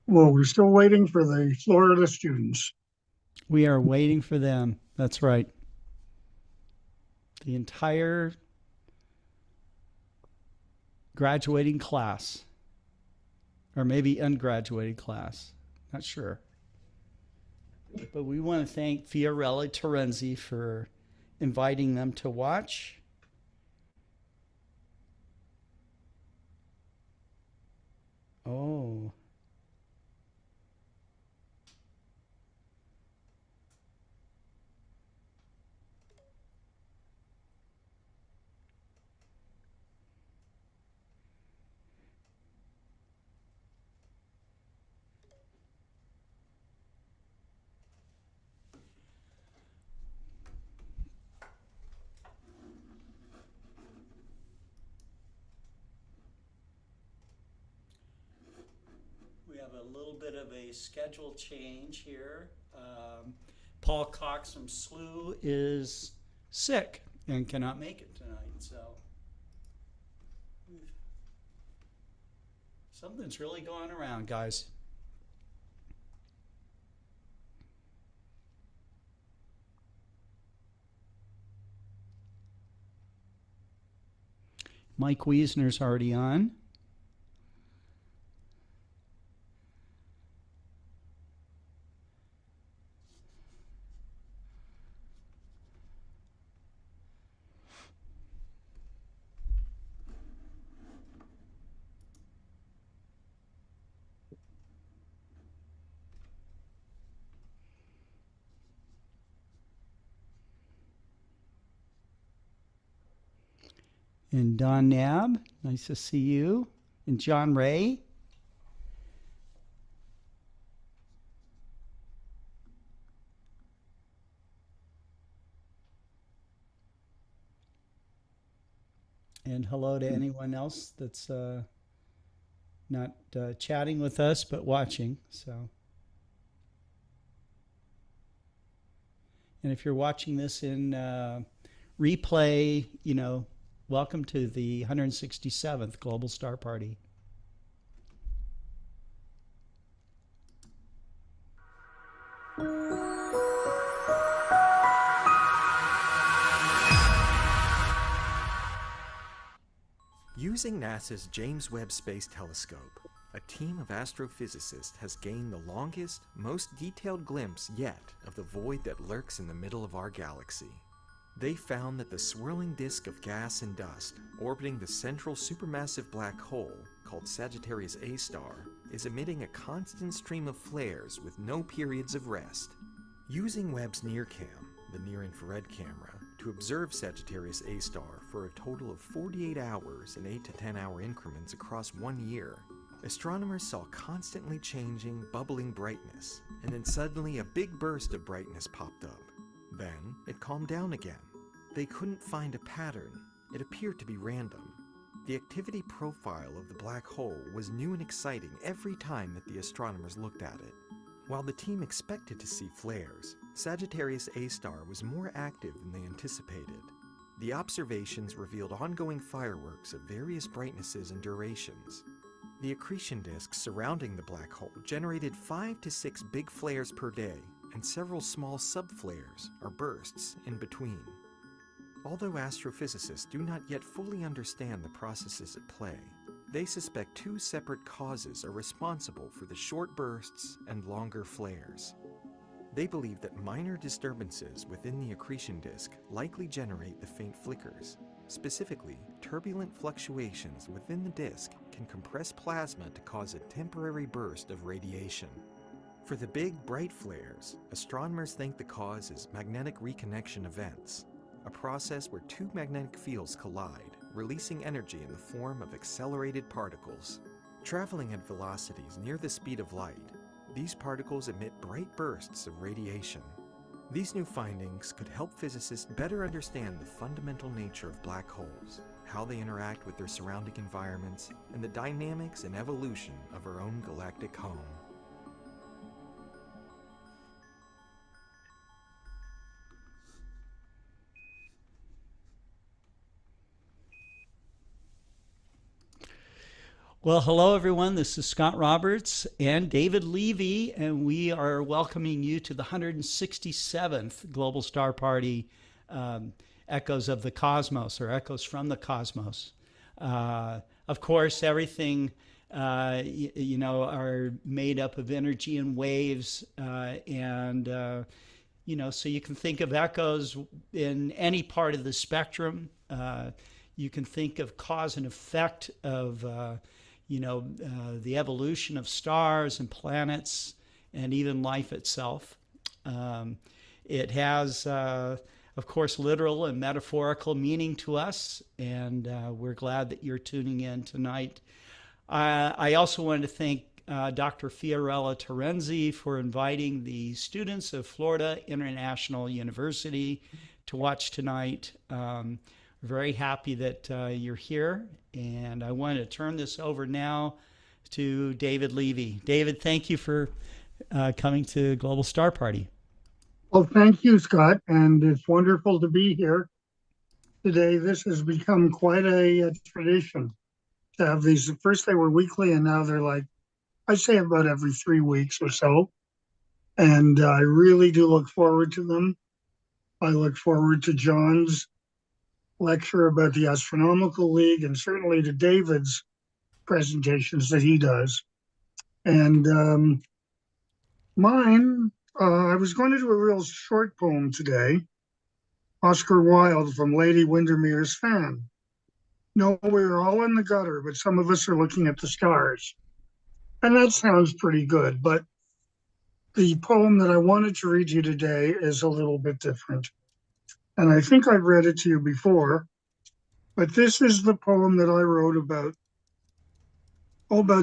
Well, we're still waiting for the Florida students. We are waiting for them. That's right. The entire graduating class, or maybe ungraduated class. Not sure. But we want to thank Fiorella Terenzi for inviting them to watch. Oh, we have a little bit of a schedule change here. Paul Cox from SLU is sick and cannot make it tonight. So something's really going around, guys. Mike Wiesner's already on. And Don Nab, nice to see you. And John Ray. And hello to anyone else that's not chatting with us but watching. So, and if you're watching this in replay, welcome to the 167th Global Star Party. Using NASA's James Webb Space Telescope, a team of astrophysicists has gained the longest, most detailed glimpse yet of the void that lurks in the middle of our galaxy. They found that the swirling disk of gas and dust orbiting the central supermassive black hole, called Sagittarius A star, is emitting a constant stream of flares with no periods of rest. Using Webb's NIRCam, the near-infrared camera, to observe Sagittarius A star for a total of 48 hours in 8 to 10 hour increments across 1 year, astronomers saw constantly changing, bubbling brightness, and then suddenly a big burst of brightness popped up. Then it calmed down again. They couldn't find a pattern. It appeared to be random. The activity profile of the black hole was new and exciting every time that the astronomers looked at it. While the team expected to see flares, Sagittarius A star was more active than they anticipated. The observations revealed ongoing fireworks of various brightnesses and durations. The accretion disks surrounding the black hole generated 5 to 6 big flares per day, and several small subflares, or bursts, in between. Although astrophysicists do not yet fully understand the processes at play, they suspect 2 separate causes are responsible for the short bursts and longer flares. They believe that minor disturbances within the accretion disk likely generate the faint flickers. Specifically, turbulent fluctuations within the disk can compress plasma to cause a temporary burst of radiation. For the big, bright flares, astronomers think the cause is magnetic reconnection events, a process where 2 magnetic fields collide, releasing energy in the form of accelerated particles. Traveling at velocities near the speed of light, these particles emit bright bursts of radiation. These new findings could help physicists better understand the fundamental nature of black holes, how they interact with their surrounding environments, and the dynamics and evolution of our own galactic home. Well, hello, everyone. This is Scott Roberts and David Levy, and we are welcoming you to the 167th Global Star Party Echoes of the Cosmos, or Echoes from the Cosmos. Of course, everything, are made up of energy and waves, so you can think of echoes in any part of the spectrum. You can think of cause and effect of the evolution of stars and planets and even life itself. It has, of course, literal and metaphorical meaning to us, and we're glad that you're tuning in tonight. I also want to thank Dr. Fiorella Terenzi for inviting the students of Florida International University to watch tonight. Very happy that you're here, and I want to turn this over now to David Levy. David, thank you for coming to Global Star Party. Well, thank you, Scott, and it's wonderful to be here today. This has become quite a tradition to have these. At first they were weekly, and now they're like, I'd say about every 3 weeks or so. And I really do look forward to them. I look forward to John's lecture about the Astronomical League, and certainly to David's presentations that he does. And mine, I was going to do a real short poem today, Oscar Wilde from Lady Windermere's Fan. No, we're all in the gutter, but some of us are looking at the stars. And that sounds pretty good, but the poem that I wanted to read you today is a little bit different. And I think I've read it to you before, but this is the poem that I wrote about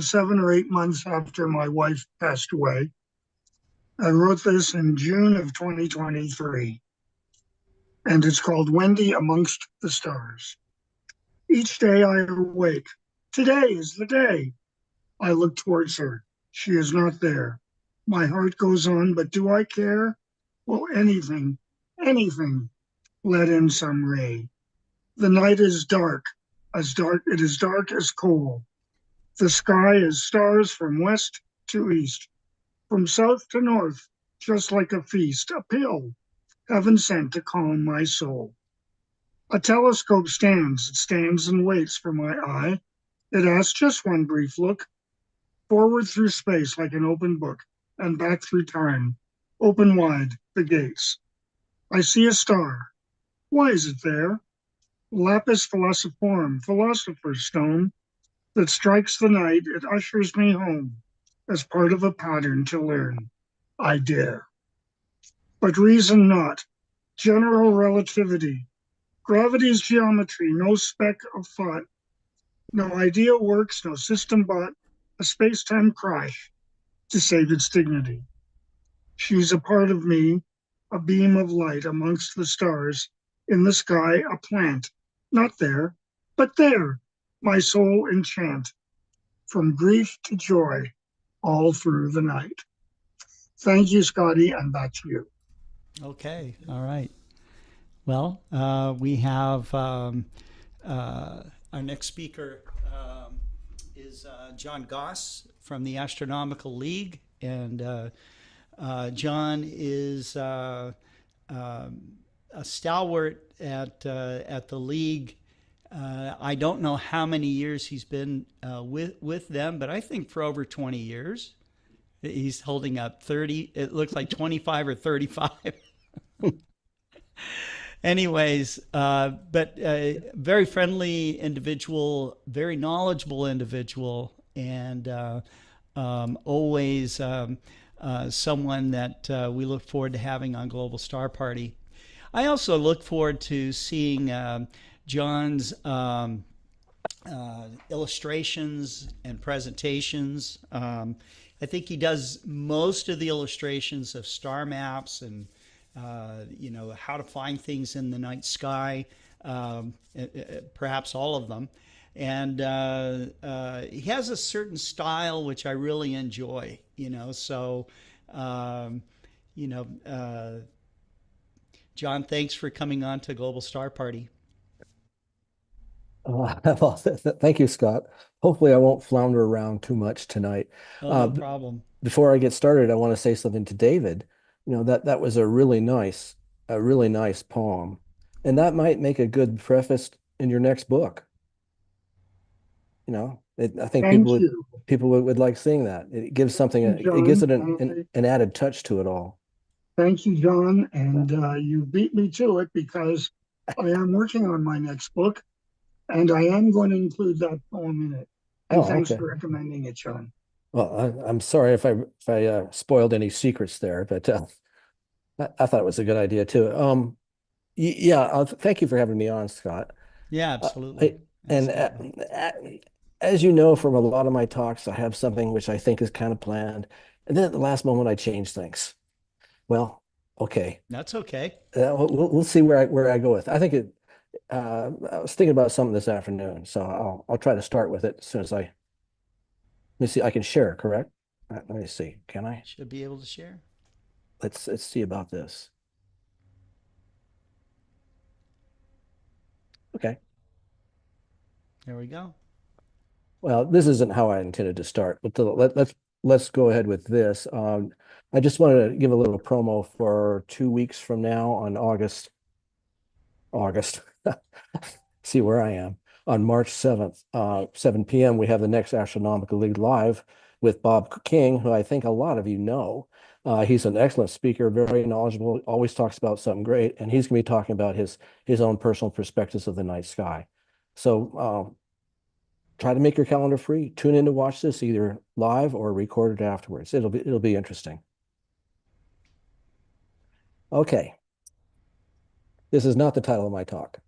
7 or 8 months after my wife passed away. I wrote this in June of 2023, and it's called Wendy Amongst the Stars. Each day I awake. Today is the day. I look towards her. She is not there. My heart goes on, but do I care? Will anything let in some ray? The night is dark, it is dark as coal. The sky is stars from west to east, from south to north, just like a feast, a pill, heaven sent to calm my soul. A telescope stands, it stands and waits for my eye. It asks just one brief look, forward through space like an open book, and back through time, open wide the gates. I see a star. Why is it there? Lapis philosophorum, philosopher's stone, that strikes the night, it ushers me home as part of a pattern to learn. I dare. But reason not. General relativity, gravity's geometry, no speck of thought, no idea works, no system bought, a space-time crash to save its dignity. She's a part of me, a beam of light amongst the stars, in the sky, a plant, not there, but there, my soul enchant, from grief to joy, all through the night. Thank you, Scotty, and back to you. Okay, all right. Well, we have our next speaker is John Goss from the Astronomical League, and John is a stalwart at the League. I don't know how many years he's been with them, but I think for over 20 years. He's holding up 30. It looks like 25 or 35. Anyways, but very friendly individual, very knowledgeable individual, and always someone that we look forward to having on Global Star Party. I also look forward to seeing John's illustrations and presentations. I think he does most of the illustrations of star maps and how to find things in the night sky, perhaps all of them. And he has a certain style which I really enjoy, so John, thanks for coming on to Global Star Party. Well, thank you, Scott. Hopefully, I won't flounder around too much tonight. Oh, Uh, no b- problem. Before I get started, I want to say something to David. That was a really nice poem, and that might make a good preface in your next book. I think Thank you. people would like seeing that. It gives something, You, it gives John. it an added touch to it all. Thank you, John. And you beat me to it because I am working on my next book and I am going to include that poem in it. And Oh, thanks okay. for recommending it, John. Well, I'm sorry if I spoiled any secrets there, but I thought it was a good idea too. Yeah, thank you for having me on, Scott. Yeah, Uh, absolutely. I, and Absolutely. as you know from a lot of my talks, I have something which I think is kind of planned, and then at the last moment I change things. Well, okay, That's okay. we'll see where I go with. I think it. I was thinking about something this afternoon, so I'll try to start with it as soon as let me see. I can share, correct? Let me see. Can I? Should be able to share. Let's see about this. Okay. There we go. Well, this isn't how I intended to start, but let's go ahead with this. I just wanted to give a little promo for 2 weeks from now on August. See where I am. On March 7th, 7 p.m., we have the next Astronomical League Live with Bob King, who I think a lot of you know. He's an excellent speaker, very knowledgeable, always talks about something great, and he's going to be talking about his own personal perspectives of the night sky. So try to make your calendar free. Tune in to watch this either live or recorded afterwards. It'll be interesting. Okay, this is not the title of my talk,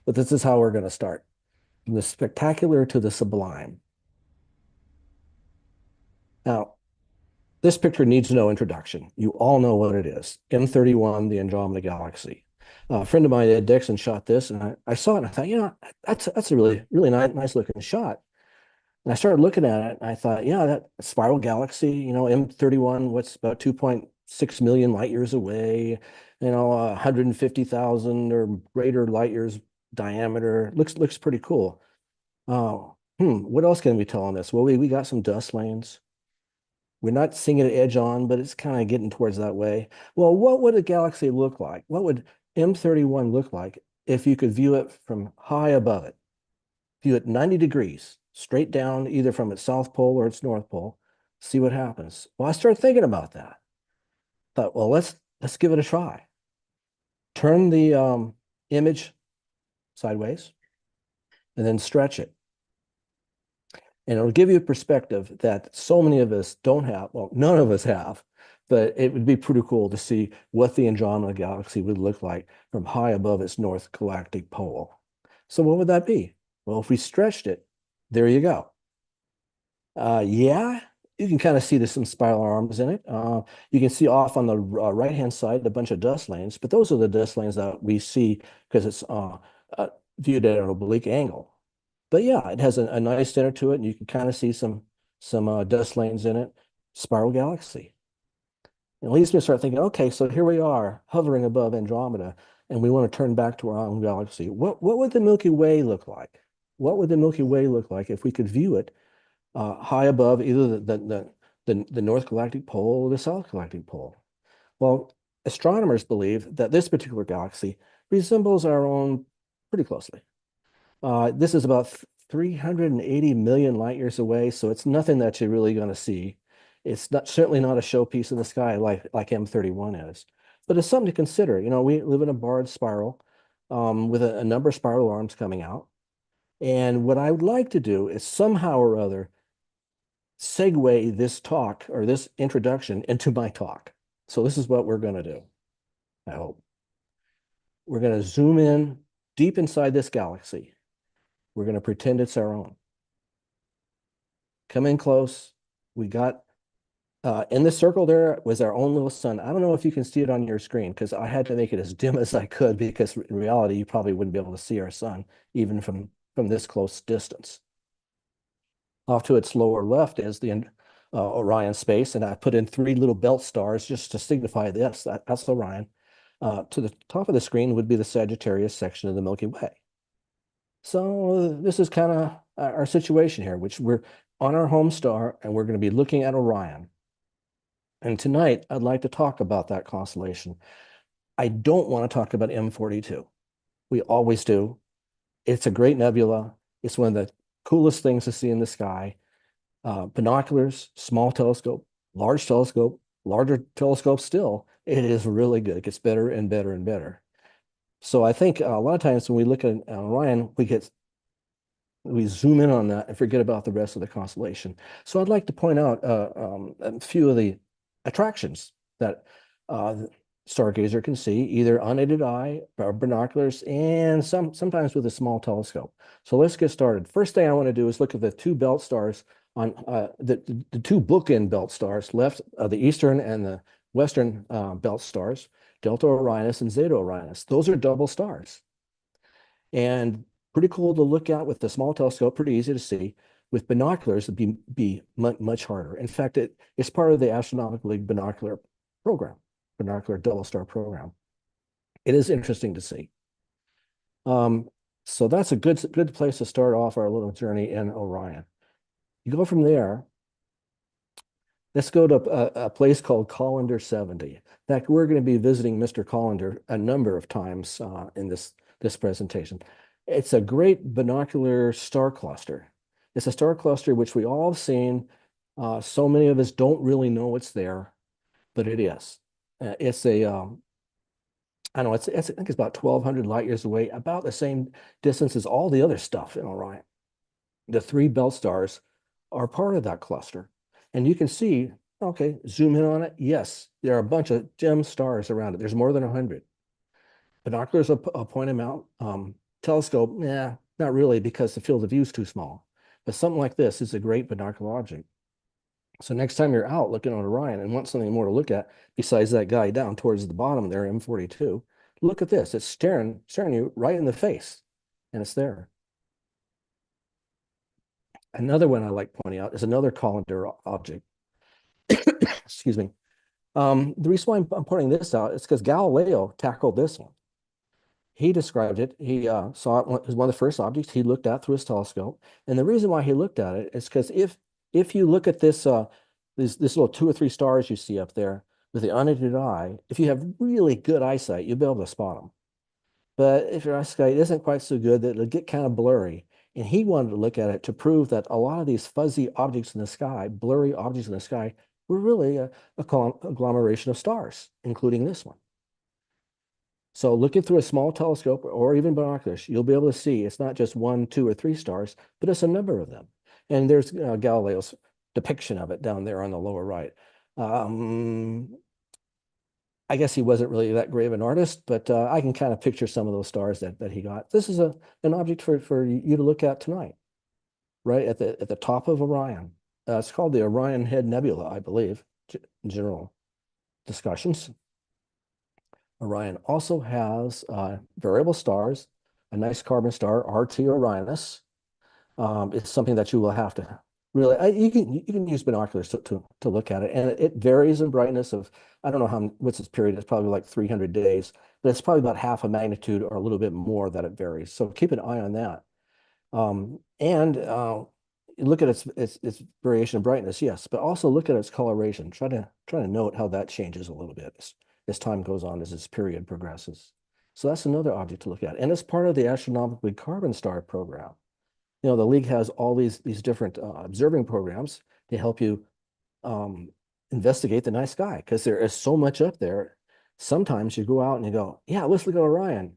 but this is how we're going to start. From the spectacular to the sublime. Now, this picture needs no introduction. You all know what it is. M31, the Andromeda Galaxy. A friend of mine, Ed Dixon, shot this, and I saw it, and I thought, that's a really nice looking shot. And I started looking at it, and I thought, yeah, that spiral galaxy, M31, what's about 2.6 million light years away, 150,000 or greater light years diameter. Looks pretty cool. What else can we tell on this? Well, we got some dust lanes. We're not seeing it edge on, but it's kind of getting towards that way. Well, what would a galaxy look like? What would M31 look like if you could view it from high above it? View it 90 degrees, straight down, either from its south pole or its north pole. See what happens. Well, I started thinking about that. Thought, well, let's give it a try. Turn the image sideways and then stretch it. And it'll give you a perspective that so many of us don't have. Well, none of us have, but it would be pretty cool to see what the Andromeda Galaxy would look like from high above its north galactic pole. So what would that be? Well, if we stretched it, there you go. Yeah, you can kind of see there's some spiral arms in it. You can see off on the right-hand side a bunch of dust lanes, but those are the dust lanes that we see because it's viewed at an oblique angle. But yeah, it has a nice center to it, and you can kind of see some dust lanes in it. Spiral galaxy. It leads me to start thinking, okay, so here we are hovering above Andromeda, and we want to turn back to our own galaxy. What would the Milky Way look like? What would the Milky Way look like if we could view it high above either the North Galactic Pole or the South Galactic Pole? Well, astronomers believe that this particular galaxy resembles our own pretty closely. This is about 380 million light years away, so it's nothing that you're really going to see. It's certainly not a showpiece in the sky like M31 is, but it's something to consider. We live in a barred spiral with a number of spiral arms coming out. And what I would like to do is somehow or other segue this talk or this introduction into my talk. So this is what we're going to do, I hope. We're going to zoom in deep inside this galaxy. We're going to pretend it's our own. Come in close. We got in the circle there was our own little sun. I don't know if you can see it on your screen because I had to make it as dim as I could because in reality, you probably wouldn't be able to see our sun even from this close distance. Off to its lower left is the Orion space, and I put in 3 little belt stars just to signify this. That's Orion. To the top of the screen would be the Sagittarius section of the Milky Way. So this is kind of our situation here, which we're on our home star and we're going to be looking at Orion. And tonight I'd like to talk about that constellation. I don't want to talk about M42. We always do. It's a great nebula. It's one of the coolest things to see in the sky. Binoculars, small telescope, larger telescope still. It is really good. It gets better and better and better. So I think a lot of times when we look at Orion, we zoom in on that and forget about the rest of the constellation. So I'd like to point out a few of the attractions that the stargazer can see, either unaided eye or binoculars, and sometimes with a small telescope. So let's get started. First thing I want to do is look at the two belt stars on the two bookend belt stars, left the eastern and the western belt stars, Delta Orionis and Zeta Orionis. Those are double stars. And pretty cool to look at with the small telescope, pretty easy to see. With binoculars, it'd be much harder. In fact, it's part of the Astronomical League binocular program, binocular double star program. It is interesting to see. So that's a good place to start off our little journey in Orion. You go from there. Let's go to a place called Colander 70. In fact, we're going to be visiting Mr. Colander a number of times in this presentation. It's a great binocular star cluster. It's a star cluster which we all have seen. So many of us don't really know it's there, but it is. It's a, I don't know, I think it's about 1,200 light years away, about the same distance as all the other stuff in Orion. The three belt stars are part of that cluster. And you can see, okay, zoom in on it. Yes, there are a bunch of dim stars around it. There's more than 100. Binoculars will point them out. Telescope, nah, not really, because the field of view is too small. But something like this is a great binocular object. So next time you're out looking on Orion and want something more to look at, besides that guy down towards the bottom there, M42, look at this. It's staring you right in the face, and it's there. Another one I like pointing out is another Colander object. Excuse me. The reason why I'm pointing this out is because Galileo tackled this one. He described it. He saw it as one of the first objects he looked at through his telescope. And the reason why he looked at it is because if you look at this little 2 or 3 stars you see up there with the unaided eye, if you have really good eyesight, you'll be able to spot them. But if your eyesight isn't quite so good, that it'll get kind of blurry. And he wanted to look at it to prove that a lot of these fuzzy objects in the sky, blurry objects in the sky, were really a agglomeration of stars, including this one. So looking through a small telescope or even binoculars, you'll be able to see it's not just 1, 2, or 3 stars, but it's a number of them. And there's Galileo's depiction of it down there on the lower right. I guess he wasn't really that great of an artist, but I can kind of picture some of those stars that he got. This is an object for you to look at tonight, right at the top of Orion. It's called the Orion Head Nebula, I believe, in general discussions. Orion also has variable stars, a nice carbon star, RT Orionis. It's something that you will have to really, you can use binoculars to look at it, and it varies in brightness of, I don't know what's its period, it's probably like 300 days, but it's probably about half a magnitude or a little bit more that it varies. So keep an eye on that. Look at its variation in brightness, yes, but also look at its coloration. Try to note how that changes a little bit as time goes on, as its period progresses. So that's another object to look at. And it's part of the Astronomical League Carbon Star program. You know, the League has all these different observing programs to help you investigate the night sky, because there is so much up there. Sometimes you go out and you go, yeah, let's look at Orion.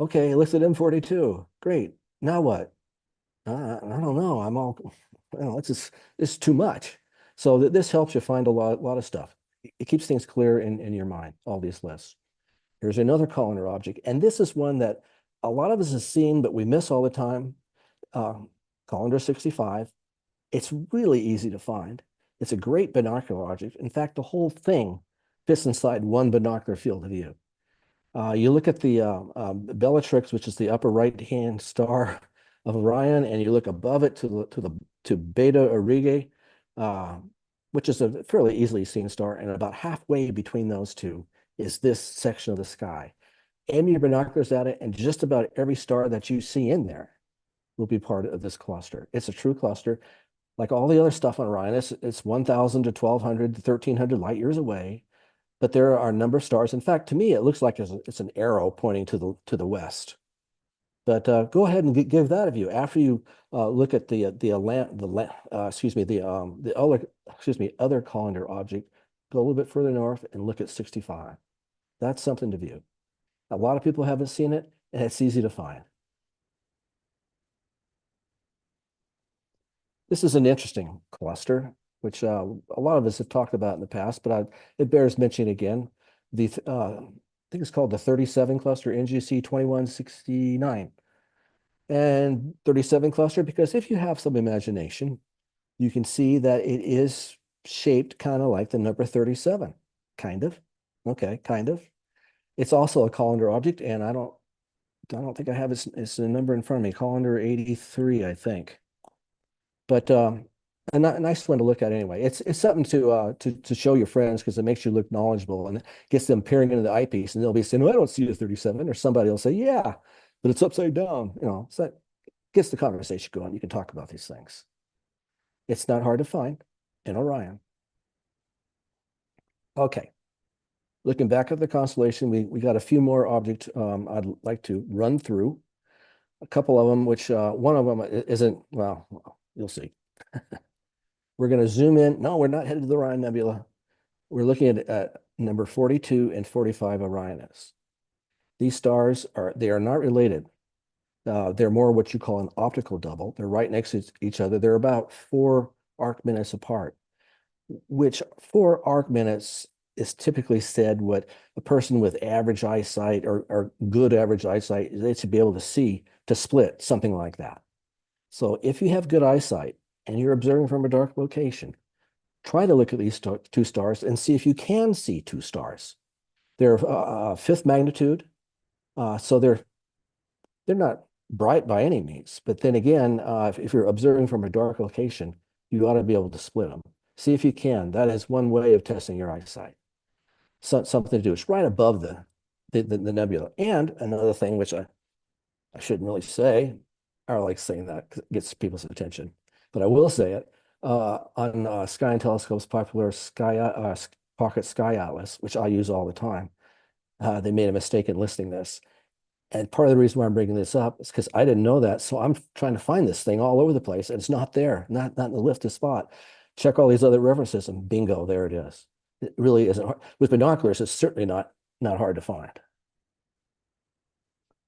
Okay, let's at M42. Great. Now what? I don't know. I'm all, you know, it's too much. So this helps you find a lot of stuff. It keeps things clear in your mind, all these lists. Here's another Colander object. And this is one that a lot of us have seen, but we miss all the time. Colander 65. It's really easy to find. It's a great binocular object. In fact, the whole thing fits inside one binocular field of view. You look at the Bellatrix, which is the upper right-hand star of Orion, and you look above it to Beta Aurigae, which is a fairly easily seen star, and about halfway between those two is this section of the sky. Aim your binoculars at it, and just about every star that you see in there will be part of this cluster. It's a true cluster. Like all the other stuff on Orion, it's 1,000 to 1,200 to 1,300 light years away. But there are a number of stars. In fact, to me, it looks like it's an arrow pointing to the west. But go ahead and give that a view after you look at the other colander object. Go a little bit further north and look at 65. That's something to view. A lot of people haven't seen it, and it's easy to find. This is an interesting cluster, which a lot of us have talked about in the past, but it bears mentioning again. I think it's called the 37 cluster, NGC 2169. And 37 cluster, because if you have some imagination, you can see that it is shaped kind of like the number 37, kind of. Okay, kind of. It's also a colander object, and I don't think I have its number in front of me. Colander 83, I think. But a nice one to look at anyway. It's something to show your friends because it makes you look knowledgeable and gets them peering into the eyepiece, and they'll be saying, "Oh, I don't see the 37," or somebody will say, "Yeah, but it's upside down." So that gets the conversation going. You can talk about these things. It's not hard to find in Orion. Okay. Looking back at the constellation, we got a few more objects I'd like to run through. A couple of them, which one of them isn't, well, you'll see. We're going to zoom in. No, we're not headed to the Orion Nebula. We're looking at number 42 and 45 Orionis. These stars they are not related. They're more what you call an optical double. They're right next to each other. They're about 4 arc minutes apart, which 4 arc minutes is typically said what a person with average eyesight or good average eyesight, they should be able to see to split something like that. So if you have good eyesight and you're observing from a dark location, try to look at these 2 stars and see if you can see 2 stars. They're 5th magnitude, so they're not bright by any means. But then again, if you're observing from a dark location, you ought to be able to split them. See if you can. That is one way of testing your eyesight. Something to do. It's right above the nebula. And another thing, which I shouldn't really say, I like saying that because it gets people's attention, but I will say it, on Sky and Telescope's popular Pocket Sky Atlas, which I use all the time. They made a mistake in listing this. And part of the reason why I'm bringing this up is because I didn't know that. So I'm trying to find this thing all over the place, and it's not there, not in the listed spot. Check all these other references, and bingo, there it is. It really isn't hard. With binoculars, it's certainly not hard to find.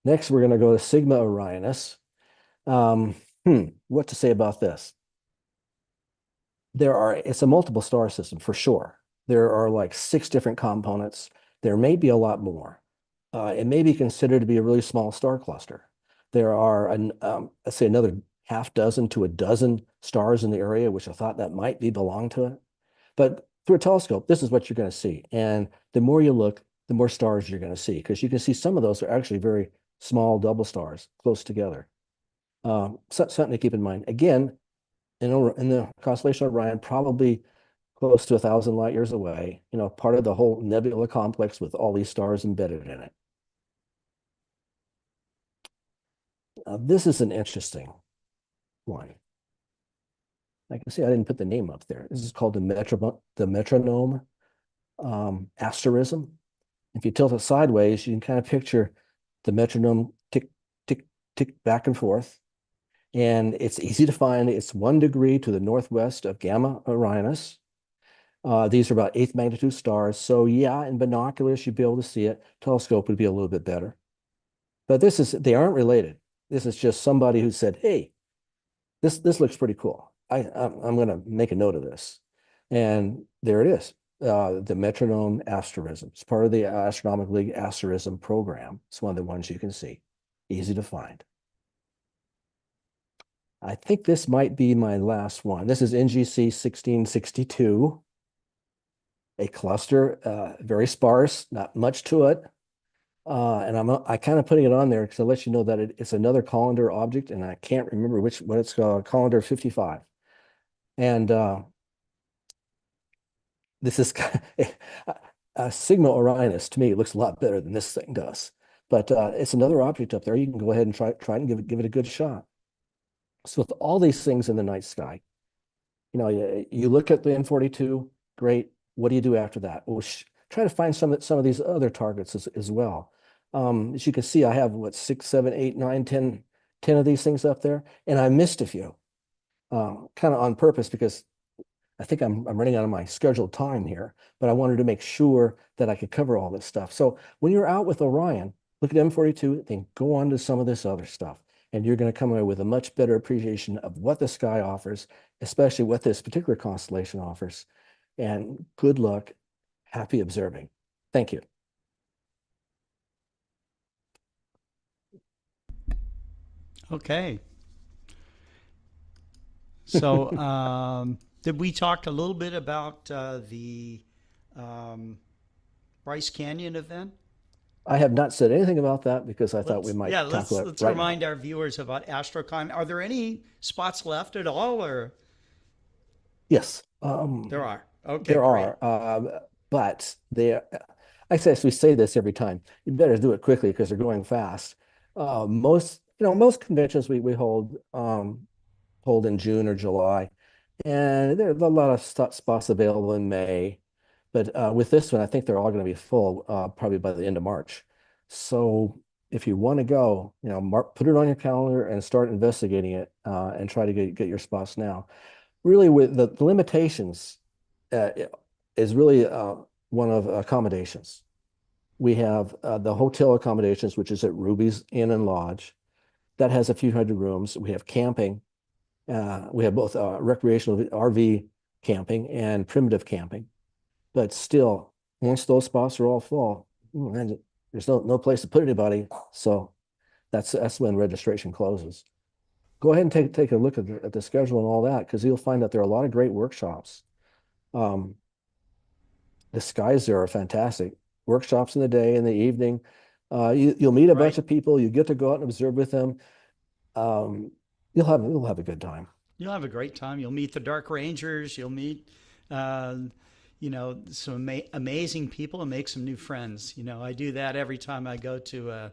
Next, we're going to go to Sigma Orionis. What to say about this? It's a multiple star system for sure. There are like 6 different components. There may be a lot more. It may be considered to be a really small star cluster. There are, let's say, another half dozen to a dozen stars in the area, which I thought that might belong to it. But through a telescope, this is what you're going to see. And the more you look, the more stars you're going to see, because you can see some of those are actually very small double stars close together. Something to keep in mind. Again, in the constellation of Orion, probably close to 1,000 light years away, part of the whole nebula complex with all these stars embedded in it. This is an interesting one. I can see I didn't put the name up there. This is called the metronome asterism. If you tilt it sideways, you can kind of picture the metronome tick, tick, tick back and forth. And it's easy to find. It's 1 degree to the northwest of Gamma Orionis. These are about 8th magnitude stars. So yeah, in binoculars, you'd be able to see it. Telescope would be a little bit better. But they aren't related. This is just somebody who said, hey, this looks pretty cool. I'm going to make a note of this. And there it is, the metronome asterism. It's part of the Astronomical League asterism program. It's one of the ones you can see. Easy to find. I think this might be my last one. This is NGC 1662. A cluster, very sparse, not much to it. And I kind of putting it on there because I'll let you know that it's another colander object, and I can't remember what it's called, colander 55. And this is Sigma Orionis. To me, it looks a lot better than this thing does. But it's another object up there. You can go ahead and try and give it a good shot. So with all these things in the night sky, you look at the M42, great. What do you do after that? Well, try to find some of thes other targets as well. As you can see, I have what, 6, 7, 8, 9, 10 of these things up there, and I missed a few, kind of on purpose because I think I'm running out of my scheduled time here, but I wanted to make sure that I could cover all this stuff. So when you're out with Orion, look at M42, then go on to some of this other stuff. And you're going to come away with a much better appreciation of what the sky offers, especially what this particular constellation offers. And good luck. Happy observing. Thank you. Okay. So did we talk a little bit about the Bryce Canyon event? I have not said anything about that because I thought we might Yeah, talk about it let's right remind now. our viewers about Astrocon. Are there any spots left at all, or Yes, there are? Okay, there great. are, but I say, we say this every time. You better do it quickly because they're going fast. Most conventions we hold in June or July, and there's a lot of spots available in May. But with this one, I think they're all going to be full probably by the end of March. So if you want to go, put it on your calendar and start investigating it and try to get your spots now. Really, with the limitations uh, is really one of accommodations. We have the hotel accommodations, which is at Ruby's Inn and Lodge. That has a few hundred rooms. We have camping. We have both recreational RV camping and primitive camping. But still, once those spots are all full, man, there's no place to put anybody. So that's when registration closes. Go ahead and take a look at the schedule and all that, because you'll find that there are a lot of great workshops. Um, the skies there are fantastic. Workshops in the day, in the evening. You'll meet a Right. bunch of people. You get to go out and observe with them. Um, you'll have a good time. You'll have a great time. You'll meet the Dark Rangers. You'll meet, uh, some amazing people and make some new friends. I do that every time I go to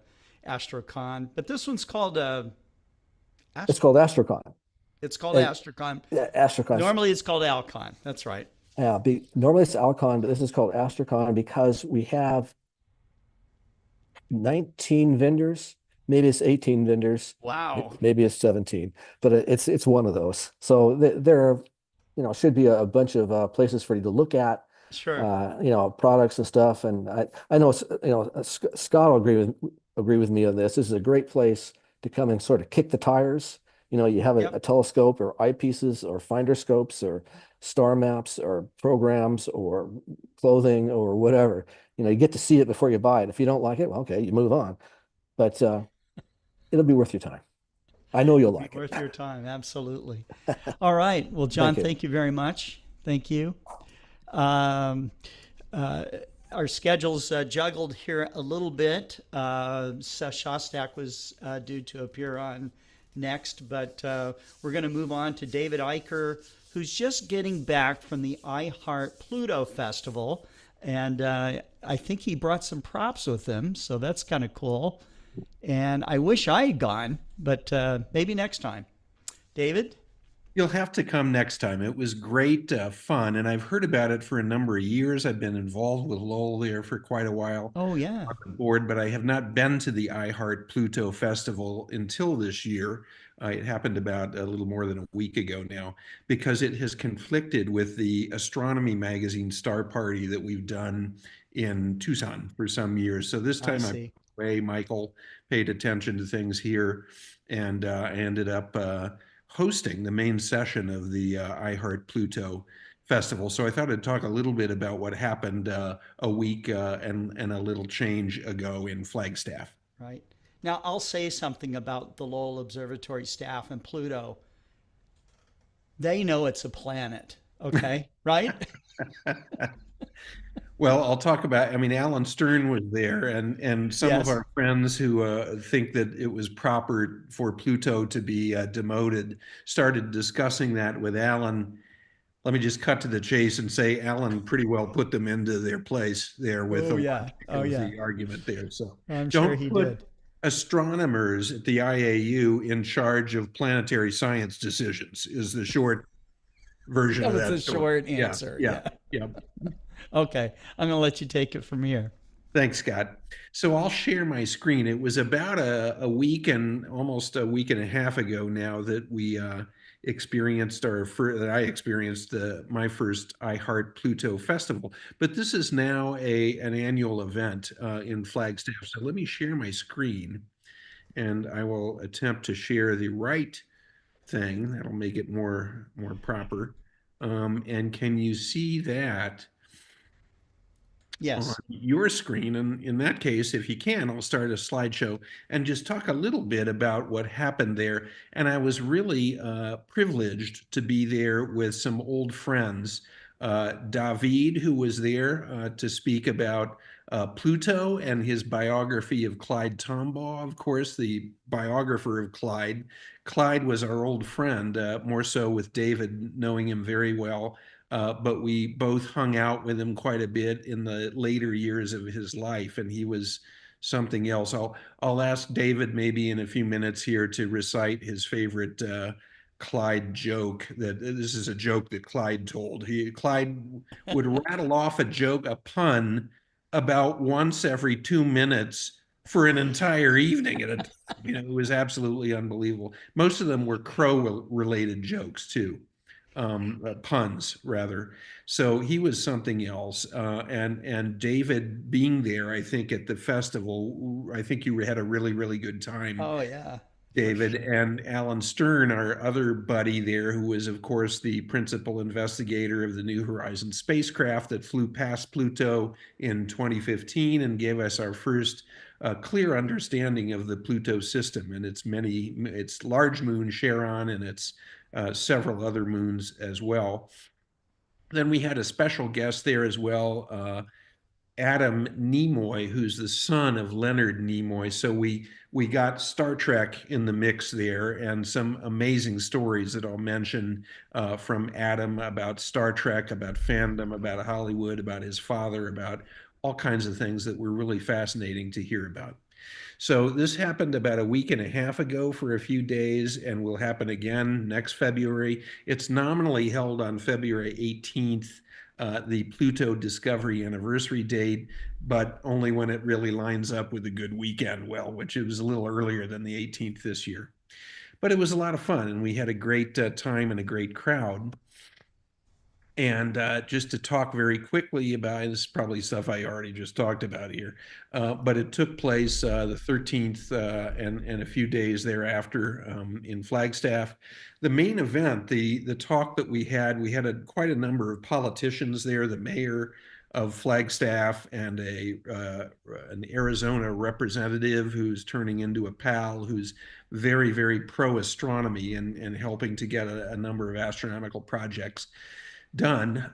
Astrocon. But this one's called It's Ast- called Astrocon. it's called And Astrocon. Astrocon. Normally, it's called Alcon. That's right. Yeah, normally it's Alcon, but this is called Astrocon because we have 19 vendors. Maybe it's 18 vendors. Wow. Maybe it's 17, but it's one of those. So there are, should be a bunch of places for you to look at, Sure. products and stuff. And I know Scott will agree with me on this. This is a great place to come and sort of kick the tires. You have a Yep. telescope or eyepieces or finder scopes or star maps or programs or clothing or whatever. You get to see it before you buy it. If you don't like it, well, okay, you move on. But it'll be worth your time. I know you'll It'll be like it. worth your time. Absolutely. All right. Well, John, Thank you. thank you very much. Thank you. Um, uh, our schedules juggled here a little bit. Seth Shostak was due to appear on next, but we're going to move on to David Eicher, who's just getting back from the iHeart Pluto Festival. And I think he brought some props with him, so that's kind of cool. And I wish I had gone, but maybe next time. David? You'll have to come next time. It was great fun, and I've heard about it for a number of years. I've been involved with Lowell there for quite a while Oh, yeah. on the board, but I have not been to the iHeart Pluto Festival until this year. It happened about a little more than a week ago now, because it has conflicted with the astronomy magazine Star Party that we've done in Tucson for some years. So this I time I'm see. away. Michael paid attention to things here, and I ended up hosting the main session of the iHeart Pluto Festival. So I thought I'd talk a little bit about what happened a week and a little change ago in Flagstaff. Right. Now, I'll say something about the Lowell Observatory staff and Pluto. They know it's a planet, okay? Right? Well, I'll talk about, I mean, Alan Stern was there, and some of Yes. our friends who think that it was proper for Pluto to be demoted started discussing that with Alan. Let me just cut to the chase and say Alan pretty well put them into their place there with Oh, the yeah. logic Oh, of yeah. the argument there. So I'm sure don't he put did. astronomers at the IAU in charge of planetary science decisions is the short version That of was that a story. short Yeah, answer. yeah, Yeah. yeah. Okay. I'm going to let you take it from here. Thanks, Scott. So I'll share my screen. It was about a week and almost a week and a half ago now that we experienced that I experienced my first iHeart Pluto Festival. But this is now an annual event in Flagstaff. So let me share my screen, and I will attempt to share the right thing. That'll make it more proper. And can you see that on Yes. your screen? And in that case, if you can, I'll start a slideshow and just talk a little bit about what happened there. And I was really privileged to be there with some old friends. David, who was there to speak about Pluto and his biography of Clyde Tombaugh, of course, the biographer of Clyde. Clyde was our old friend, more so with David, knowing him very well. But we both hung out with him quite a bit in the later years of his life, and he was something else. I'll ask David maybe in a few minutes here to recite his favorite Clyde joke. That this is a joke that Clyde told. Clyde would rattle off a pun about once every 2 minutes for an entire evening at a time. It was absolutely unbelievable. Most of them were crow-related jokes too. Puns rather. So he was something else. And David being there, I think at the festival, I think you had a really good time, Oh, yeah. David. Sure. And Alan Stern, our other buddy there, who was, of course, the principal investigator of the New Horizons spacecraft that flew past Pluto in 2015 and gave us our first clear understanding of the Pluto system and its large moon Charon and its several other moons as well. Then we had a special guest there as well, Adam Nimoy, who's the son of Leonard Nimoy. So we got Star Trek in the mix there, and some amazing stories that I'll mention from Adam about Star Trek, about fandom, about Hollywood, about his father, about all kinds of things that were really fascinating to hear about. So this happened about a week and a half ago for a few days and will happen again next February. It's nominally held on February 18th, the Pluto discovery anniversary date, but only when it really lines up with a good weekend, which it was a little earlier than the 18th this year. But it was a lot of fun, and we had a great time and a great crowd. And just to talk very quickly about, this is probably stuff I already just talked about here, but it took place the 13th and a few days thereafter in Flagstaff. The main event, the talk that we had quite a number of politicians there, the mayor of Flagstaff and an Arizona representative who's turning into a pal, who's very pro astronomy and helping to get a number of astronomical projects done.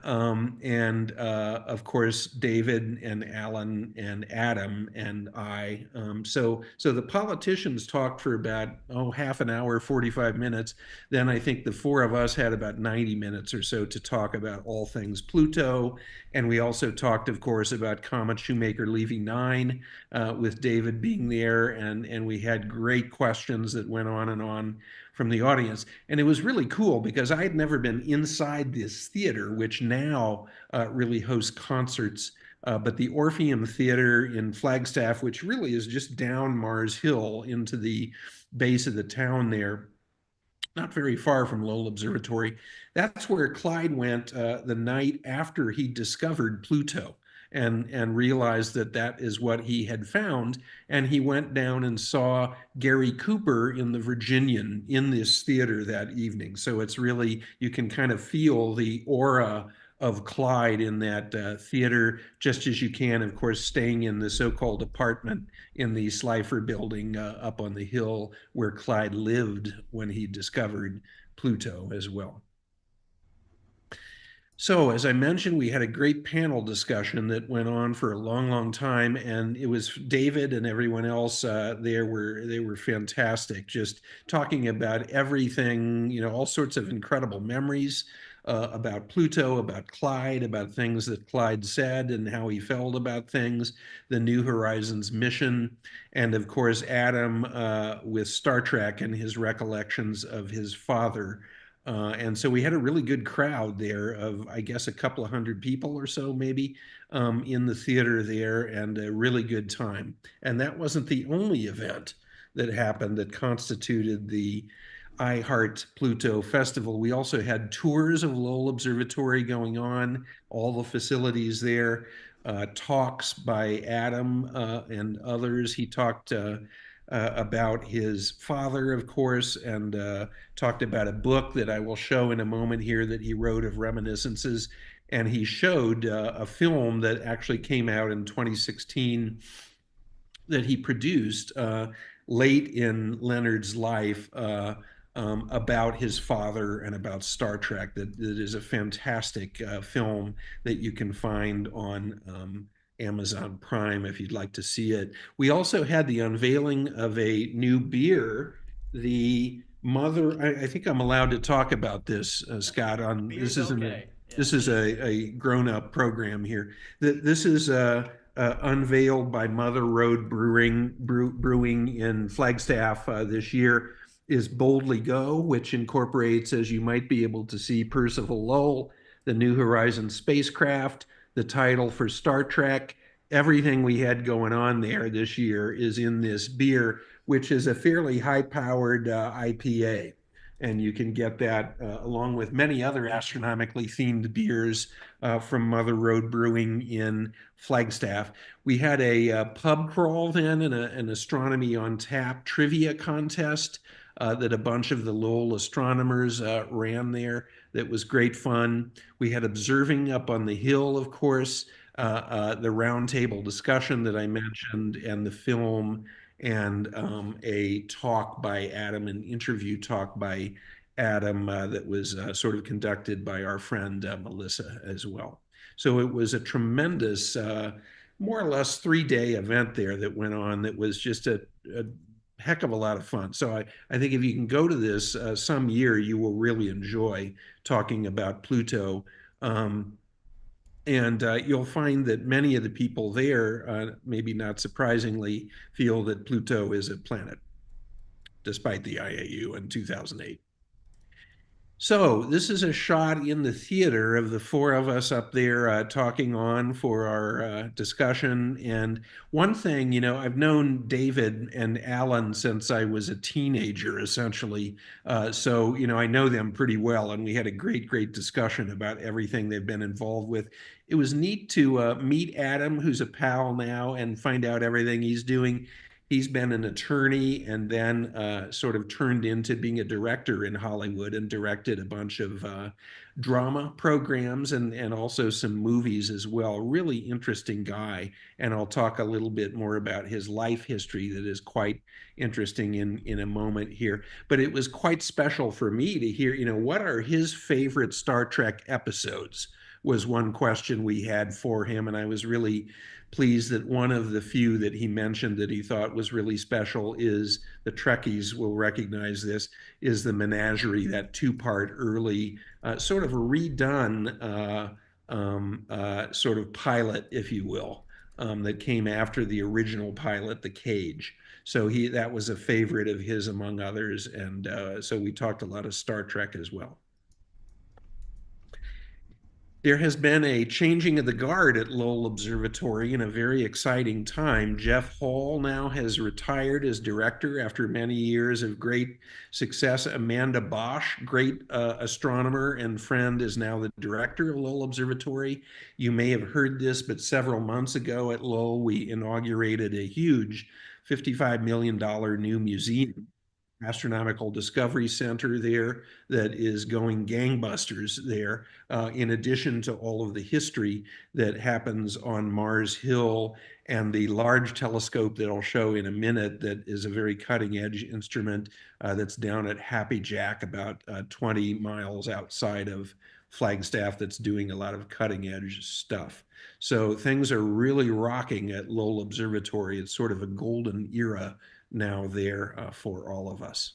And of course, David and Alan and Adam and I. So the politicians talked for about, half an hour, 45 minutes. Then I think the four of us had about 90 minutes or so to talk about all things Pluto. And we also talked, of course, about Comet Shoemaker-Levy 9 with David being there. And we had great questions that went on and on from the audience. And it was really cool because I had never been inside this theater, which now really hosts concerts. But the Orpheum Theater in Flagstaff, which really is just down Mars Hill into the base of the town there, not very far from Lowell Observatory. That's where Clyde went the night after he discovered Pluto and realized that is what he had found. And he went down and saw Gary Cooper in the Virginian in this theater that evening. So it's really, you can kind of feel the aura of Clyde in that theater, just as you can, of course, staying in the so-called apartment in the Slifer building up on the hill where Clyde lived when he discovered Pluto as well. So, as I mentioned, we had a great panel discussion that went on for a long time, and it was David and everyone else they were fantastic, just talking about everything, all sorts of incredible memories about Pluto, about Clyde, about things that Clyde said and how he felt about things, the New Horizons mission, and of course, Adam with Star Trek and his recollections of his father. And so we had a really good crowd there of, I guess, a couple of hundred people or so, maybe, in the theater there, and a really good time. And that wasn't the only event that happened that constituted the I Heart Pluto Festival. We also had tours of Lowell Observatory going on, all the facilities there, talks by Adam and others. He talked about his father, of course, and talked about a book that I will show in a moment here that he wrote of reminiscences. And he showed a film that actually came out in 2016 that he produced late in Leonard's life about his father and about Star Trek. That is a fantastic film that you can find on Amazon Prime if you'd like to see it. We also had the unveiling of a new beer. The mother, I think I'm allowed to talk about this, Scott. Beer's okay. This is a grown-up program here. This is unveiled by Mother Road Brewing in Flagstaff this year, is Boldly Go, which incorporates, as you might be able to see, Percival Lowell, the New Horizons spacecraft, the title for Star Trek. Everything we had going on there this year is in this beer, which is a fairly high-powered IPA. And you can get that along with many other astronomically themed beers from Mother Road Brewing in Flagstaff. We had a pub crawl then and an Astronomy on Tap trivia contest that a bunch of the Lowell astronomers ran there. That was great fun. We had observing up on the hill, of course, the roundtable discussion that I mentioned, and the film, and a talk by Adam, an interview talk by Adam that was sort of conducted by our friend Melissa as well. So it was a tremendous, more or less 3-day event there that went on that was just a heck of a lot of fun. So I think if you can go to this some year, you will really enjoy talking about Pluto. And you'll find that many of the people there, maybe not surprisingly, feel that Pluto is a planet, despite the IAU in 2008. So this is a shot in the theater of the four of us up there talking on for our discussion. And one thing, you know, I've known David and Alan since I was a teenager, essentially. So, you know, I know them pretty well. And we had a great discussion about everything they've been involved with. It was neat to meet Adam, who's a pal now, and find out everything he's doing. He's been an attorney and then sort of turned into being a director in Hollywood and directed a bunch of drama programs and also some movies as well. Really interesting guy. And I'll talk a little bit more about his life history that is quite interesting in a moment here. But it was quite special for me to hear, you know, what are his favorite Star Trek episodes was one question we had for him. And I was really pleased that one of the few that he mentioned that he thought was really special is, the Trekkies will recognize this, is the Menagerie, that 2-part early, sort of a redone sort of pilot, if you will, that came after the original pilot, The Cage. So that was a favorite of his among others. And so we talked a lot of Star Trek as well. There has been a changing of the guard at Lowell Observatory in a very exciting time. Jeff Hall now has retired as director after many years of great success. Amanda Bosch, great astronomer and friend, is now the director of Lowell Observatory. You may have heard this, but several months ago at Lowell, we inaugurated a huge $55 million new museum, Astronomical Discovery Center there, that is going gangbusters there, in addition to all of the history that happens on Mars Hill, and the large telescope that I'll show in a minute that is a very cutting edge instrument that's down at Happy Jack, about 20 miles outside of Flagstaff, that's doing a lot of cutting edge stuff. So things are really rocking at Lowell Observatory. It's sort of a golden era now there for all of us.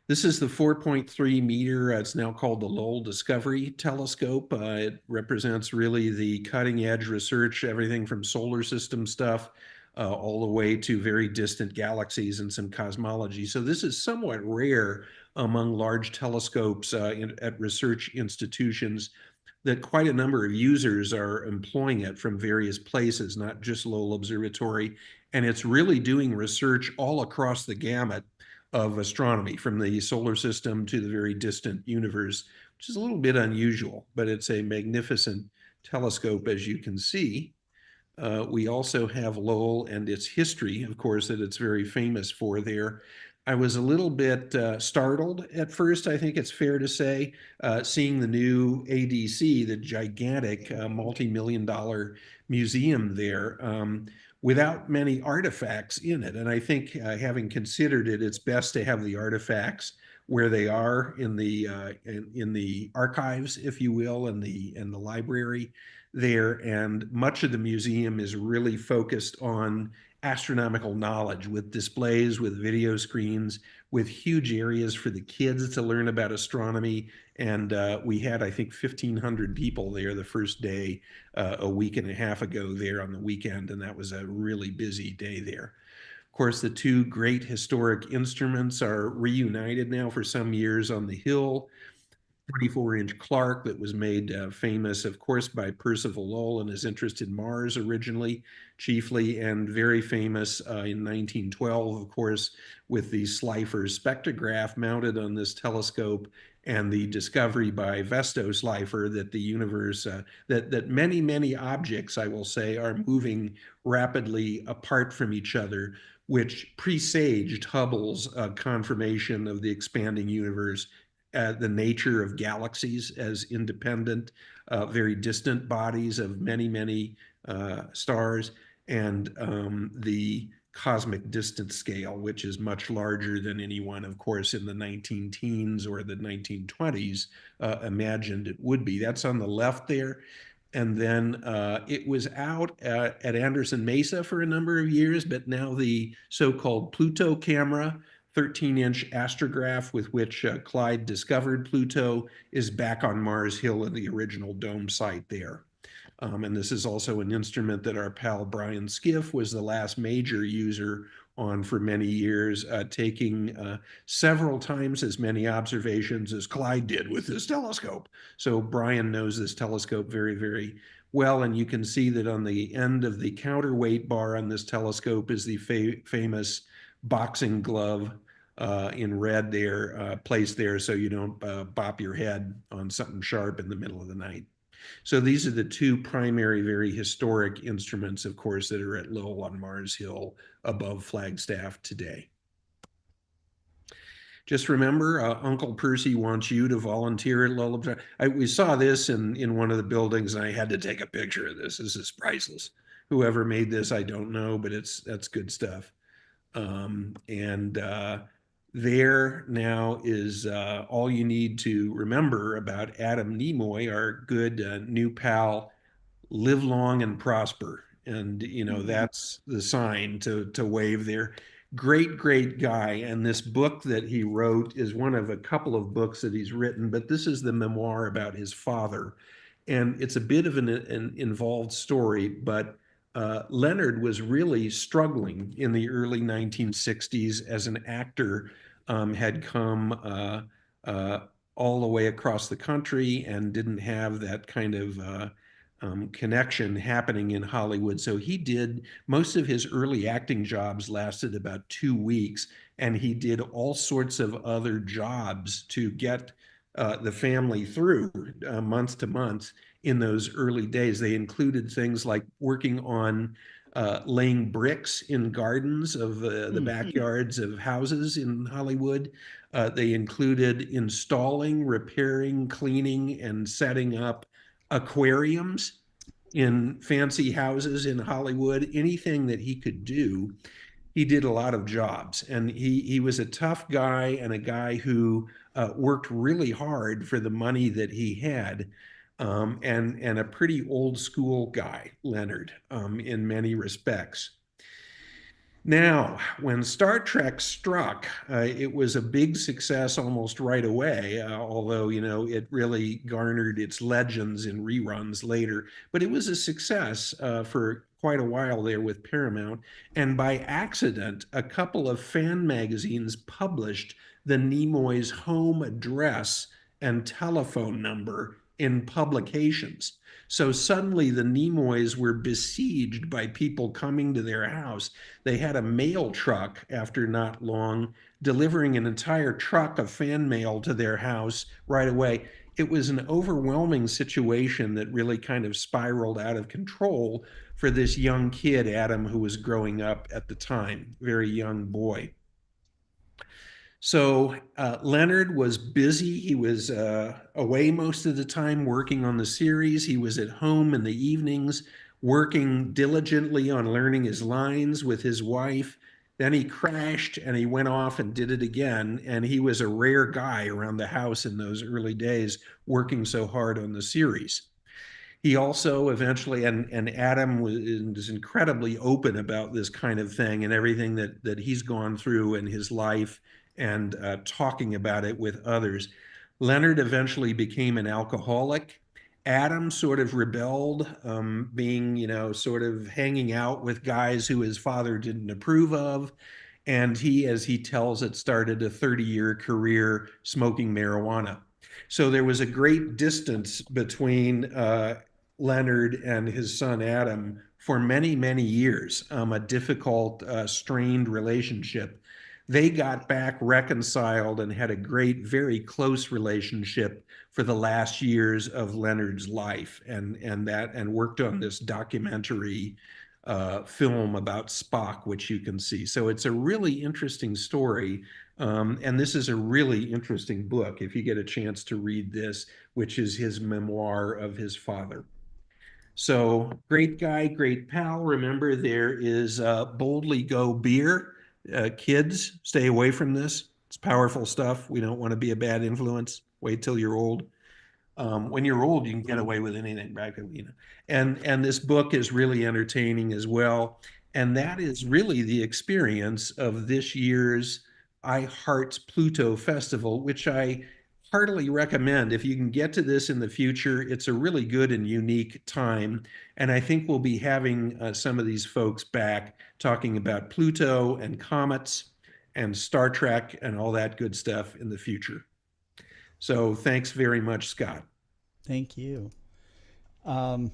This is the 4.3 meter, it's now called the Lowell Discovery Telescope. It represents really the cutting edge research, everything from solar system stuff all the way to very distant galaxies and some cosmology. So this is somewhat rare among large telescopes at research institutions, that quite a number of users are employing it from various places, not just Lowell Observatory. And it's really doing research all across the gamut of astronomy, from the solar system to the very distant universe, which is a little bit unusual, but it's a magnificent telescope, as you can see. We also have Lowell and its history, of course, that it's very famous for there. I was a little bit startled at first, I think it's fair to say, seeing the new ADC, the gigantic multi-million dollar museum there, without many artifacts in it. And I think having considered it, it's best to have the artifacts where they are in the archives, if you will, in the library there. And much of the museum is really focused on astronomical knowledge, with displays, with video screens, with huge areas for the kids to learn about astronomy. And we had, I think, 1,500 people there the first day, a week and a half ago there on the weekend, and that was a really busy day there. Of course, the two great historic instruments are reunited now for some years on the Hill. 24-inch Clark that was made famous, of course, by Percival Lowell and his interest in Mars originally, chiefly, and very famous in 1912, of course, with the Slipher spectrograph mounted on this telescope, and the discovery by Vesto Slipher that the universe, that many, many objects, I will say, are moving rapidly apart from each other, which presaged Hubble's confirmation of the expanding universe, the nature of galaxies as independent, very distant bodies of many, many stars, and the cosmic distance scale, which is much larger than anyone, of course, in the 19 teens or the 1920s imagined it would be. That's on the left there. And then it was out at Anderson Mesa for a number of years, but now the so-called Pluto camera, 13-inch astrograph with which Clyde discovered Pluto, is back on Mars Hill in the original dome site there. And this is also an instrument that our pal Brian Skiff was the last major user on for many years, taking several times as many observations as Clyde did with this telescope. So Brian knows this telescope very, very well, and you can see that on the end of the counterweight bar on this telescope is the famous boxing glove in red there, placed there so you don't bop your head on something sharp in the middle of the night. So these are the two primary, very historic instruments, of course, that are at Lowell on Mars Hill above Flagstaff today. Just remember, Uncle Percy wants you to volunteer at Lowell. We saw this in one of the buildings, and I had to take a picture of this. This is priceless. Whoever made this, I don't know, but that's good stuff. There now is all you need to remember about Adam Nimoy, our good new pal. Live long and prosper. And, you know, that's the sign to wave there. Great, great guy. And this book that he wrote is one of a couple of books that he's written, but this is the memoir about his father. And it's a bit of an involved story, but Leonard was really struggling in the early 1960s as an actor, had come all the way across the country and didn't have that kind of connection happening in Hollywood. So he did, most of his early acting jobs lasted about 2 weeks, and he did all sorts of other jobs to get the family through months to months in those early days. They included things like working on laying bricks in gardens of the backyards of houses in Hollywood. They included installing, repairing, cleaning, and setting up aquariums in fancy houses in Hollywood. Anything that he could do, he did a lot of jobs. And he was a tough guy, and a guy who worked really hard for the money that he had. And a pretty old school guy, Leonard, in many respects. Now, when Star Trek struck, it was a big success almost right away, although, it really garnered its legends in reruns later. But it was a success for quite a while there with Paramount. And by accident, a couple of fan magazines published the Nimoy's home address and telephone number in publications. So suddenly the Nimoys were besieged by people coming to their house. They had a mail truck after not long delivering an entire truck of fan mail to their house right away. It was an overwhelming situation that really kind of spiraled out of control for this young kid, Adam, who was growing up at the time, very young boy. So Leonard was busy. He was away most of the time working on the series. He was at home in the evenings working diligently on learning his lines with his wife. Then he crashed and he went off and did it again. And he was a rare guy around the house in those early days working so hard on the series. He also eventually, and Adam was incredibly open about this kind of thing and everything that he's gone through in his life and talking about it with others. Leonard eventually became an alcoholic. Adam sort of rebelled, being, sort of hanging out with guys who his father didn't approve of. And he, as he tells it, started a 30-year career smoking marijuana. So there was a great distance between Leonard and his son Adam for many, many years, a difficult, strained relationship. They got back reconciled and had a great, very close relationship for the last years of Leonard's life, and worked on this documentary film about Spock, which you can see. So it's a really interesting story. And this is a really interesting book if you get a chance to read this, which is his memoir of his father. So great guy, great pal. Remember, there is Boldly Go beer. Kids, stay away from this. It's powerful stuff. We don't want to be a bad influence. Wait till you're old. When you're old, you can get away with anything, right? And this book is really entertaining as well. And that is really the experience of this year's I Heart Pluto Festival, which I heartily recommend. If you can get to this in the future, it's a really good and unique time. And I think we'll be having some of these folks back talking about Pluto and comets and Star Trek and all that good stuff in the future. So thanks very much, Scott. Thank you. The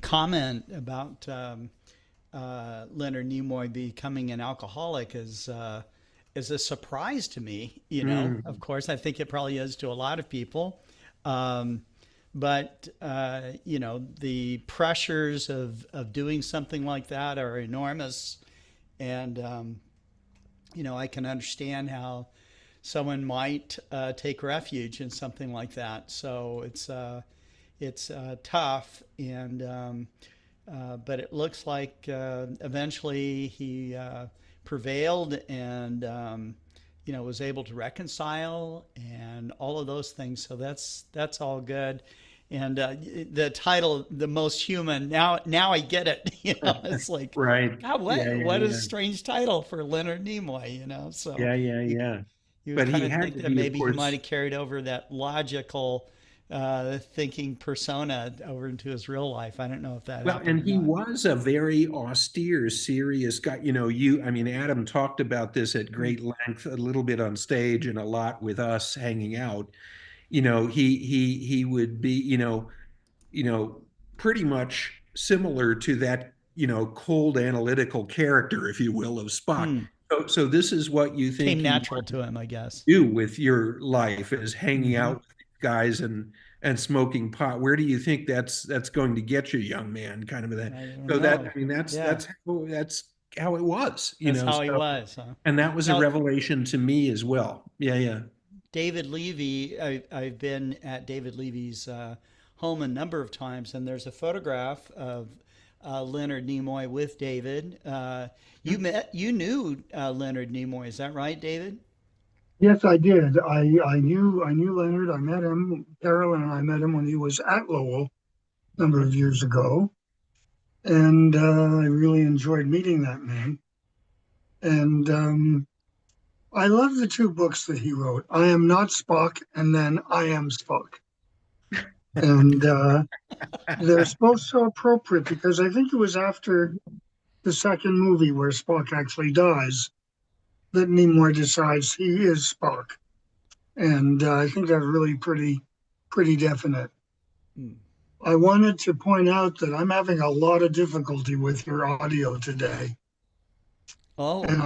comment about Leonard Nimoy becoming an alcoholic is a surprise to me. Of course, I think it probably is to a lot of people. But the pressures of doing something like that are enormous. And, I can understand how someone might take refuge in something like that. So it's tough. And but it looks like eventually he prevailed and was able to reconcile and all of those things. So that's all good. And the title, "The Most Human," now I get it. It's like, right. God, what a strange title for Leonard Nimoy. So yeah. You But kind he of had think to that be, maybe of he course, might have carried over that logical thinking persona over into his real life. I don't know if that well, happened and or he not. was a very austere, serious guy. Adam talked about this at great length, a little bit on stage and a lot with us hanging out. He would be, pretty much similar to that, cold analytical character, if you will, of Spock. Hmm. So this is what you think Came he natural wanted to him, I guess. to do with your life, is hanging Hmm. out with these guys and smoking pot. Where do you think that's going to get you, young man? Kind of that. I don't So know. that's Yeah, that's how it was, that's how he So, was. Huh? and that was a Now, revelation to me as well. Yeah. David Levy, I've been at David Levy's home a number of times, and there's a photograph of Leonard Nimoy with David. You knew Leonard Nimoy, is that right, David? Yes, I did. I knew Leonard. I met him. Carolyn and I met him when he was at Lowell a number of years ago. And I really enjoyed meeting that man. And I love the two books that he wrote. I Am Not Spock, and then I Am Spock. And they're both so appropriate because I think it was after the second movie where Spock actually dies that Nimoy decides he is Spock. And I think that's really pretty definite. Hmm. I wanted to point out that I'm having a lot of difficulty with your audio today. Oh, And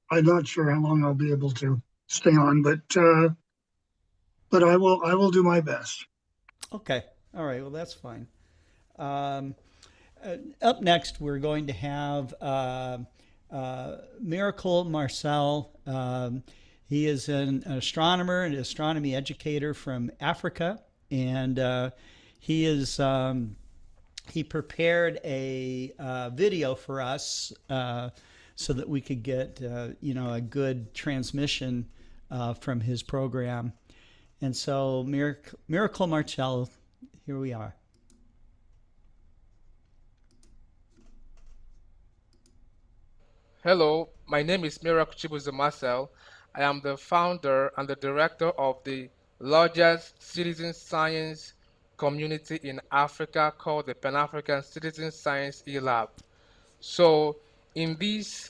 I'm not sure how long I'll be able to stay on, but I will do my best. okay. All right. Well, that's fine. Um, Up next, we're going to have Miracle Marcel. He is an astronomer and astronomy educator from Africa, and he prepared a video for us so that we could get a good transmission from his program. And so, Miracle Marcel, here we are. Hello, my name is Miracle Chibuzo Marcel. I am the founder and the director of the largest citizen science community in Africa called the Pan-African Citizen Science E-Lab. So in this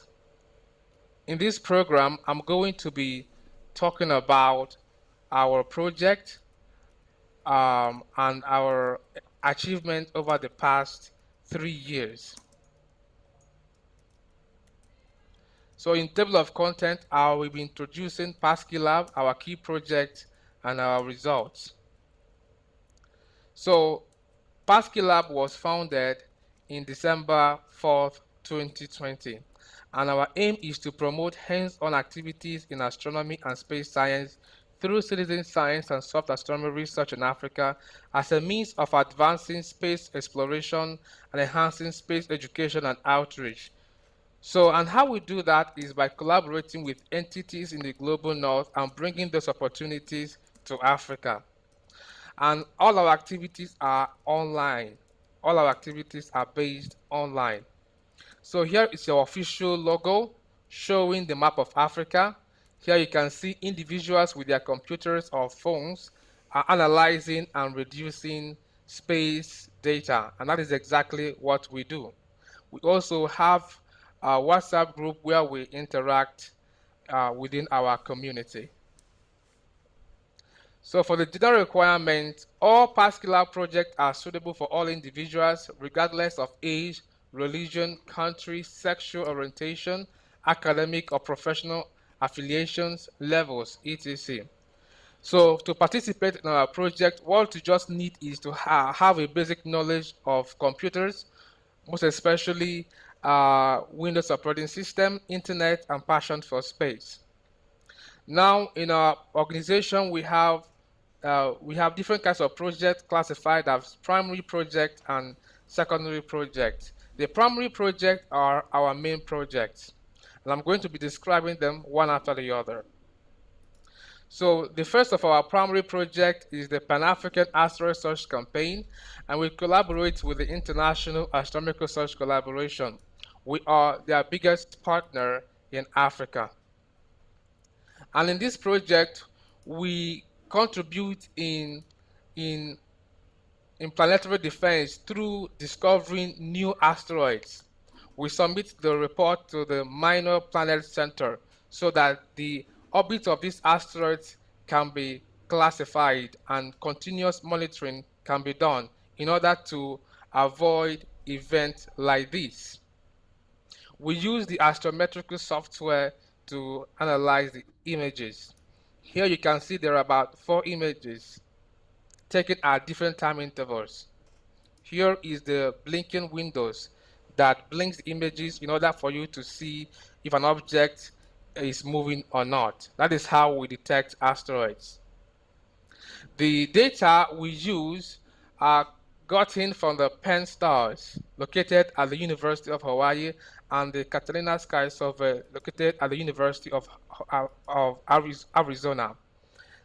program, I'm going to be talking about our project and our achievement over the past 3 years. So in table of content, I will be introducing Lab, our key project, and our results. So Lab was founded in December 4th, 2020, and our aim is to promote hands-on activities in astronomy and space science through citizen science and soft astronomy research in Africa as a means of advancing space exploration and enhancing space education and outreach. So, and how we do that is by collaborating with entities in the global north and bringing those opportunities to Africa. And all our activities are online. All our activities are based online. So here is your official logo showing the map of Africa. Here you can see individuals with their computers or phones are analyzing and reducing space data. And that is exactly what we do. We also have a WhatsApp group where we interact within our community. So for the general requirement, all Pascal projects are suitable for all individuals, regardless of age, religion, country, sexual orientation, academic or professional affiliations, levels, etc. So to participate in our project, what you just need is to have a basic knowledge of computers, most especially Windows operating system, internet, and passion for space. Now, in our organization, we have different kinds of projects classified as primary project and secondary project. The primary project are our main projects, and I'm going to be describing them one after the other. So the first of our primary project is the Pan-African Asteroid Search Campaign, and we collaborate with the International Astronomical Search Collaboration. We are their biggest partner in Africa. And in this project, we contribute in planetary defense through discovering new asteroids. We submit the report to the Minor Planet Center so that the orbit of these asteroids can be classified and continuous monitoring can be done in order to avoid events like this. We use the astrometrical software to analyze the images. Here you can see there are about 4 images taken at different time intervals. Here is the blinking windows that blinks the images in order for you to see if an object is moving or not. That is how we detect asteroids. The data we use are gotten from the Penn stars located at the University of Hawaii and the Catalina Sky Survey located at the University of Arizona.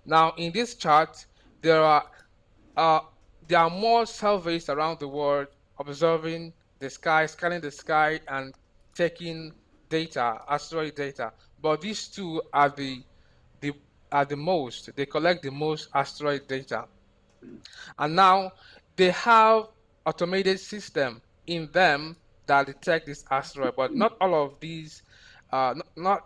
Now, in this chart, there are more surveys around the world observing the sky, scanning the sky, and taking data, asteroid data. But these two are the most. They collect the most asteroid data. And now they have automated system in them that detect this asteroid, but not all of these, not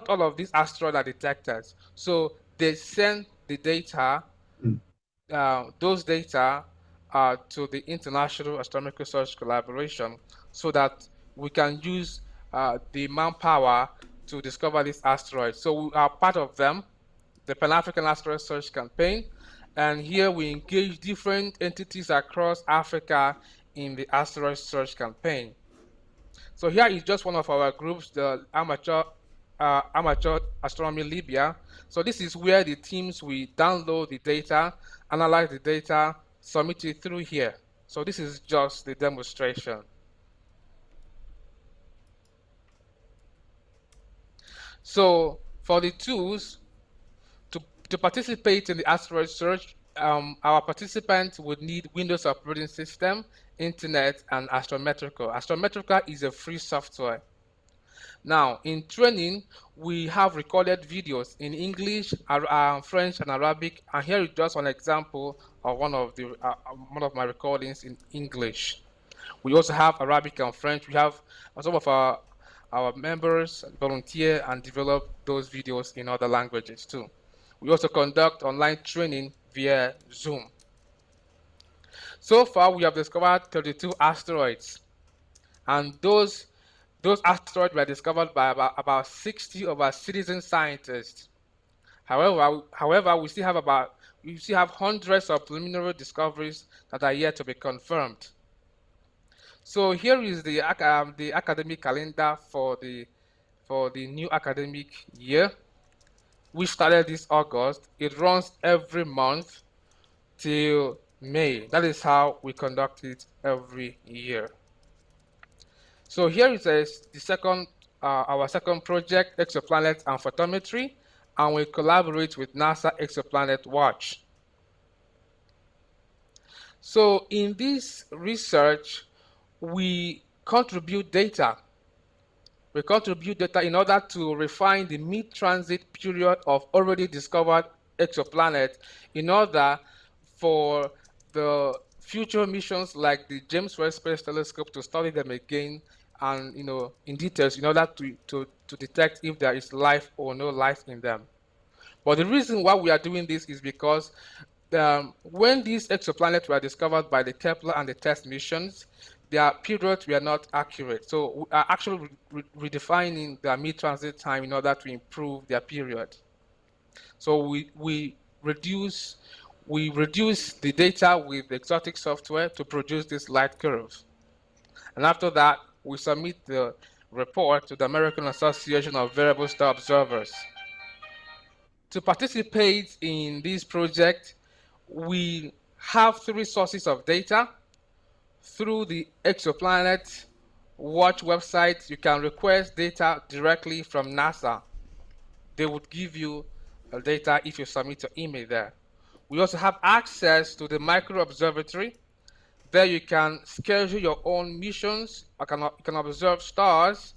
all of these asteroids are detected. So they send the data, those data, to the International Astronomical Research Collaboration, so that we can use the manpower to discover this asteroid. So we are part of them, the Pan-African Asteroid Search Campaign, and here we engage different entities across Africa in the asteroid search campaign. So here is just one of our groups, the Amateur Astronomy Libya. So this is where the teams will download the data, analyze the data, submit it through here. So this is just the demonstration. So for the tools, to participate in the asteroid search, our participants would need Windows operating system, internet, and Astrometrical. Astrometrical is a free software. Now, in training, we have recorded videos in English, French, and Arabic. And here is just one example of one of my recordings in English. We also have Arabic and French. We have some of our members volunteer and develop those videos in other languages too. We also conduct online training via Zoom. So far, we have discovered 32 asteroids, and those asteroids were discovered by about 60 of our citizen scientists. However, we still have hundreds of preliminary discoveries that are yet to be confirmed. So here is the academic calendar for the new academic year. We started this August. It runs every month till May. That is how we conduct it every year. So here is our second project, Exoplanet and Photometry, and we collaborate with NASA Exoplanet Watch. So in this research, we contribute data. We contribute data in order to refine the mid-transit period of already discovered exoplanets in order for the future missions like the James Webb Space Telescope to study them again and in details in order to detect if there is life or no life in them. But the reason why we are doing this is because when these exoplanets were discovered by the Kepler and the TESS missions, their periods were not accurate. So we are actually redefining their mid-transit time in order to improve their period. So we reduce the data with exotic software to produce this light curve. And after that, we submit the report to the American Association of Variable Star Observers. To participate in this project, we have 3 sources of data. Through the Exoplanet Watch website, you can request data directly from NASA. They would give you data if you submit your email there. We also have access to the Micro Observatory. There you can schedule your own missions. You can observe stars,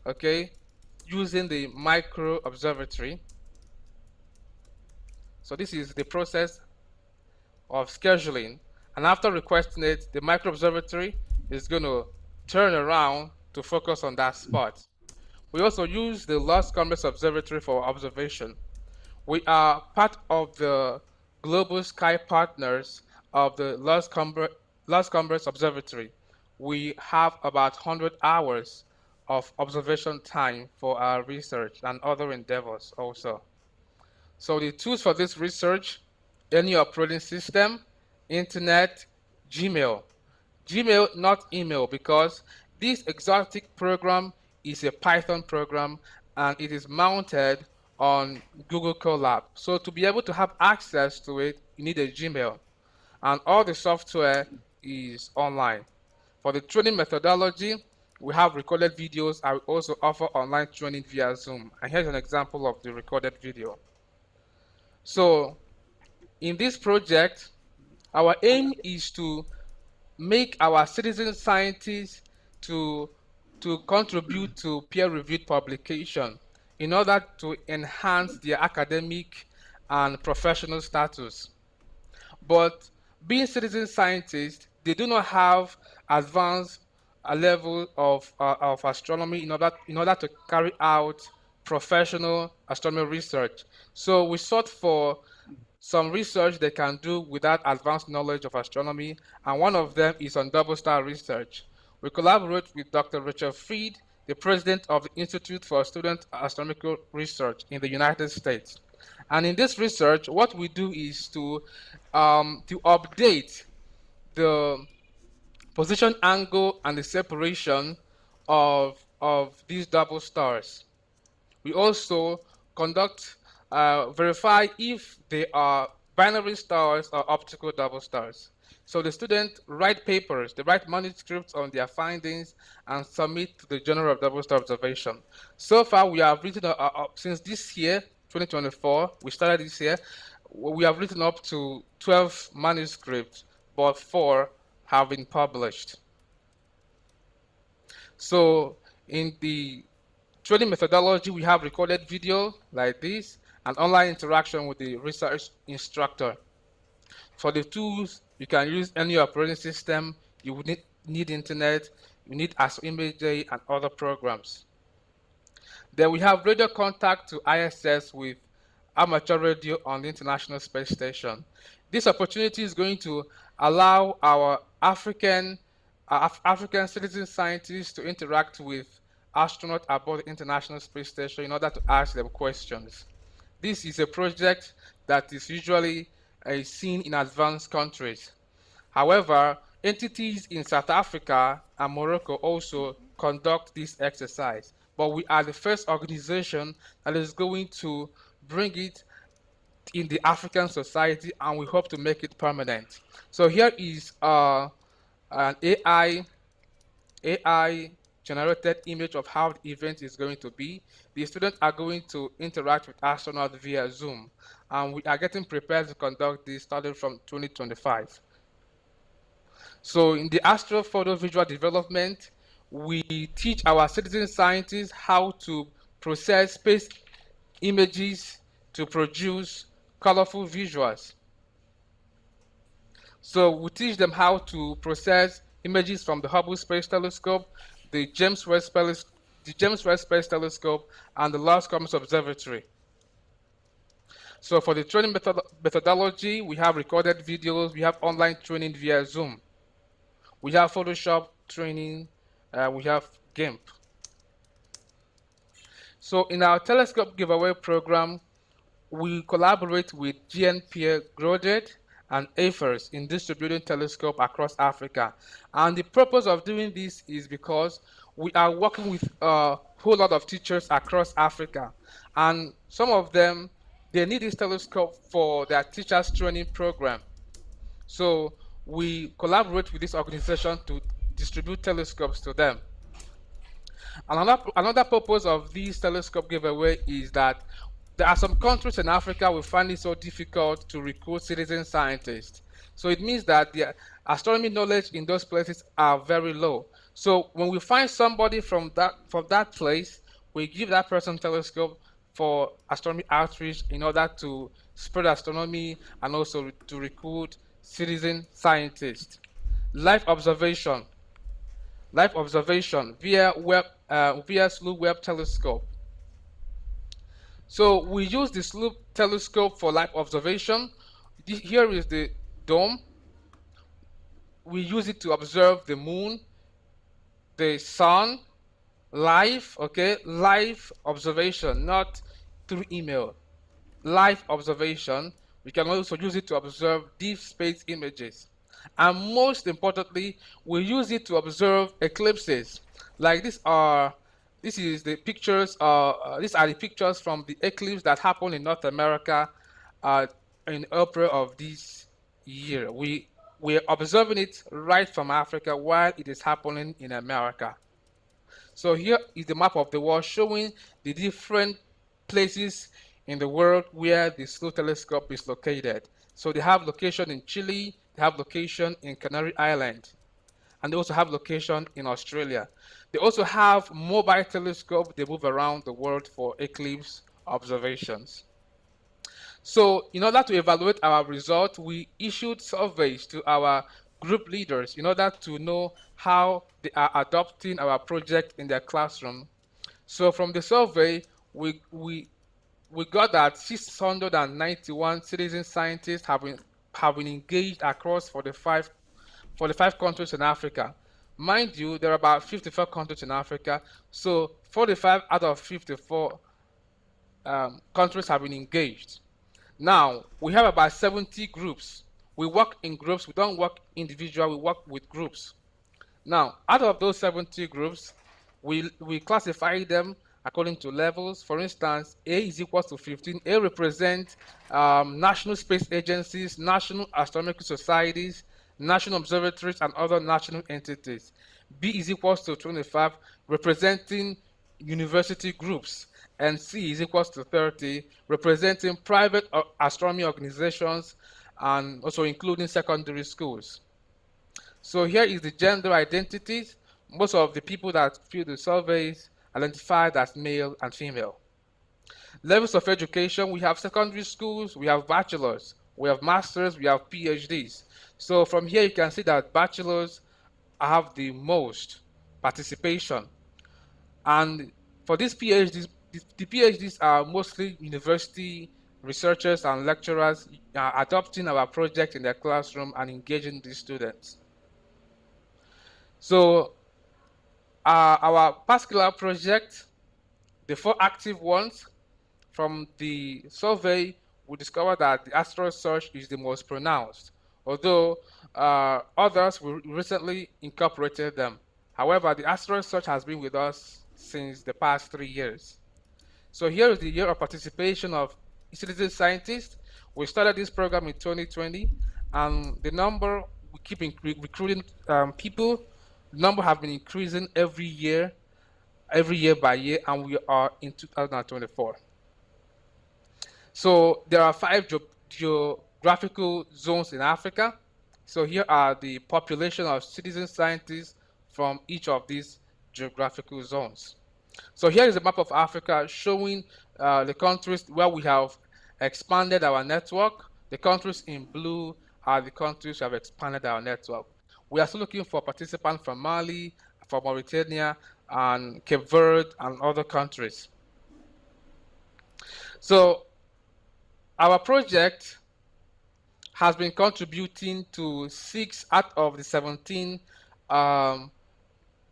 okay, using the Micro Observatory. So this is the process of scheduling. And after requesting it, the Micro Observatory is going to turn around to focus on that spot. We also use the Lost Commets Observatory for observation. We are part of the Global Sky Partners of the Lost Commets Observatory. We have about 100 hours of observation time for our research and other endeavors also. So the tools for this research: any operating system, internet, Gmail. Gmail, not email, because this exotic program is a Python program and it is mounted on Google Colab. So to be able to have access to it, you need a Gmail. And all the software is online. For the training methodology, we have recorded videos. I also offer online training via Zoom. And here's an example of the recorded video. So in this project, our aim is to make our citizen scientists to contribute to peer-reviewed publication in order to enhance their academic and professional status. But being citizen scientists, they do not have advanced level of astronomy in order to carry out professional astronomy research. So we sought for some research they can do without advanced knowledge of astronomy, and one of them is on double star research. We collaborate with Dr. Richard Fried, the president of the Institute for Student Astronomical Research in the United States. And in this research, what we do is to update the position angle and the separation of these double stars. We also verify if they are binary stars or optical double stars. So the students write papers, they write manuscripts on their findings and submit to the Journal of Double Star Observation. So far, we have written since this year, 2024, we started this year, we have written up to 12 manuscripts, but 4 have been published. So in the training methodology, we have recorded video like this and online interaction with the research instructor. For the tools, you can use any operating system. You would need internet, you need AstroImagery and other programs. Then we have radio contact to ISS with amateur radio on the International Space Station. This opportunity is going to allow our African citizen scientists to interact with astronauts aboard the International Space Station in order to ask them questions. This is a project that is usually seen in advanced countries. However, entities in South Africa and Morocco also conduct this exercise, but we are the first organization that is going to bring it in the African society, and we hope to make it permanent. So here is an AI generated image of how the event is going to be. The students are going to interact with astronauts via Zoom, and we are getting prepared to conduct this starting from 2025. So in the astrophoto visual development, we teach our citizen scientists how to process space images to produce colorful visuals. So we teach them how to process images from the Hubble Space Telescope, the James Webb Space Telescope, and the Los Commons Observatory. So for the training methodology, we have recorded videos, we have online training via Zoom. We have Photoshop training, we have GIMP. So in our telescope giveaway program, we collaborate with GNP Groded and AFERS in distributing telescope across Africa. And the purpose of doing this is because we are working with a whole lot of teachers across Africa. And some of them, they need this telescope for their teachers training program. So we collaborate with this organization to distribute telescopes to them. Another purpose of this telescope giveaway is that there are some countries in Africa we find it so difficult to recruit citizen scientists. So it means that the astronomy knowledge in those places are very low. So when we find somebody from that place, we give that person telescope for astronomy outreach in order to spread astronomy and also to recruit citizen scientists. Live observation via SLU Webb telescope. So we use the SLU telescope for live observation. Here is the dome. We use it to observe the moon, the sun, live, okay? Live observation, not through email. Live observation. We can also use it to observe deep space images. And most importantly, we use it to observe eclipses. Like these are the pictures from the eclipse that happened in North America in April of this year. We're observing it right from Africa while it is happening in America. So here is the map of the world showing the different places in the world where the SLU telescope is located. So they have location in Chile, they have location in Canary Island. and they also have location in Australia. They also have mobile telescope. They move around the world for eclipse observations. So in order to evaluate our result, we issued surveys to our group leaders in order to know how they are adopting our project in their classroom. So from the survey, we got that 691 citizen scientists have been engaged across 45 countries in Africa. Mind you, there are about 54 countries in Africa, so 45 out of 54 countries have been engaged. Now, we have about 70 groups. We work in groups. We don't work individually. We work with groups. Now, out of those 70 groups, we classify them according to levels. For instance, A is equal to 15. A represents national space agencies, national astronomical societies, national observatories, and other national entities. B is equal to 25, representing university groups. And C is equal to 30, representing private astronomy organizations and also including secondary schools. So here is the gender identities. Most of the people that fill the surveys identified as male and female. Levels of education, we have secondary schools, we have bachelors, we have masters, we have PhDs. So from here you can see that bachelors have the most participation. And for these PhDs, the PhDs are mostly university researchers and lecturers adopting our project in their classroom and engaging these students. So our particular project, the 4 active ones, from the survey, we discovered that the asteroid search is the most pronounced, although others we recently incorporated them. However, the asteroid search has been with us since the past 3 years. So here is the year of participation of citizen scientists. We started this program in 2020, and the number, we keep recruiting people. The number have been increasing every year by year, and we are in 2024. So there are 5 geographical zones in Africa. So here are the population of citizen scientists from each of these geographical zones. So here is a map of Africa showing the countries where we have expanded our network. The countries in blue are the countries who have expanded our network. We are still looking for participants from Mali, from Mauritania, and Cape Verde, and other countries. So our project has been contributing to 6 out of the 17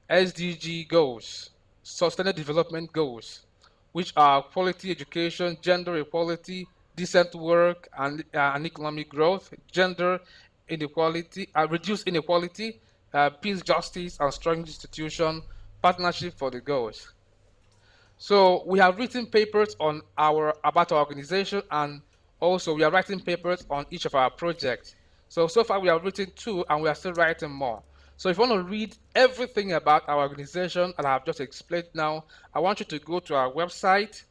SDG goals, Sustainable Development Goals, which are quality education, gender equality, decent work, and economic growth, gender inequality, reduce inequality, peace, justice, and strong institution, partnership for the goals. So we have written papers on about our organization, and also we are writing papers on each of our projects. So far we have written 2, and we are still writing more. So if you want to read everything about our organization that I have just explained now, I want you to go to our website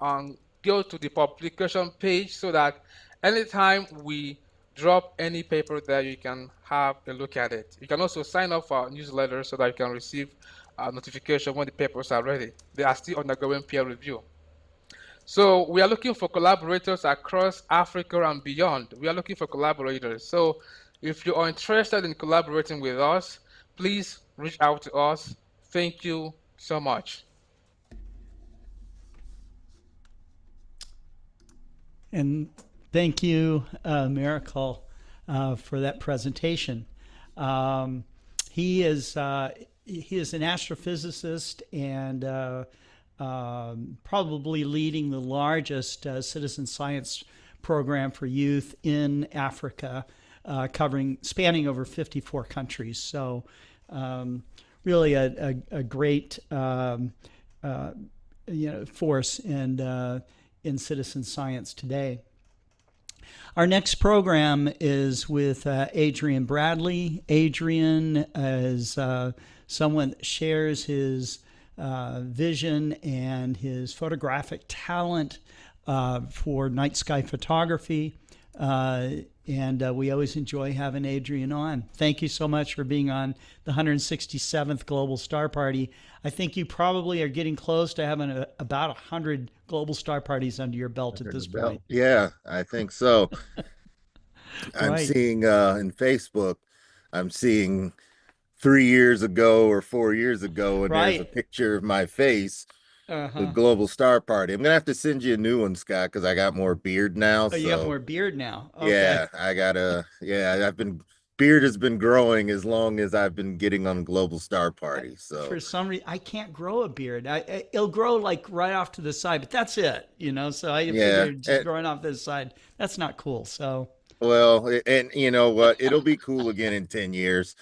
and go to the publication page so that anytime we drop any paper there, you can have a look at it. You can also sign up for our newsletter so that you can receive a notification when the papers are ready. They are still undergoing peer review. So we are looking for collaborators across Africa and beyond. We are looking for collaborators. So if you are interested in collaborating with us, please reach out to us. Thank you so much. And thank you, Miracle, for that presentation. He is an astrophysicist and probably leading the largest citizen science program for youth in Africa, spanning over 54 countries. So really a great force in citizen science today. Our next program is with Adrian Bradley. Adrian is someone that shares his vision and his photographic talent for night sky photography. And we always enjoy having Adrian on. Thank you so much for being on the 167th Global Star Party. I think you probably are getting close to having about 100 Global Star Parties under your belt at this point. Yeah, I think so. I'm Right. seeing in Facebook, I'm seeing 3 years ago or 4 years ago, and there's a Right. picture of my face, the Uh-huh. Global Star Party. I'm gonna have to send you a new one, Scott, because I got more beard now. Oh, you got So more beard now. Okay. yeah, beard has been growing as long as I've been getting on Global Star Party. For So some reason, I can't grow a beard. It'll grow like right off to the side, but that's it, So I yeah, figured just growing off this side, that's not cool. So well, and you know what? It'll be cool again in 10 years.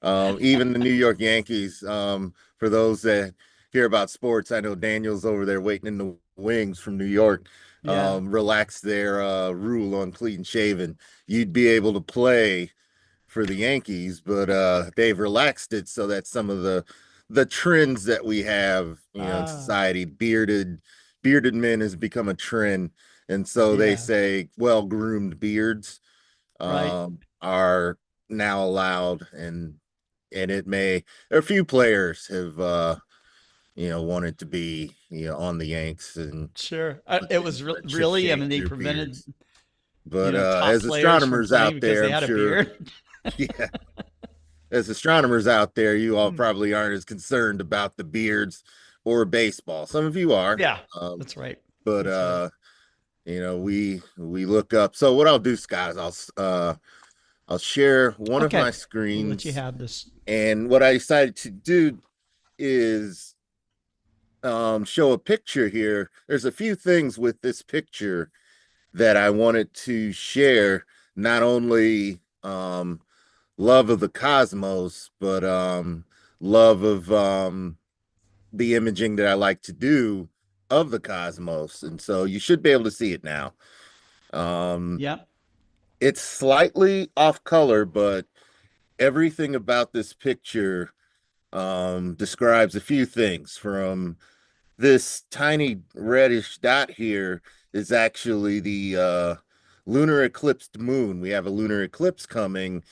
Even the New York Yankees, for those that hear about sports, I know Daniel's over there waiting in the wings from New York, yeah, relaxed their rule on clean shaven. You'd be able to play for the Yankees, but they've relaxed it so that some of the trends that we have, in society, bearded men has become a trend. And so they yeah, say well-groomed beards right, are now allowed, and it may a few players have wanted to be on the Yanks and sure. It was really. I shave mean, they their prevented beards. But top as players from astronomers playing out because there, they I'm had a sure, beard. yeah, as astronomers out there, you all probably aren't as concerned about the beards or baseball. Some of you are, Yeah, um, that's right. but That's right. we look up. So what I'll do, Scott, is I'll share one of Okay, my we'll let you screens, have this. and what I decided to do is show a picture here. There's a few things with this picture that I wanted to share, not only love of the cosmos, but love of the imaging that I like to do of the cosmos. And so you should be able to see it now. Um, Yep. it's slightly off color, but everything about this picture describes a few things. From this tiny reddish dot here is actually the lunar eclipsed moon. We have a lunar eclipse coming,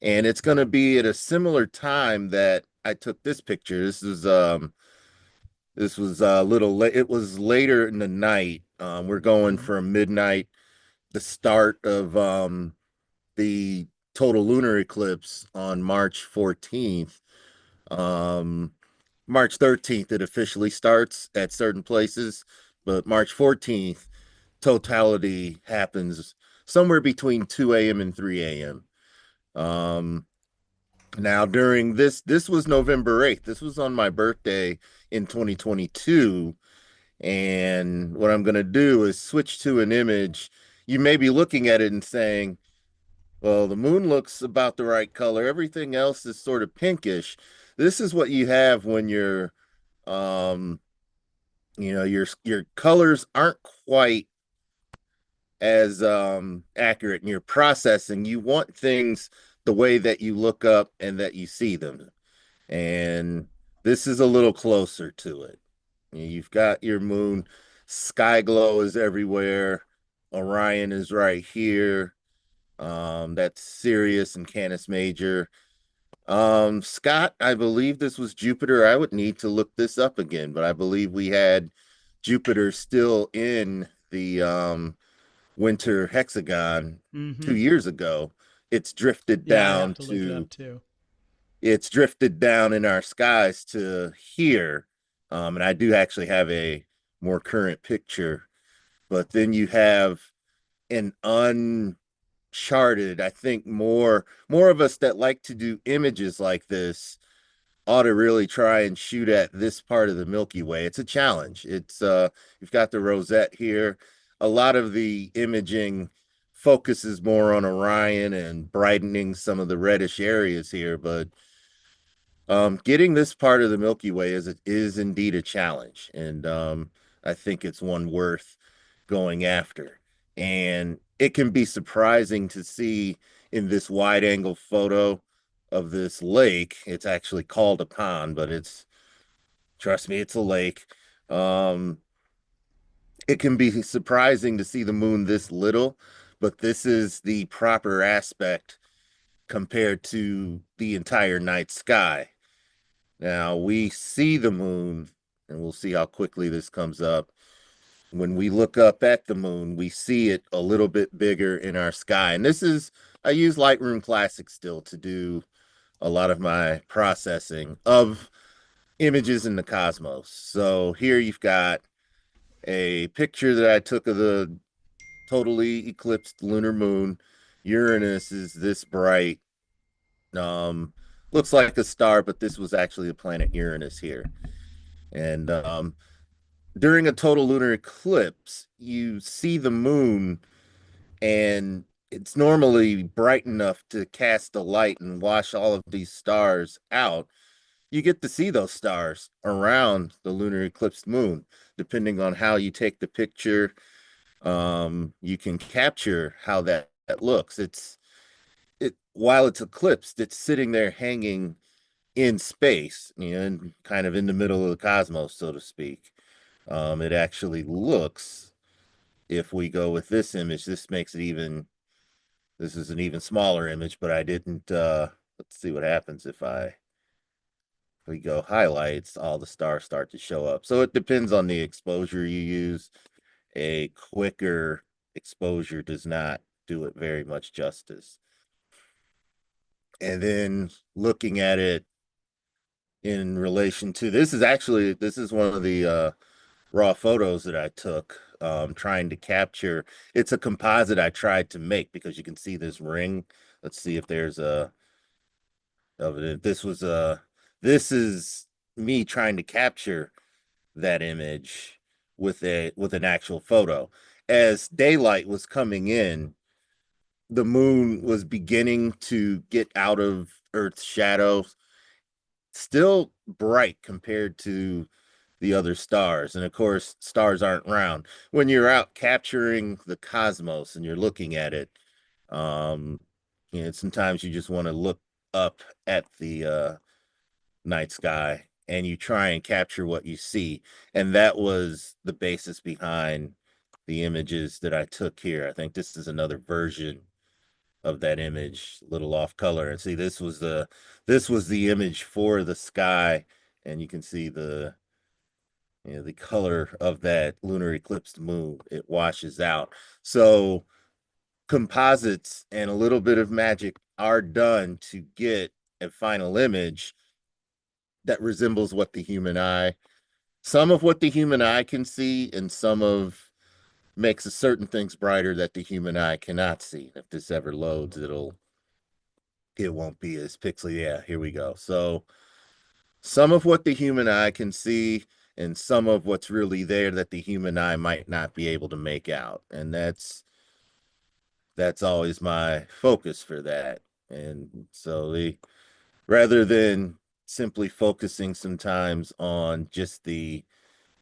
and it's going to be at a similar time that I took this picture. This was a little late. It was later in the night. We're going from midnight, the start of the total lunar eclipse on March 14th. Um, March 13th, it officially starts at certain places, but March 14th, totality happens somewhere between 2 a.m. and 3 a.m. Now, during this was November 8th. This was on my birthday in 2022. And what I'm going to do is switch to an image. You may be looking at it and saying, well, the moon looks about the right color. Everything else is sort of pinkish. This is what you have when um, your colors aren't quite as accurate in your processing. You want things the way that you look up and that you see them. And this is a little closer to it. You've got your moon, sky glow is everywhere. Orion is right here. That's Sirius and Canis Major. Scott, I believe this was Jupiter. I would need to look this up again, but I believe we had Jupiter still in the winter hexagon Mm-hmm. 2 years ago. It's drifted Yeah, I'd down have to look it to up too. it's drifted down in our skies to here. And I do actually have a more current picture, but then you have an uncharted, I think more of us that like to do images like this ought to really try and shoot at this part of the Milky Way. It's a challenge. You've got the rosette here. A lot of the imaging focuses more on Orion and brightening some of the reddish areas here, but getting this part of the Milky Way is indeed a challenge, and I think it's one worth going after. And it can be surprising to see in this wide angle photo of this lake. It's actually called a pond, but trust me, it's a lake. Um, it can be surprising to see the moon this little, but this is the proper aspect compared to the entire night sky. Now we see the moon, and we'll see how quickly this comes up. When we look up at the moon, we see it a little bit bigger in our sky. And this is, I use Lightroom Classic still to do a lot of my processing of images in the cosmos. So here you've got a picture that I took of the totally eclipsed lunar moon. Uranus is this bright. Looks like a star, but this was actually the planet Uranus here. And during a total lunar eclipse, you see the moon, and it's normally bright enough to cast a light and wash all of these stars out. You get to see those stars around the lunar eclipsed moon, depending on how you take the picture. You can capture how that looks. It while it's eclipsed, it's sitting there hanging in space, and kind of in the middle of the cosmos, so to speak. It actually looks, if we go with this image, this is an even smaller image, but I didn't, let's see what happens if we go highlights, all the stars start to show up. So it depends on the exposure you use. A quicker exposure does not do it very much justice. And then looking at it in relation to, this is one of the raw photos that I took, trying to capture. It's a composite I tried to make because you can see this ring. Let's see if there's a of it. This is me trying to capture that image with an actual photo. As daylight was coming in, the moon was beginning to get out of Earth's shadows, still bright compared to the other stars. And of course, stars aren't round. When you're out capturing the cosmos and you're looking at it, sometimes you just want to look up at the night sky and you try and capture what you see. And that was the basis behind the images that I took here. I think this is another version of that image, a little off color. And see, this was the image for the sky, and you can see the color of that lunar eclipsed moon. It washes out. So composites and a little bit of magic are done to get a final image that resembles what the human eye, some of what the human eye can see, and some of makes a certain things brighter that the human eye cannot see. If this ever loads, it won't be as pixely. Yeah, here we go. So some of what the human eye can see and some of what's really there that the human eye might not be able to make out. And that's always my focus for that. And so rather than simply focusing sometimes on just the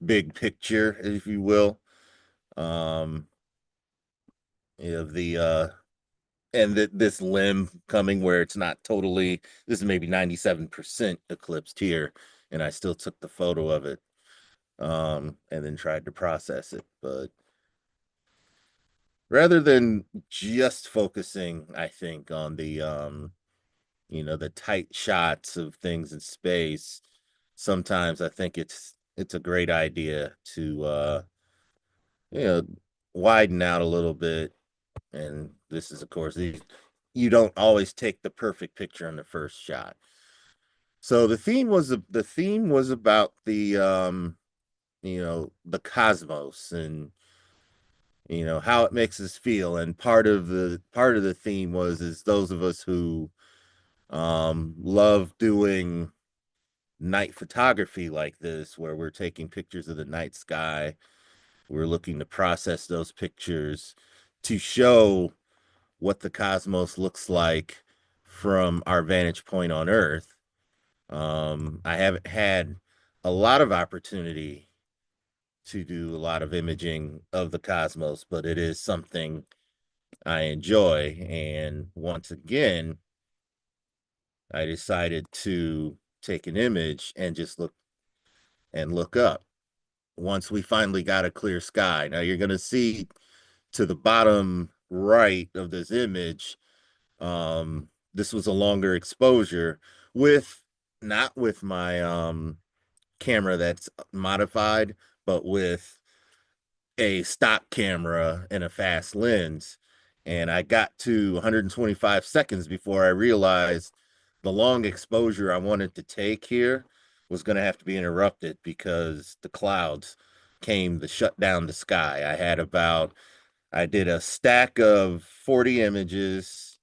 big picture, if you will, this limb coming where it's not totally, this is maybe 97% eclipsed here, and I still took the photo of it, and then tried to process it. But rather than just focusing, I think, on the tight shots of things in space, sometimes I think it's a great idea to widen out a little bit. And this is, of course, you don't always take the perfect picture on the first shot. So the theme was about the cosmos and how it makes us feel. And part of the theme is those of us who love doing night photography like this, where we're taking pictures of the night sky. We're looking to process those pictures to show what the cosmos looks like from our vantage point on Earth. I haven't had a lot of opportunity to do a lot of imaging of the cosmos, but it is something I enjoy. And once again, I decided to take an image and just look up. Once we finally got a clear sky. Now you're going to see to the bottom right of this image, this was a longer exposure with not with my camera that's modified, but with a stock camera and a fast lens. And I got to 125 seconds before I realized the long exposure I wanted to take here was going to have to be interrupted because the clouds came to shut down the sky. I did a stack of 40 images,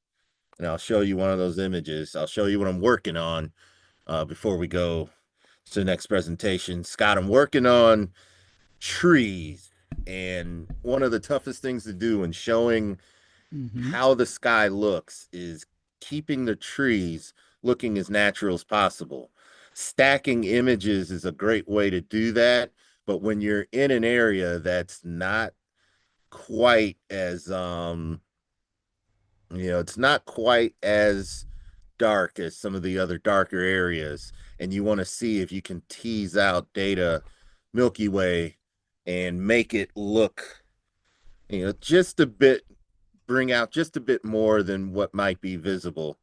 and I'll show you one of those images. I'll show you what I'm working on before we go to the next presentation. Scott, I'm working on trees. And one of the toughest things to do in showing how the sky looks is keeping the trees looking as natural as possible. Stacking images is a great way to do that. But when you're in an area that's not quite as it's not quite as dark as some of the other darker areas, and you want to see if you can tease out data Milky Way and make it look, just a bit, bring out just a bit more than what might be visible.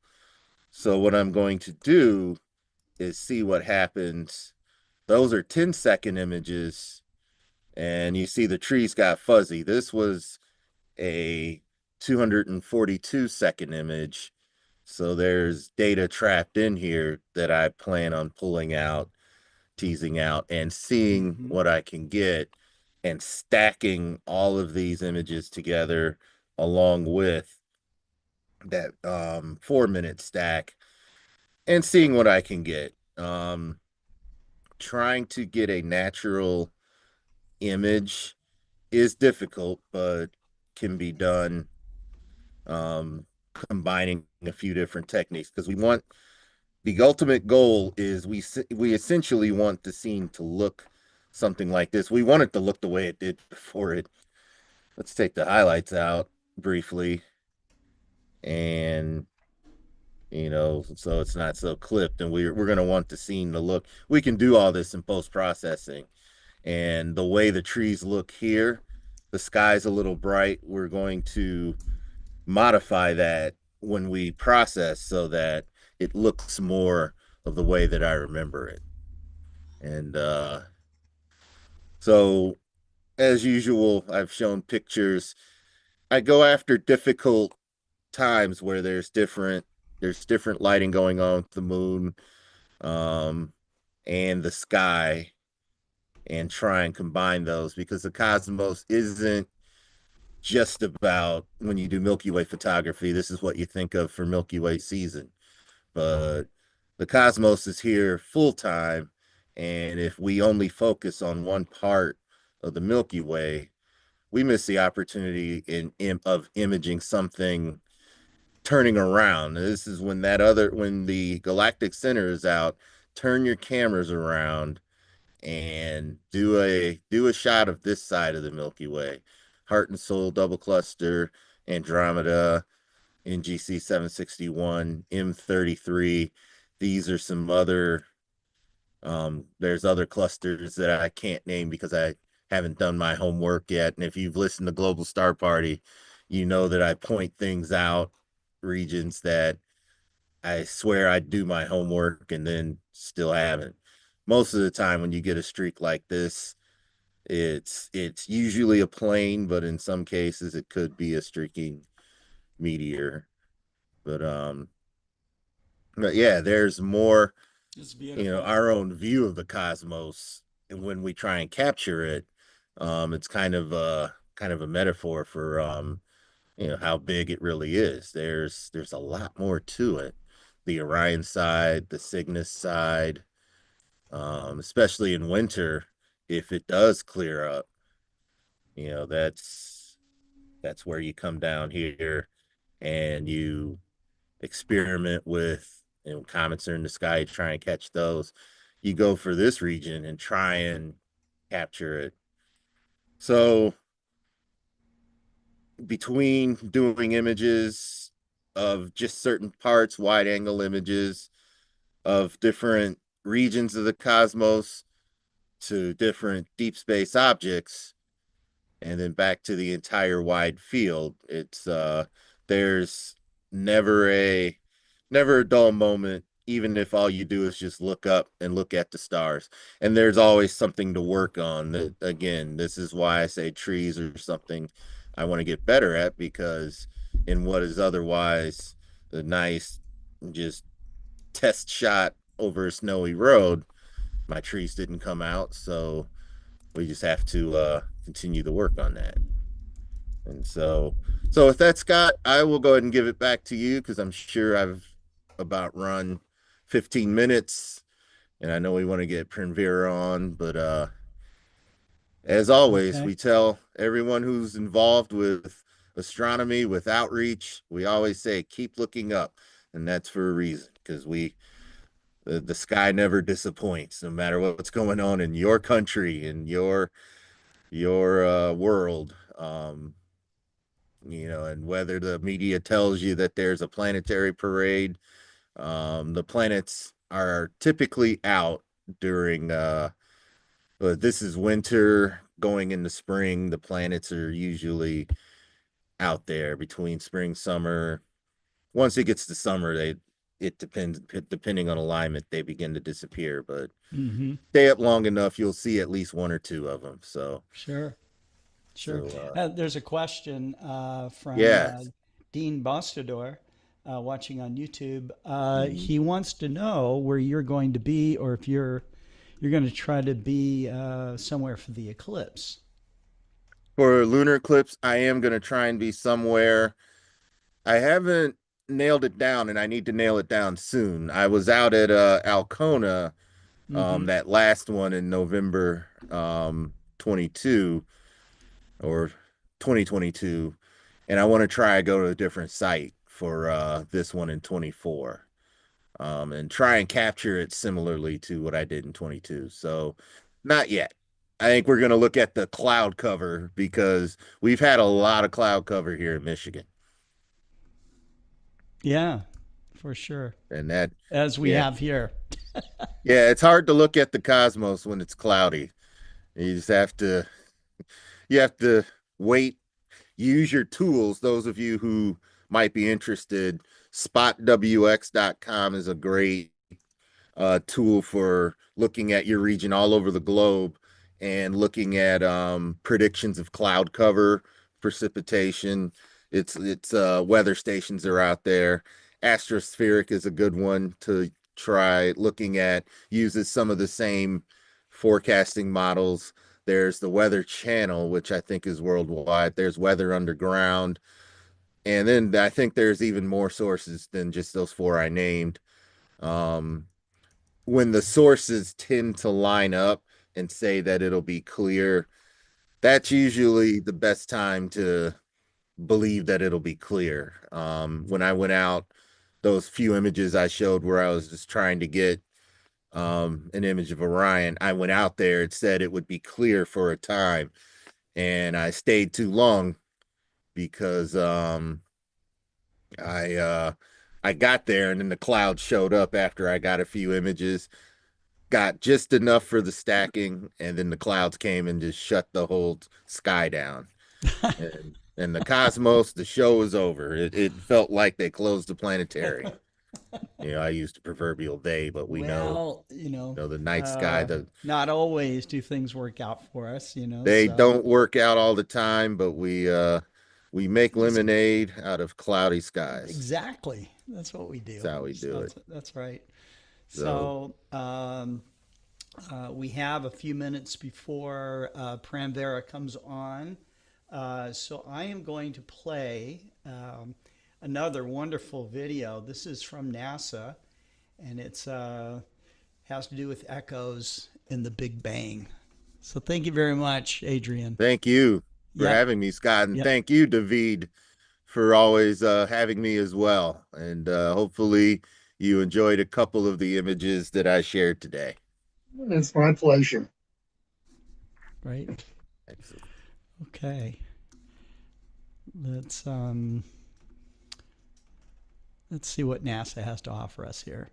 So what I'm going to do is see what happens. Those are 10-second images, and you see the trees got fuzzy. This was a 242-second image. So there's data trapped in here that I plan on pulling out, teasing out, and seeing what I can get, and stacking all of these images together along with that 4-minute stack and seeing what I can get. Trying to get a natural image is difficult, but can be done combining a few different techniques, because the ultimate goal is we essentially want the scene to look something like this. We want it to look the way it did before it. Let's take the highlights out briefly, and so it's not so clipped, and we're going to want the scene to look. We can do all this in post-processing, and the way the trees look here, the sky's a little bright. We're going to modify that when we process so that it looks more of the way that I remember it. And so as usual, I've shown pictures. I go after difficult times where there's different lighting going on with the moon and the sky, and try and combine those, because the cosmos isn't just about, when you do Milky Way photography, this is what you think of for Milky Way season. But the cosmos is here full time. And if we only focus on one part of the Milky Way, we miss the opportunity of imaging something turning around. This is when the galactic center is out, turn your cameras around and do a shot of this side of the Milky Way. Heart and Soul double cluster, Andromeda, NGC 761, M33. These are some other there's other clusters that I can't name because I haven't done my homework yet. And if you've listened to Global Star Party, you know that I point things out, regions that I swear I do my homework and then still haven't. Most of the time when you get a streak like this, it's usually a plane, but in some cases it could be a streaking meteor. But yeah, there's more, It's beautiful. our own view of the cosmos, and when we try and capture it, it's kind of a metaphor for how big it really is. There's a lot more to it. The Orion side, the Cygnus side, especially in winter, if it does clear up, that's where you come down here and you experiment with, comets are in the sky, you try and catch those. You go for this region and try and capture it. So between doing images of just certain parts, wide angle images of different regions of the cosmos, to different deep space objects, and then back to the entire wide field. It's there's never a never a dull moment, even if all you do is just look up and look at the stars. And there's always something to work on. That, again, this is why I say trees are something I want to get better at, because in what is otherwise the nice just test shot over a snowy road, my trees didn't come out, so we just have to continue to work on that. And so with that, Scott, I will go ahead and give it back to you, because I'm sure I've about run 15 minutes, and I know we want to get Primvera on, but as always, Okay. we tell everyone who's involved with astronomy, with outreach, we always say keep looking up, and that's for a reason, because the sky never disappoints, no matter what's going on in your country, in your world. And whether the media tells you that there's a planetary parade, the planets are typically out during but this is winter going into spring. The planets are usually out there between spring, summer. Once it gets to summer, it depends, depending on alignment, they begin to disappear, but Mm-hmm. stay up long enough, you'll see at least one or two of them. So Sure. Sure. so There's a question from yeah. Dean Bostador watching on YouTube. He wants to know where you're going to be, or if you're going to try to be somewhere for the eclipse. For lunar eclipse, I am going to try and be somewhere. I haven't nailed it down, and I need to nail it down soon. I was out at Alcona, Mm-hmm. that last one in November 22 or 2022, and I want to try to go to a different site for this one in 24, and try and capture it similarly to what I did in 22. So not yet. I think we're going to look at the cloud cover, because we've had a lot of cloud cover here in Michigan. Yeah, for sure. And that, As we yeah, have here. yeah, it's hard to look at the cosmos when it's cloudy. You just have to wait, use your tools. Those of you who might be interested, spotwx.com is a great tool for looking at your region all over the globe and looking at predictions of cloud cover, precipitation. It's weather stations are out there. Astrospheric is a good one to try looking at. Uses some of the same forecasting models. There's the Weather Channel, which I think is worldwide. There's Weather Underground. And then I think there's even more sources than just those four I named. When the sources tend to line up and say that it'll be clear, that's usually the best time to believe that it'll be clear. When I went out, those few images I showed where I was just trying to get an image of Orion, I went out there, it said it would be clear for a time, and I stayed too long because I got there, and then the cloud showed up after I got a few images, got just enough for the stacking, and then the clouds came and just shut the whole sky down. And the cosmos, the show was over. It felt like they closed the planetary. I used the proverbial they, but we know the night sky, not always do things work out for us, they so. don't work out all the time, but we make lemonade out of cloudy skies. Exactly. That's what we do. That's how we do it. That's right. So we have a few minutes before Primvera comes on. So I am going to play another wonderful video. This is from NASA, and it's has to do with echoes in the Big Bang. So thank you very much, Adrian. Thank you for having me, Scott, and thank you, David, for always having me as well. And hopefully you enjoyed a couple of the images that I shared today. It's my pleasure. Right. Excellent. Okay. Let's see what NASA has to offer us here.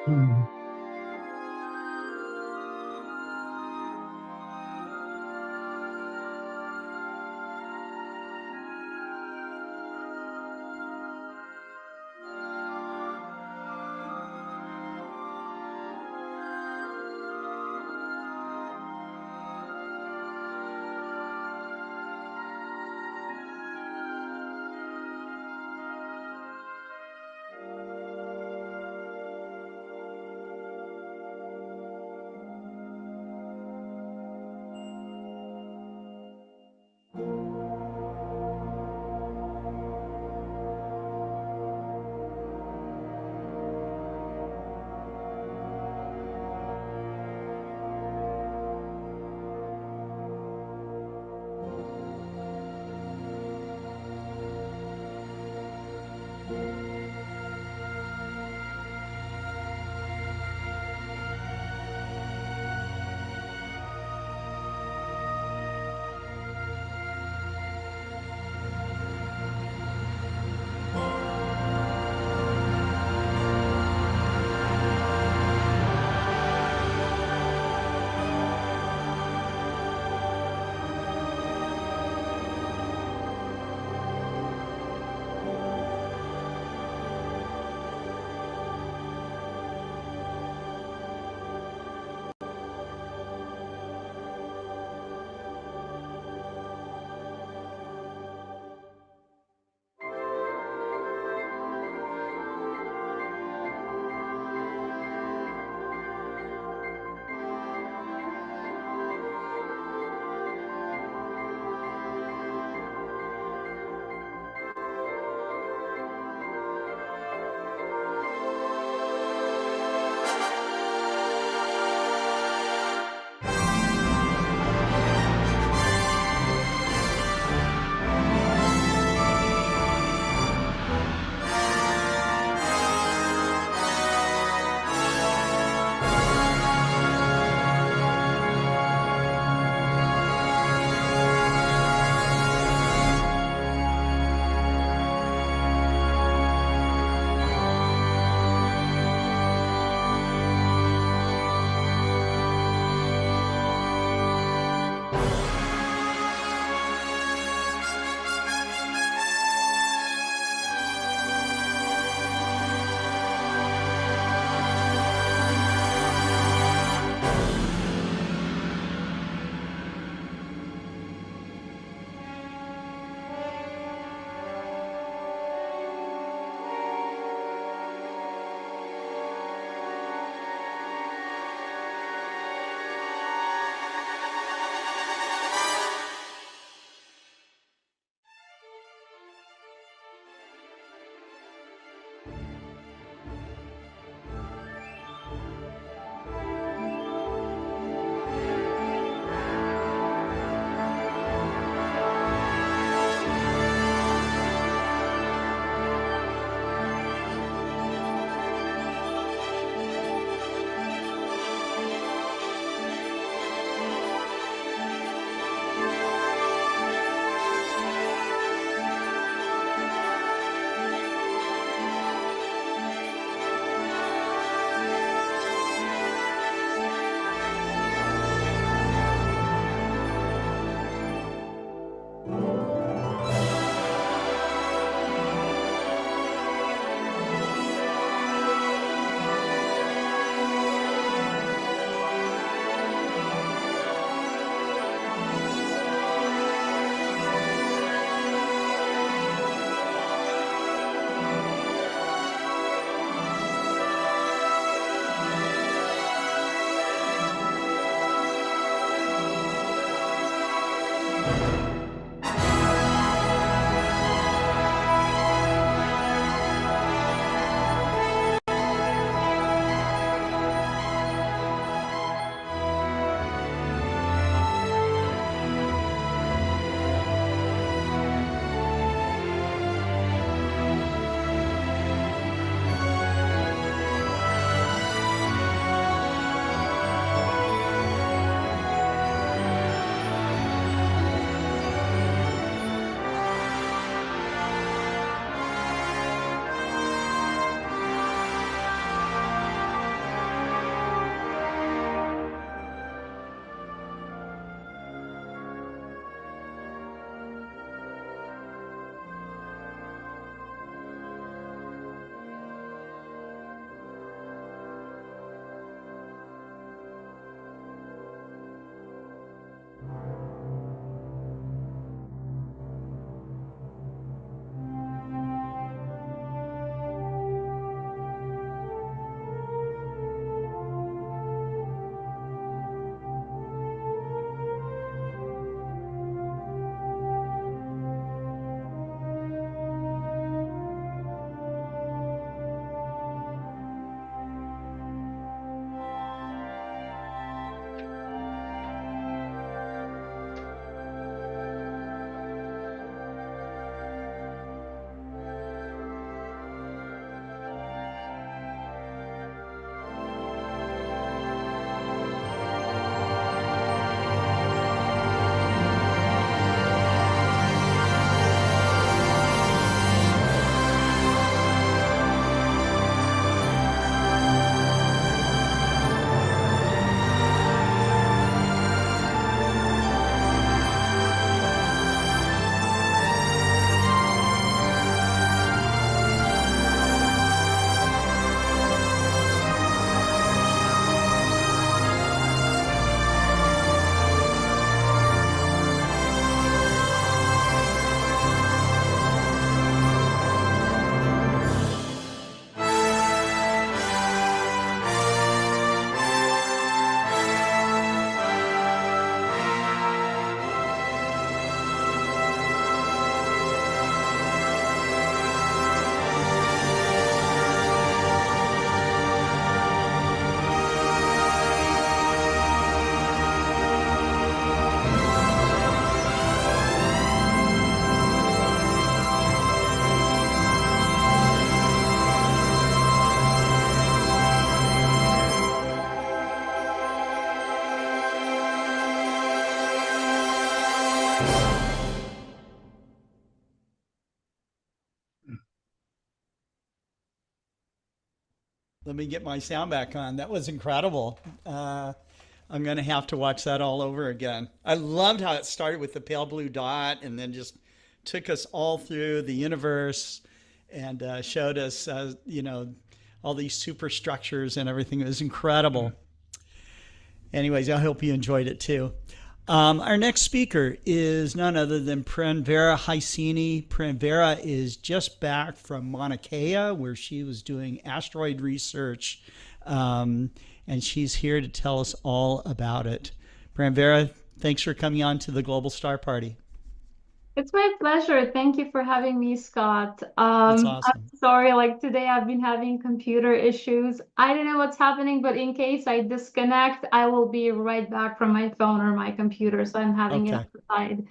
Hmm. Let me get my sound back on. That was incredible. I'm going to have to watch that all over again. I loved how it started with the pale blue dot and then just took us all through the universe and showed us, all these superstructures and everything. It was incredible. Anyways, I hope you enjoyed it too. Our next speaker is none other than Pranvera Hysini. Pranvera is just back from Mauna Kea, where she was doing asteroid research, and she's here to tell us all about it. Pranvera, thanks for coming on to the Global Star Party. It's my pleasure. Thank you for having me, Scott. That's awesome. I'm sorry, like today I've been having computer issues. I don't know what's happening, but in case I disconnect, I will be right back from my phone or my computer. So I'm having it Okay. outside.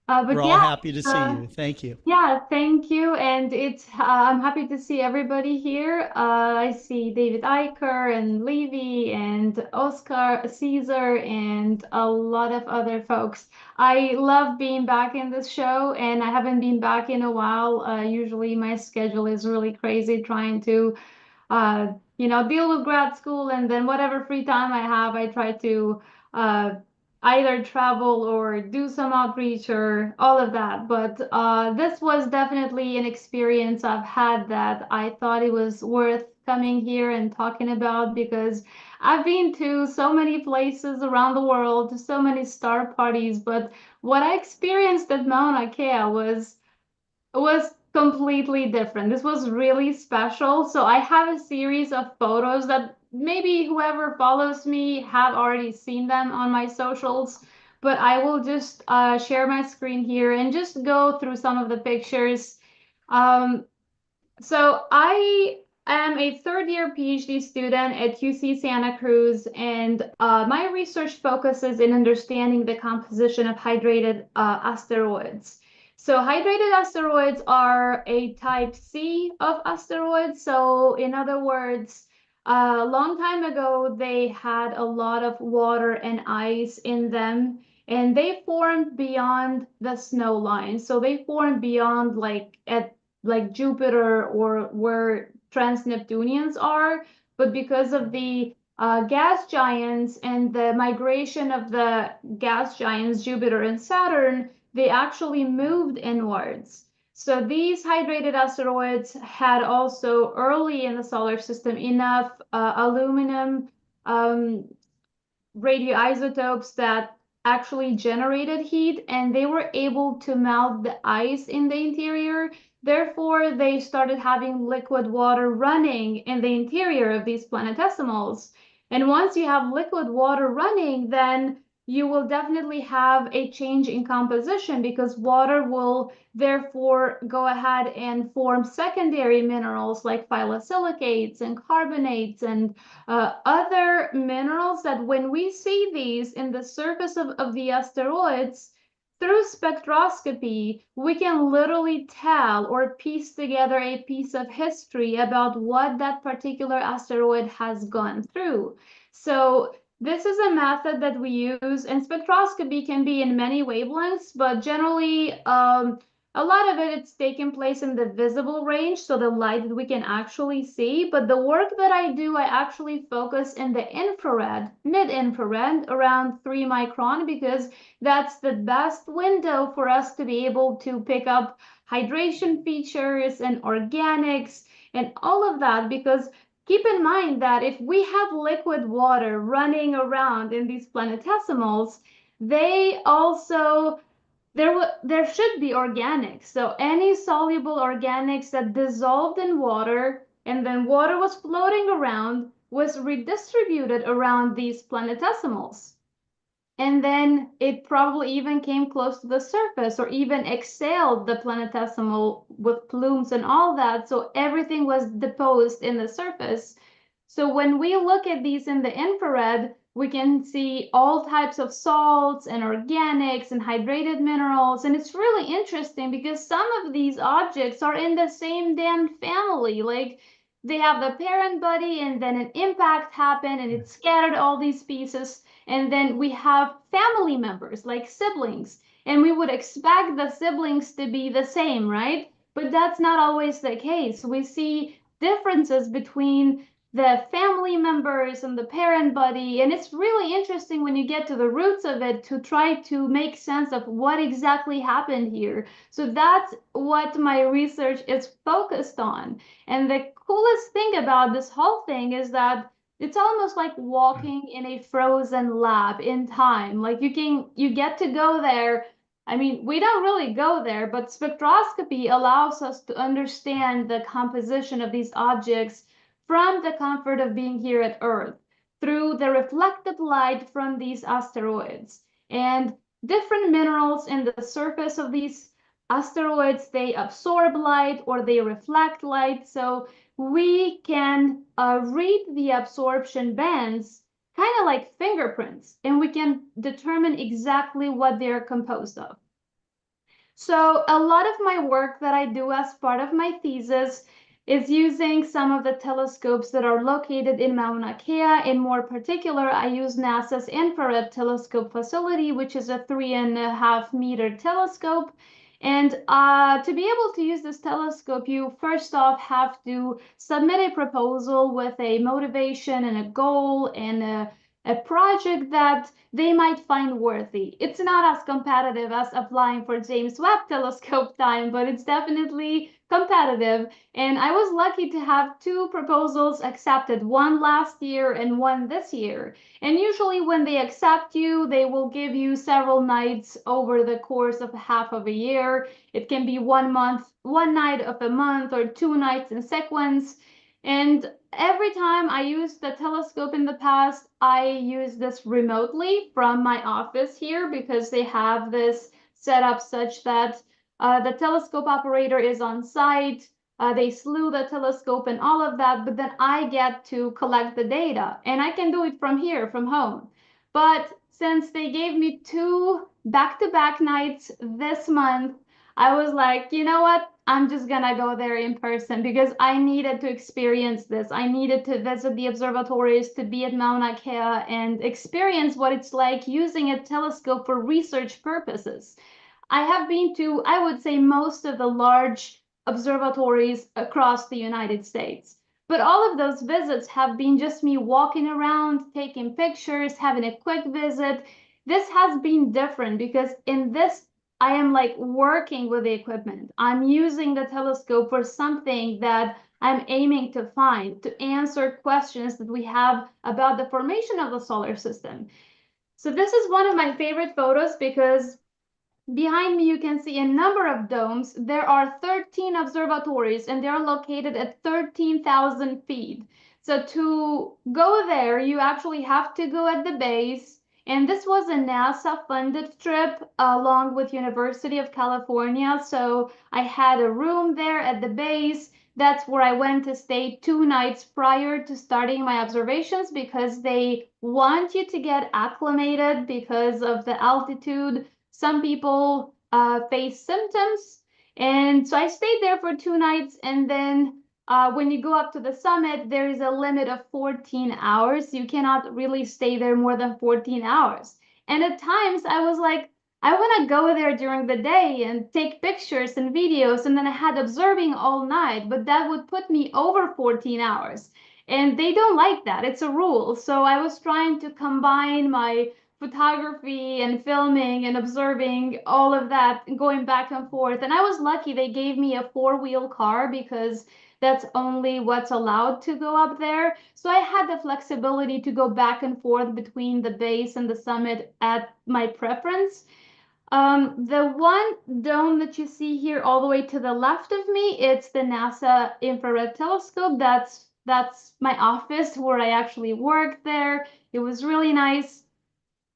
We're all happy to see you. Thank you. Yeah, thank you. And I'm happy to see everybody here. I see David Eicher and Levy and Oscar Caesar and a lot of other folks. I love being back in this show, and I haven't been back in a while. Usually my schedule is really crazy trying to deal with grad school, and then whatever free time I have, I try to either travel or do some outreach or all of that. But this was definitely an experience I've had that I thought it was worth coming here and talking about, because I've been to so many places around the world, to so many star parties, but what I experienced at Mauna Kea was completely different. This was really special. So I have a series of photos that maybe whoever follows me have already seen them on my socials, but I will just share my screen here and just go through some of the pictures. So I am a third-year PhD student at UC Santa Cruz, and my research focuses in understanding the composition of hydrated asteroids. So hydrated asteroids are a type C of asteroids. So in other words, a long time ago, they had a lot of water and ice in them, and they formed beyond the snow line. So they formed beyond like Jupiter or where trans-Neptunians are, but because of the gas giants and the migration of the gas giants, Jupiter and Saturn, they actually moved inwards. So these hydrated asteroids had also early in the solar system enough aluminum radioisotopes that actually generated heat, and they were able to melt the ice in the interior. Therefore, they started having liquid water running in the interior of these planetesimals. And once you have liquid water running, then you will definitely have a change in composition, because water will therefore go ahead and form secondary minerals like phyllosilicates and carbonates and other minerals that when we see these in the surface of the asteroids, through spectroscopy, we can literally tell or piece together a piece of history about what that particular asteroid has gone through. So this is a method that we use, and spectroscopy can be in many wavelengths, but generally a lot of it's taking place in the visible range, so the light that we can actually see. But the work that I do, I actually focus in the infrared, mid-infrared, around 3 micron, because that's the best window for us to be able to pick up hydration features and organics and all of that. Because keep in mind that if we have liquid water running around in these planetesimals, they also there should be organics. So any soluble organics that dissolved in water and then water was floating around was redistributed around these planetesimals. And then it probably even came close to the surface or even exhaled the planetesimal with plumes and all that. So everything was deposed in the surface. So when we look at these in the infrared, we can see all types of salts and organics and hydrated minerals. And it's really interesting because some of these objects are in the same damn family. Like they have the parent body and then an impact happened and it scattered all these pieces. And then we have family members like siblings. And we would expect the siblings to be the same, right? But that's not always the case. We see differences between the family members and the parent body. And it's really interesting when you get to the roots of it to try to make sense of what exactly happened here. So that's what my research is focused on. And the coolest thing about this whole thing is that it's almost like walking in a frozen lab in time. Like you get to go there. I mean, we don't really go there, but spectroscopy allows us to understand the composition of these objects from the comfort of being here at Earth through the reflected light from these asteroids. And different minerals in the surface of these asteroids, they absorb light or they reflect light. So we can read the absorption bands kind of like fingerprints, and we can determine exactly what they're composed of. So a lot of my work that I do as part of my thesis is using some of the telescopes that are located in Mauna Kea. In more particular, I use NASA's infrared telescope facility, which is a 3.5-meter telescope. And to be able to use this telescope, you first off have to submit a proposal with a motivation and a goal and a project that they might find worthy. It's not as competitive as applying for James Webb Telescope time, but it's definitely competitive. And I was lucky to have 2 proposals accepted, one last year and one this year. And usually when they accept you, they will give you several nights over the course of half of a year. It can be 1 month, 1 night of a month, or 2 nights in sequence. And every time I used the telescope in the past, I use this remotely from my office here because they have this set up such that the telescope operator is on site. They slew the telescope and all of that, but then I get to collect the data and I can do it from here, from home. But since they gave me 2 back-to-back nights this month, I was like, you know what? I'm just gonna go there in person because I needed to experience this. I needed to visit the observatories, to be at Mauna Kea and experience what it's like using a telescope for research purposes. I have been to, I would say, most of the large observatories across the United States. But all of those visits have been just me walking around, taking pictures, having a quick visit. This has been different because in this I am like working with the equipment. I'm using the telescope for something that I'm aiming to find, to answer questions that we have about the formation of the solar system. So this is one of my favorite photos because behind me you can see a number of domes. There are 13 observatories and they're located at 13,000 feet. So to go there, you actually have to go at the base. And this was a NASA-funded trip along with University of California. So I had a room there at the base. That's where I went to stay 2 nights prior to starting my observations because they want you to get acclimated because of the altitude. Some people face symptoms. And so I stayed there for 2 nights and then when you go up to the summit, there is a limit of 14 hours. You cannot really stay there more than 14 hours. And at times I was like, I want to go there during the day and take pictures and videos, and then I had observing all night, but that would put me over 14 hours. And they don't like that. It's a rule. So I was trying to combine my photography and filming and observing all of that, going back and forth. And I was lucky they gave me a 4-wheel car because that's only what's allowed to go up there. So I had the flexibility to go back and forth between the base and the summit at my preference. The one dome that you see here all the way to the left of me, it's the NASA infrared telescope. That's my office where I actually work there. It was really nice.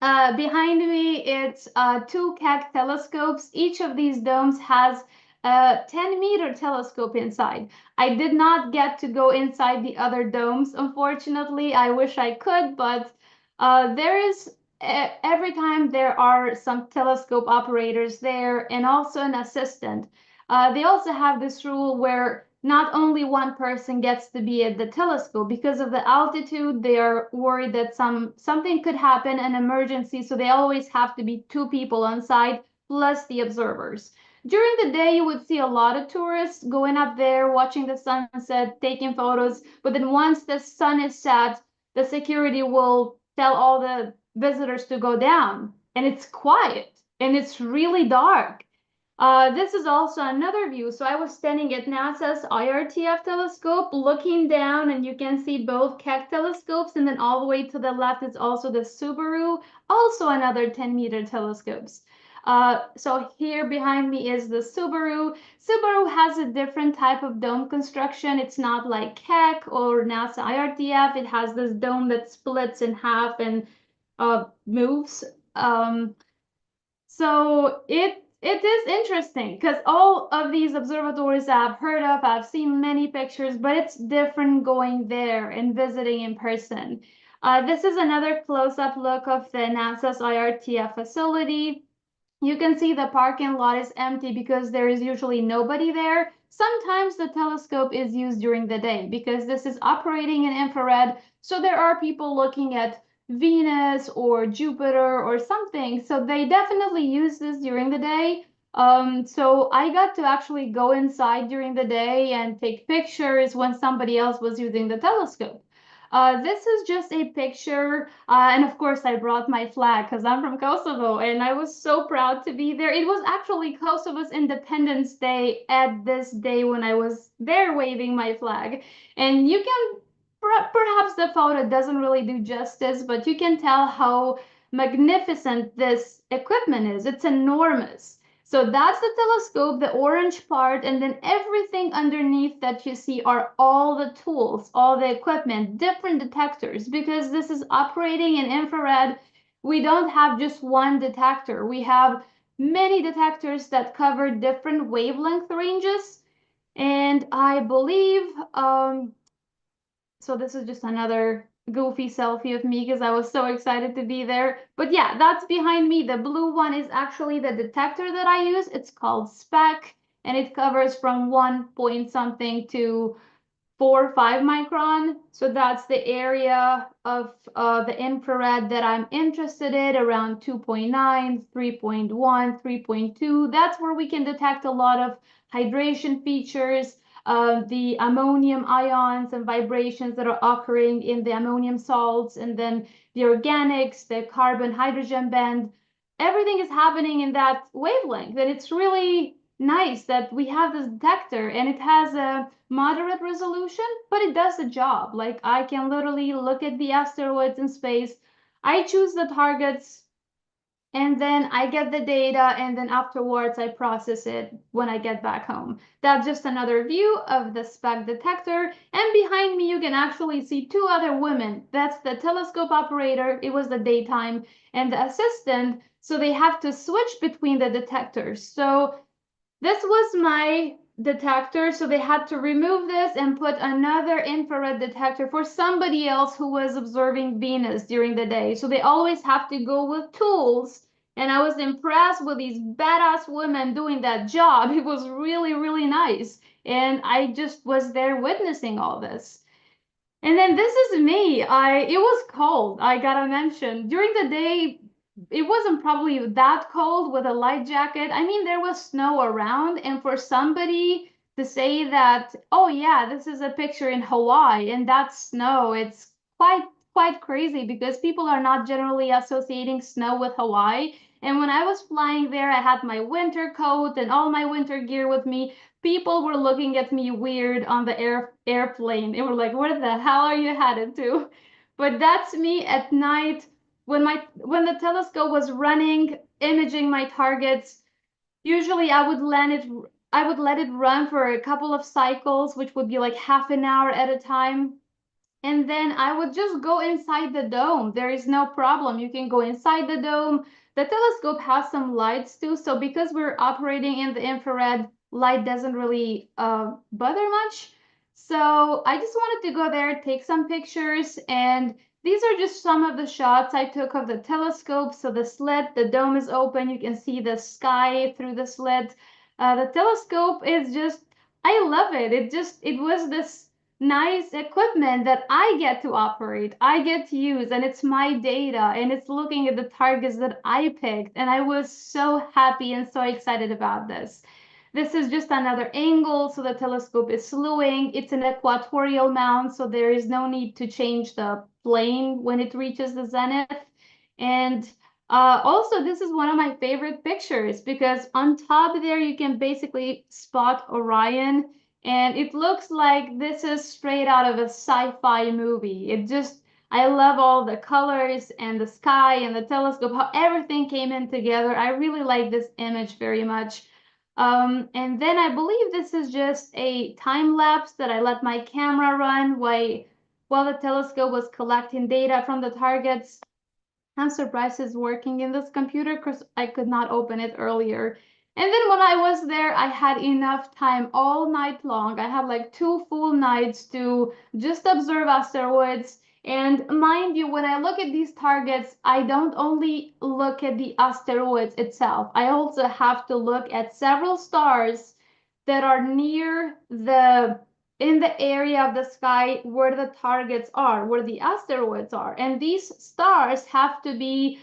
Behind me, it's 2 Keck telescopes. Each of these domes has a 10-meter telescope inside. I did not get to go inside the other domes, unfortunately. I wish I could, but there is, every time there are some telescope operators there and also an assistant. They also have this rule where not only one person gets to be at the telescope. Because of the altitude, they are worried that something could happen, an emergency, so they always have to be 2 people on site plus the observers. During the day, you would see a lot of tourists going up there, watching the sunset, taking photos. But then once the sun is set, the security will tell all the visitors to go down. And it's quiet and it's really dark. This is also another view. So I was standing at NASA's IRTF telescope looking down, and you can see both Keck telescopes, and then all the way to the left is also the Subaru, also another 10-meter telescopes. So here behind me is the Subaru. Subaru has a different type of dome construction. It's not like Keck or NASA IRTF. It has this dome that splits in half and moves. So it is interesting because all of these observatories I've heard of, I've seen many pictures, but it's different going there and visiting in person. This is another close-up look of the NASA's IRTF facility. You can see the parking lot is empty because there is usually nobody there. Sometimes the telescope is used during the day because this is operating in infrared. So there are people looking at Venus or Jupiter or something. So they definitely use this during the day. So I got to actually go inside during the day and take pictures when somebody else was using the telescope. This is just a picture, and of course I brought my flag because I'm from Kosovo, and I was so proud to be there. It was actually Kosovo's Independence Day at this day when I was there waving my flag. And you can, perhaps the photo doesn't really do justice, but you can tell how magnificent this equipment is. It's enormous. So that's the telescope, the orange part, and then everything underneath that you see are all the tools, all the equipment, different detectors, because this is operating in infrared. We don't have just one detector. We have many detectors that cover different wavelength ranges. And I believe, so this is just another goofy selfie of me because I was so excited to be there. But yeah, that's behind me. The blue one is actually the detector that I use. It's called SPEC, and it covers from 1 point something to 4 or 5 micron. So that's the area of the infrared that I'm interested in, around 2.9, 3.1, 3.2. That's where we can detect a lot of hydration features, the ammonium ions and vibrations that are occurring in the ammonium salts, and then the organics, the carbon hydrogen band. Everything is happening in that wavelength, and it's really nice that we have this detector, and it has a moderate resolution, but it does the job. Like, I can literally look at the asteroids in space. I choose the targets, and then I get the data, and then afterwards I process it when I get back home. That's just another view of the SPEC detector. And behind me, you can actually see 2 other women. That's the telescope operator, it was the daytime, and the assistant. So they have to switch between the detectors. So this was my detector, so they had to remove this and put another infrared detector for somebody else who was observing Venus during the day. So they always have to go with tools. And I was impressed with these badass women doing that job. It was really, really nice. And I just was there witnessing all this. And then this is me. It was cold, I gotta mention. During the day, it wasn't probably that cold with a light jacket. I mean, there was snow around, and for somebody to say that, oh yeah, this is a picture in Hawaii and that's snow, it's quite crazy because people are not generally associating snow with Hawaii. And when I was flying there, I had my winter coat and all my winter gear with me. People were looking at me weird on the airplane. They were like, where the hell are you headed to? But that's me at night when the telescope was running, imaging my targets. Usually I would let it run for a couple of cycles, which would be like half an hour at a time. And then I would just go inside the dome. There is no problem. You can go inside the dome. The telescope has some lights too. So because we're operating in the infrared, light doesn't really bother much. So I just wanted to go there, take some pictures, and these are just some of the shots I took of the telescope. So the slit, the dome is open. You can see the sky through the slit. The telescope is just, I love it. It was this nice equipment that I get to operate, I get to use, and it's my data, and it's looking at the targets that I picked. And I was so happy and so excited about this. This is just another angle, so the telescope is slewing. It's an equatorial mount, so there is no need to change the plane when it reaches the zenith. And also, this is one of my favorite pictures because on top there you can basically spot Orion, and it looks like this is straight out of a sci-fi movie. I love all the colors and the sky and the telescope, how everything came in together. I really like this image very much. And then I believe this is just a time lapse that I let my camera run while the telescope was collecting data from the targets. I'm surprised it's working in this computer because I could not open it earlier. And then when I was there, I had enough time all night long. I had like 2 full nights to just observe asteroids. And mind you, when I look at these targets, I don't only look at the asteroids itself. I also have to look at several stars that are in the area of the sky where the targets are, where the asteroids are. And these stars have to be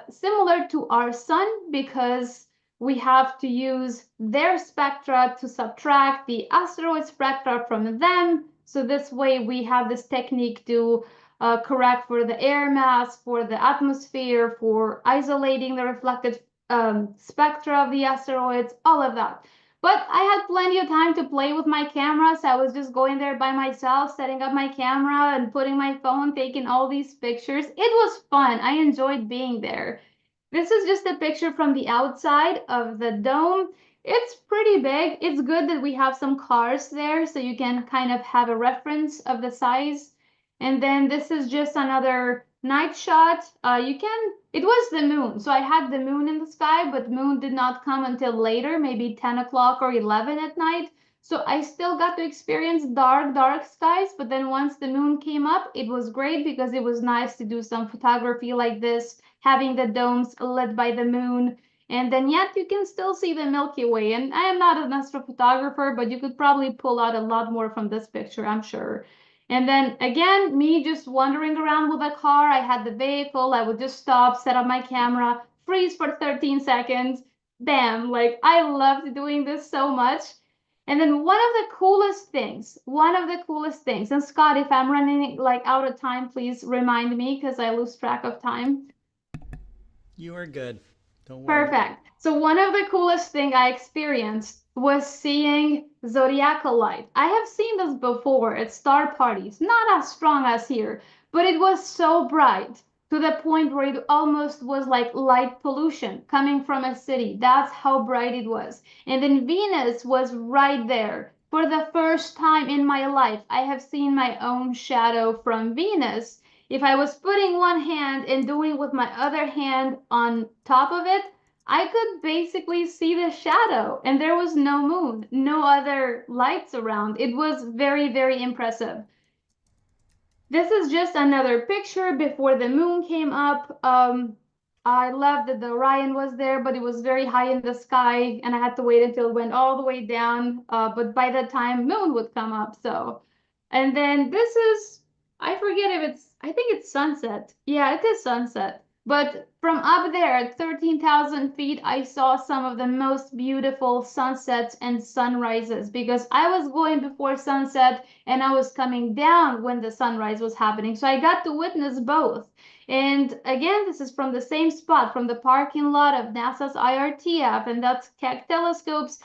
similar to our sun because we have to use their spectra to subtract the asteroid spectra from them. So this way we have this technique to correct for the air mass, for the atmosphere, for isolating the reflected spectra of the asteroids, all of that. But I had plenty of time to play with my camera, so I was just going there by myself, setting up my camera and putting my phone, taking all these pictures. It was fun. I enjoyed being there. This is just a picture from the outside of the dome. It's pretty big. It's good that we have some cars there so you can kind of have a reference of the size. And then this is just another night shot. It was the moon. So I had the moon in the sky, but moon did not come until later, maybe 10 o'clock or 11 at night. So I still got to experience dark skies. But then once the moon came up, it was great because it was nice to do some photography like this, having the domes lit by the moon. And then yet you can still see the Milky Way. And I am not an astrophotographer, but you could probably pull out a lot more from this picture, I'm sure. And then again, me just wandering around with a car. I had the vehicle. I would just stop, set up my camera, freeze for 13 seconds, bam. Like I loved doing this so much. And then one of the coolest things, and Scott, if I'm running like out of time, please remind me because I lose track of time. You are good. Don't worry. Perfect. So one of the coolest thing I experienced was seeing zodiacal light. I have seen this before at star parties, not as strong as here, but it was so bright to the point where it almost was like light pollution coming from a city. That's how bright it was. And then Venus was right there. For the first time in my life, I have seen my own shadow from Venus. If I was putting one hand and doing with my other hand on top of it, I could basically see the shadow, and there was no moon, no other lights around. It was very, very impressive. This is just another picture before the moon came up. I love that the Orion was there, but it was very high in the sky, and I had to wait until it went all the way down. But by the time moon would come up, so. And then this is, I think it's sunset. Yeah, it is sunset. But from up there at 13,000 feet, I saw some of the most beautiful sunsets and sunrises because I was going before sunset and I was coming down when the sunrise was happening. So I got to witness both. And again, this is from the same spot, from the parking lot of NASA's IRTF, and that's Keck telescopes.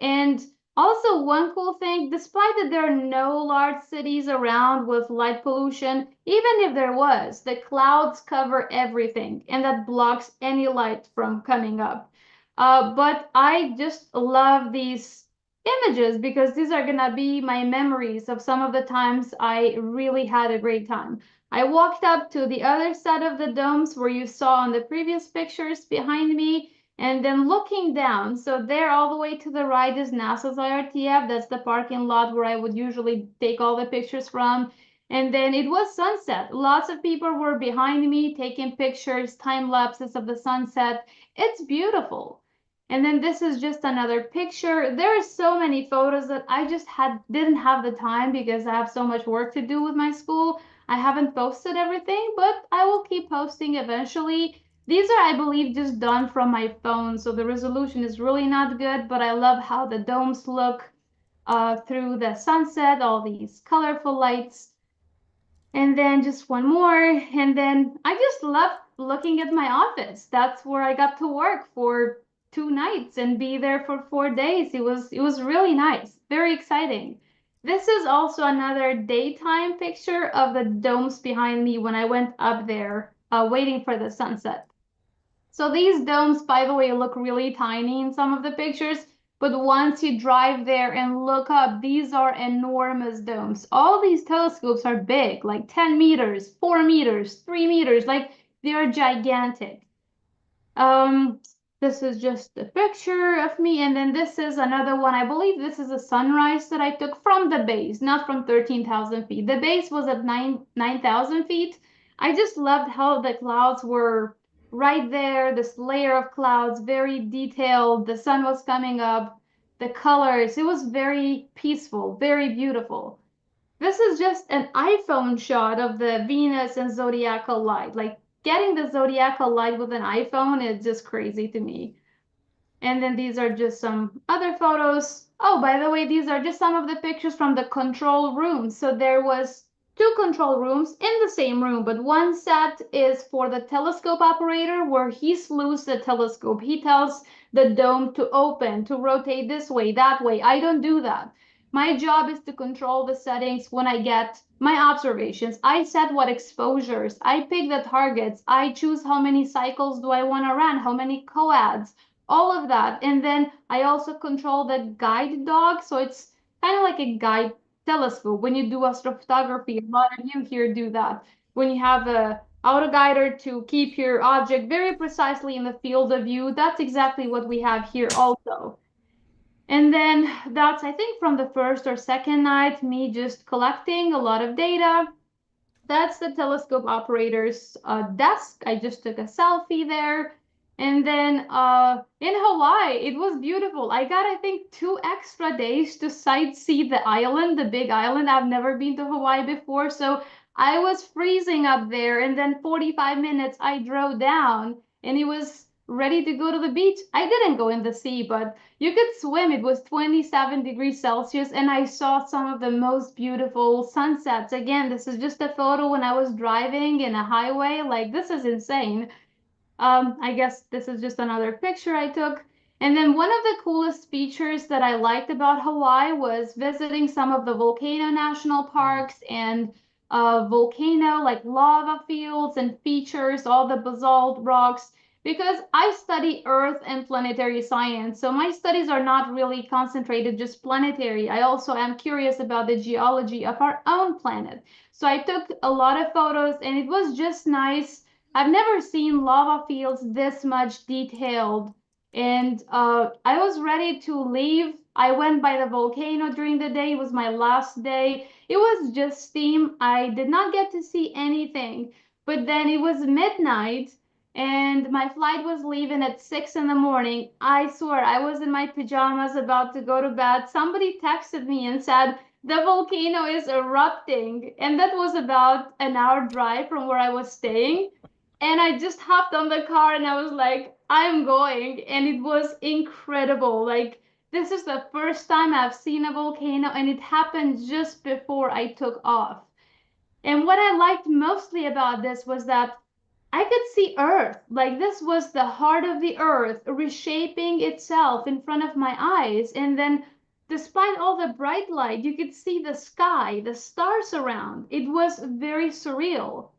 And also, one cool thing, despite that there are no large cities around with light pollution, even if there was, the clouds cover everything, and that blocks any light from coming up. But I just love these images because these are gonna be my memories of some of the times I really had a great time. I walked up to the other side of the domes where you saw on the previous pictures behind me, and then looking down, so there all the way to the right is NASA's IRTF. That's the parking lot where I would usually take all the pictures from. And then it was sunset. Lots of people were behind me taking pictures, time lapses of the sunset. It's beautiful. And then this is just another picture. There are so many photos that I just didn't have the time because I have so much work to do with my school. I haven't posted everything, but I will keep posting eventually. These are, I believe, just done from my phone, so the resolution is really not good, but I love how the domes look through the sunset, all these colorful lights. And then just one more, and then I just love looking at my office. That's where I got to work for 2 nights and be there for 4 days. It was really nice, very exciting. This is also another daytime picture of the domes behind me when I went up there, waiting for the sunset. So these domes, by the way, look really tiny in some of the pictures, but once you drive there and look up, these are enormous domes. All these telescopes are big, like 10 meters, 4 meters, 3 meters, like they are gigantic. This is just a picture of me, and then this is another one. I believe this is a sunrise that I took from the base, not from 13,000 feet. The base was at 9,000 feet. I just loved how the clouds were right there, this layer of clouds, very detailed. The sun was coming up, the colors. It was very peaceful, very beautiful. This is just an iPhone shot of the Venus and zodiacal light. Like getting the zodiacal light with an iPhone is just crazy to me. And then these are just some other photos. Oh, by the way, these are just some of the pictures from the control room. So there was 2 control rooms in the same room, but one set is for the telescope operator where he slews the telescope. He tells the dome to open, to rotate this way, that way. I don't do that. My job is to control the settings when I get my observations. I set what exposures, I pick the targets, I choose how many cycles do I want to run, how many coads, all of that. And then I also control the guide dog. So it's kind of like a guide telescope. When you do astrophotography, a lot of you here do that. When you have a autoguider to keep your object very precisely in the field of view, that's exactly what we have here also. And then that's, I think, from the first or second night, me just collecting a lot of data. That's the telescope operator's desk. I just took a selfie there. And then in Hawaii, it was beautiful. I got, I think, 2 extra days to sightsee the island, the big island. I've never been to Hawaii before, so I was freezing up there. And then 45 minutes, I drove down, and it was ready to go to the beach. I didn't go in the sea, but you could swim. It was 27 degrees Celsius, and I saw some of the most beautiful sunsets. Again, this is just a photo when I was driving in a highway. Like, this is insane. I guess this is just another picture I took. And then one of the coolest features that I liked about Hawaii was visiting some of the volcano national parks and volcano like lava fields and features, all the basalt rocks, because I study Earth and planetary science. So my studies are not really concentrated just planetary. I also am curious about the geology of our own planet. So I took a lot of photos, and it was just nice. I've never seen lava fields this much detailed. And I was ready to leave. I went by the volcano during the day. It was my last day. It was just steam. I did not get to see anything. But then it was midnight, and my flight was leaving at 6 in the morning. I swear, I was in my pajamas about to go to bed. Somebody texted me and said, the volcano is erupting. And that was about an hour drive from where I was staying. And I just hopped on the car and I was like, I'm going. And it was incredible. Like, this is the first time I've seen a volcano, and it happened just before I took off. And what I liked mostly about this was that I could see Earth. Like, this was the heart of the Earth reshaping itself in front of my eyes. And then, despite all the bright light, you could see the sky, the stars around. It was very surreal.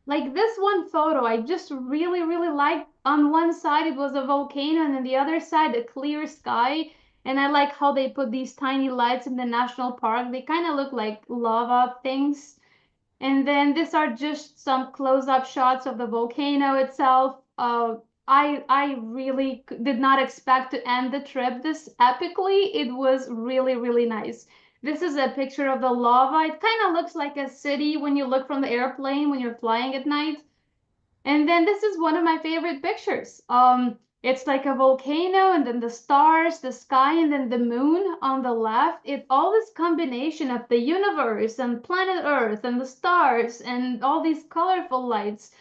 Like this one photo, I just really, really liked. On one side, it was a volcano, and on the other side, a clear sky. And I like how they put these tiny lights in the national park. They kind of look like lava things. And then these are just some close-up shots of the volcano itself. I really did not expect to end the trip this epically. It was really, really nice. This is a picture of the lava. It kind of looks like a city when you look from the airplane when you're flying at night. And then this is one of my favorite pictures. It's like a volcano, and then the stars, the sky, and then the moon on the left. It's all this combination of the universe and planet Earth and the stars and all these colorful lights.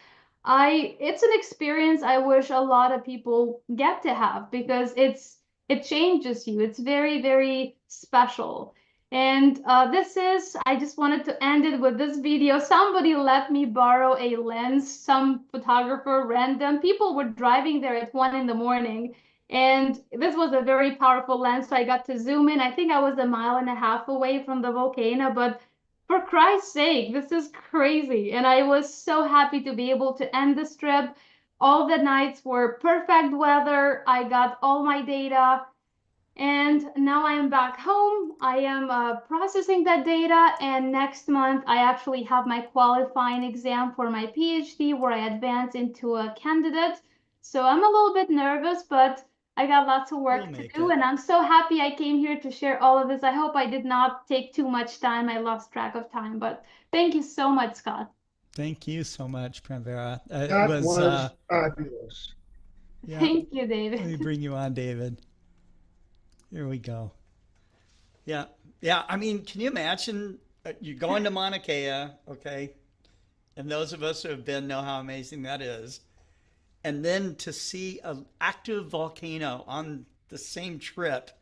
It's an experience I wish a lot of people get to have, because it changes you. It's very, very special. And I just wanted to end it with this video. Somebody let me borrow a lens, some photographer, random. People were driving there at 1 in the morning. And this was a very powerful lens, so I got to zoom in. I think I was 1.5 miles away from the volcano, but for Christ's sake, this is crazy. And I was so happy to be able to end this trip. All the nights were perfect weather. I got all my data. And now I am back home. I am processing that data. And next month, I actually have my qualifying exam for my PhD, where I advance into a candidate. So I'm a little bit nervous, but I got lots of work to do. And I'm so happy I came here to share all of this. I hope I did not take too much time. I lost track of time, but thank you so much, Scott. Thank you so much, Pranvera. That was fabulous. Yeah. Thank you, David. Let me bring you on, David. Here we go. Yeah. Yeah. I mean, can you imagine you're going to Mauna Kea, okay? And those of us who have been know how amazing that is. And then to see an active volcano on the same trip.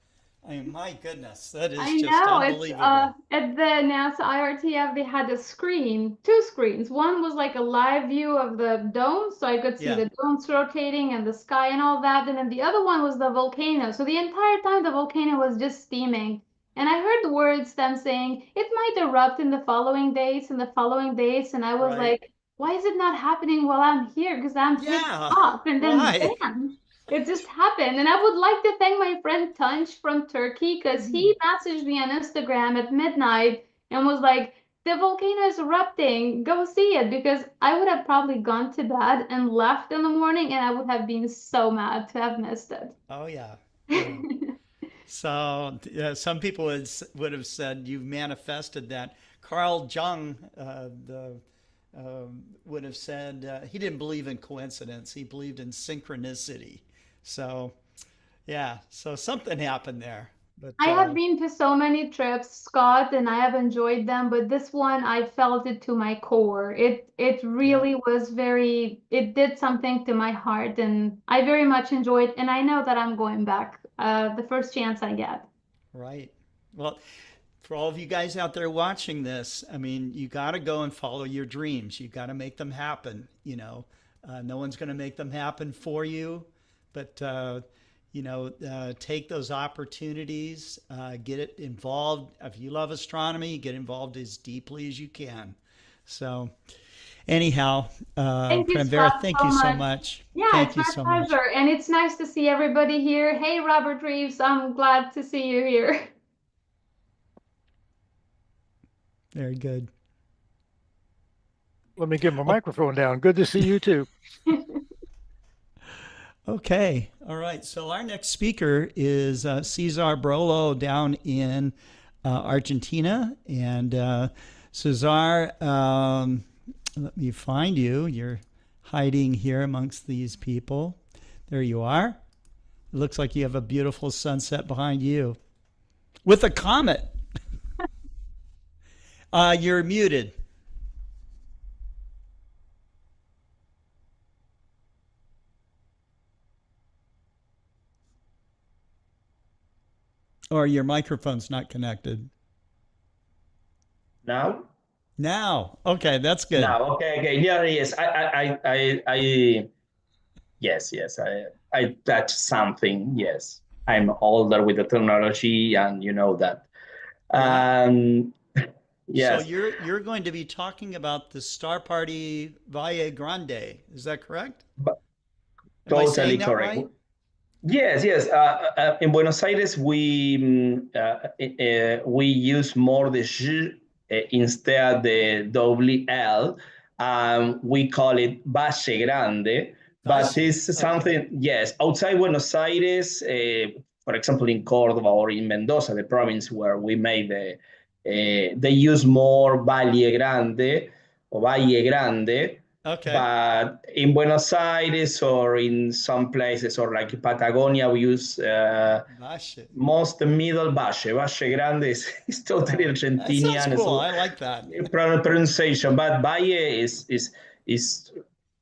I mean, my goodness, that is just unbelievable. At the NASA IRTF, they had a screen, 2 screens. One was like a live view of the dome, so I could see the domes rotating and the sky and all that. And then the other one was the volcano. So the entire time the volcano was just steaming. And I heard words them saying it might erupt in the following days and the following days. And I was like, why is it not happening while I'm here? Because I'm pissed off. And then bam, it just happened. And I would like to thank my friend Tunch from Turkey, because he messaged me on Instagram at midnight and was like, the volcano is erupting, go see it. Because I would have probably gone to bed and left in the morning, and I would have been so mad to have missed it. Oh, yeah. So some people would have said you've manifested that. Carl Jung would have said he didn't believe in coincidence. He believed in synchronicity. So, yeah, so something happened there. But I have been to so many trips, Scott, and I have enjoyed them, but this one I felt it to my core. It really was it did something to my heart, and I very much enjoyed, and I know that I'm going back the first chance I get. Right. Well, for all of you guys out there watching this, I mean, you got to go and follow your dreams. You got to make them happen. You know, no one's going to make them happen for you, but take those opportunities, get it involved. If you love astronomy, get involved as deeply as you can. So, anyhow, Pranvera, thank you so much. Yeah, it's my pleasure, and it's nice to see everybody here. Hey, Robert Reeves, I'm glad to see you here. Very good. Let me get my microphone down. Good to see you too. Okay. All right. So our next speaker is Cesar Brolo down in Argentina. And Cesar, let me find you. You're hiding here amongst these people. There you are. It looks like you have a beautiful sunset behind you with a comet. You're muted. Or your microphone's not connected. Now? Now. Okay, that's good. Now, okay. Here he is. Yes. I touched something. Yes. I'm older with the technology, and you know that. Yes. So you're going to be talking about the star party Valle Grande. Is that correct? Totally correct. Right? Yes. In Buenos Aires, we use more the J instead the double L. We call it Valle Grande, but it's something, yes, outside Buenos Aires, for example, in Córdoba or in Mendoza, the province where we made they use more Valle Grande or Valle Grande. Okay. But in Buenos Aires or in some places, or like Patagonia, we use Valle. most the middle Valle. Valle Grande is totally That sounds Argentinian. cool. I like that. Pronunciation, but Valle is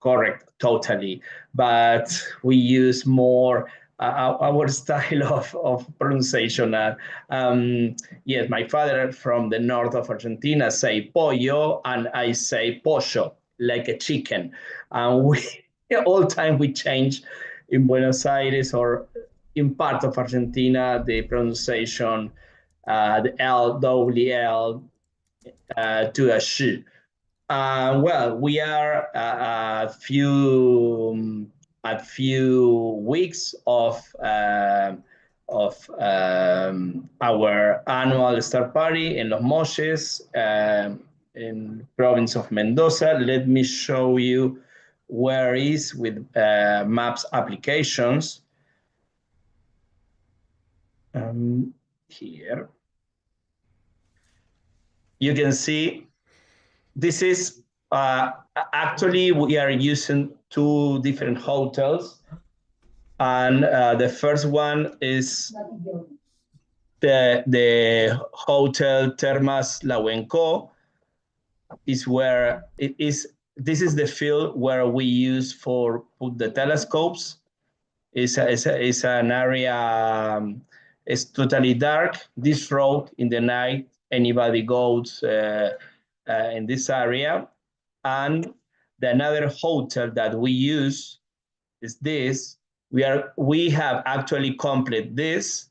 correct totally. But we use more our style of pronunciation. Yes, my father from the north of Argentina say pollo, and I say pollo, like a chicken. And we all time we change in Buenos Aires or in part of Argentina the pronunciation, the L, W, L to a sh. Well, we are a few weeks of our annual star party in Los Molles, in province of Mendoza. Let me show you where is with maps applications. Here. You can see this is actually we are using two different hotels, and the first one is the Hotel Termas La Huenco, is where it is. This is the field where we use for put the telescopes. It's an area. It's totally dark. This road in the night, anybody goes in this area. And the another hotel that we use is this. We have actually complete this,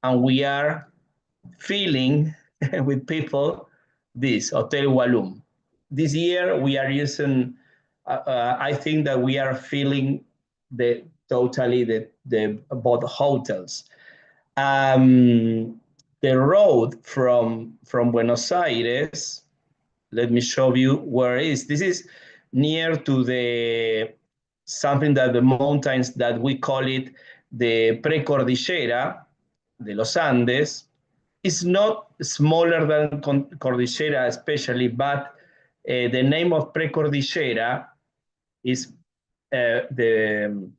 and we are filling with people this Hotel Walloon. This year we are using. I think that we are filling the both hotels. The road from Buenos Aires. Let me show you where it is. This is near to the something that the mountains that we call it the Precordillera de los Andes. It's not smaller than Cordillera especially, but the name of Precordillera is the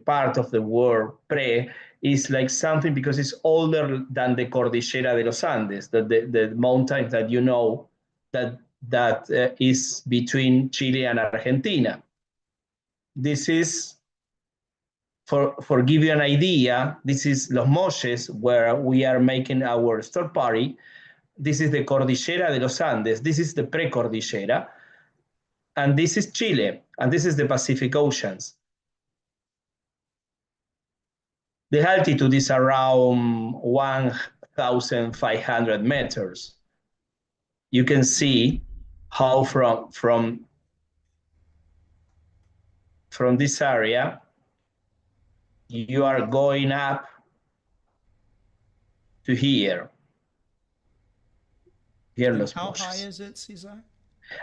part of the word pre is like something because it's older than the Cordillera de los Andes, the mountains that you know that is between Chile and Argentina. This is, for give you an idea, this is Los Molles, where we are making our star party. This is the Cordillera de los Andes. This is the Precordillera. And this is Chile, and this is the Pacific Oceans. The altitude is around 1,500 meters. You can see how from this area, you are going up to here. How high is it, Cesar?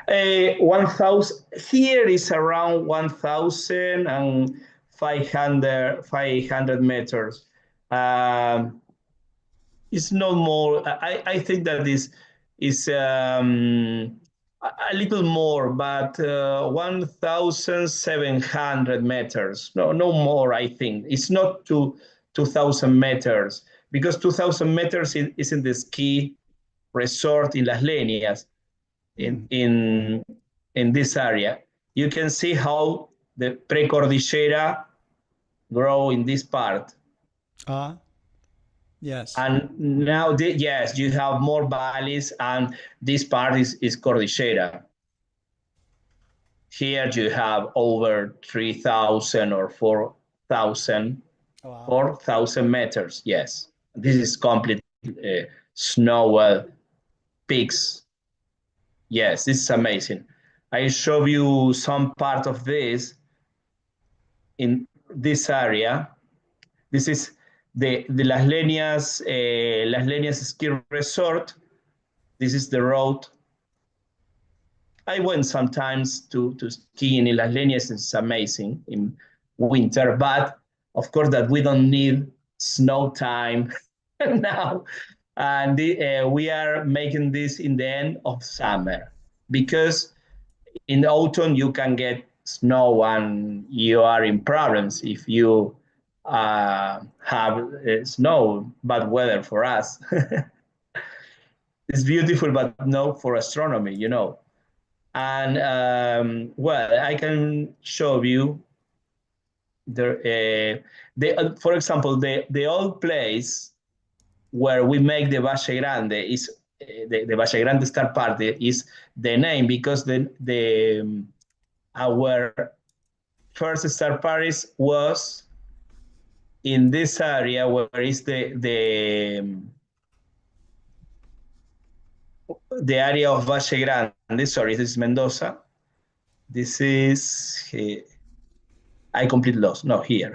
1,000. Here is around 1,500 meters. It's no more. I think that this is a little more, but 1,700 meters. No more. I think it's not 2,000 meters because 2,000 meters is in the ski resort in Las Leñas. In this area, you can see how the Precordillera grow in this part. Yes. And now, yes, you have more valleys, and this part is Cordillera. Here you have over 3,000 or 4,000, 4,000 meters. Yes, this is complete snow peaks. Yes, this is amazing. I show you some part of this in this area. This is the Las Leñas ski resort. This is the road. I went sometimes to skiing in Las Leñas. It's amazing in winter, but of course that we don't need snow time now. And we are making this in the end of summer because in autumn you can get snow and you are in problems if you have snow, bad weather for us. It's beautiful, but no for astronomy, you know. And well, I can show you for example, the old place where we make the Valle Grande is the Valle Grande Star Party is the name because our first star parties was in this area where is the area of Valle Grande. Sorry, this is Mendoza. This is I completely lost. No, here.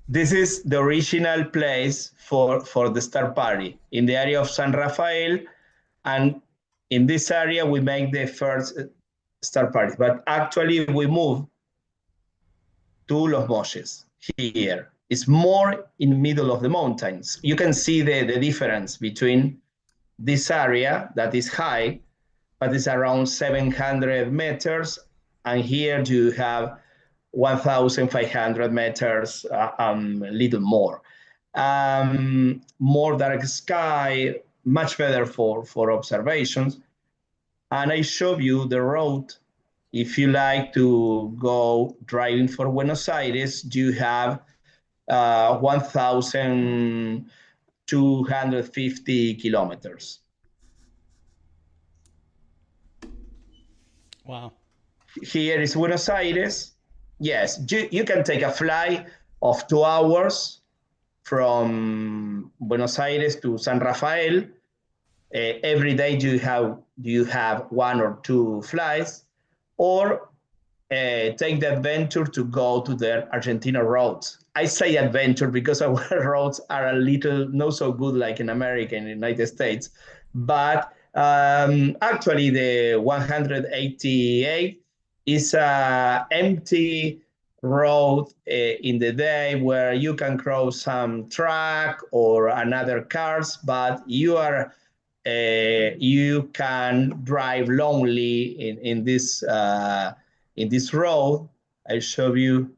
This is the original place for the star party in the area of San Rafael, and in this area we make the first star party. But actually we moved to Los Molles here. It's more in the middle of the mountains. You can see the difference between this area that is high, but it's around 700 meters, and here you have 1,500 meters, a little more. More dark sky, much better for observations. And I show you the road. If you like to go driving for Buenos Aires, you have 1,250 kilometers. Wow. Here is Buenos Aires. Yes, you can take a flight of 2 hours from Buenos Aires to San Rafael. Every day you have 1 or 2 flights, or take the adventure to go to the Argentina roads. I say adventure because our roads are a little not so good like in America and United States, but actually the 188 is an empty road in the day where you can cross some truck or another cars, but you can drive lonely in this road. I'll show you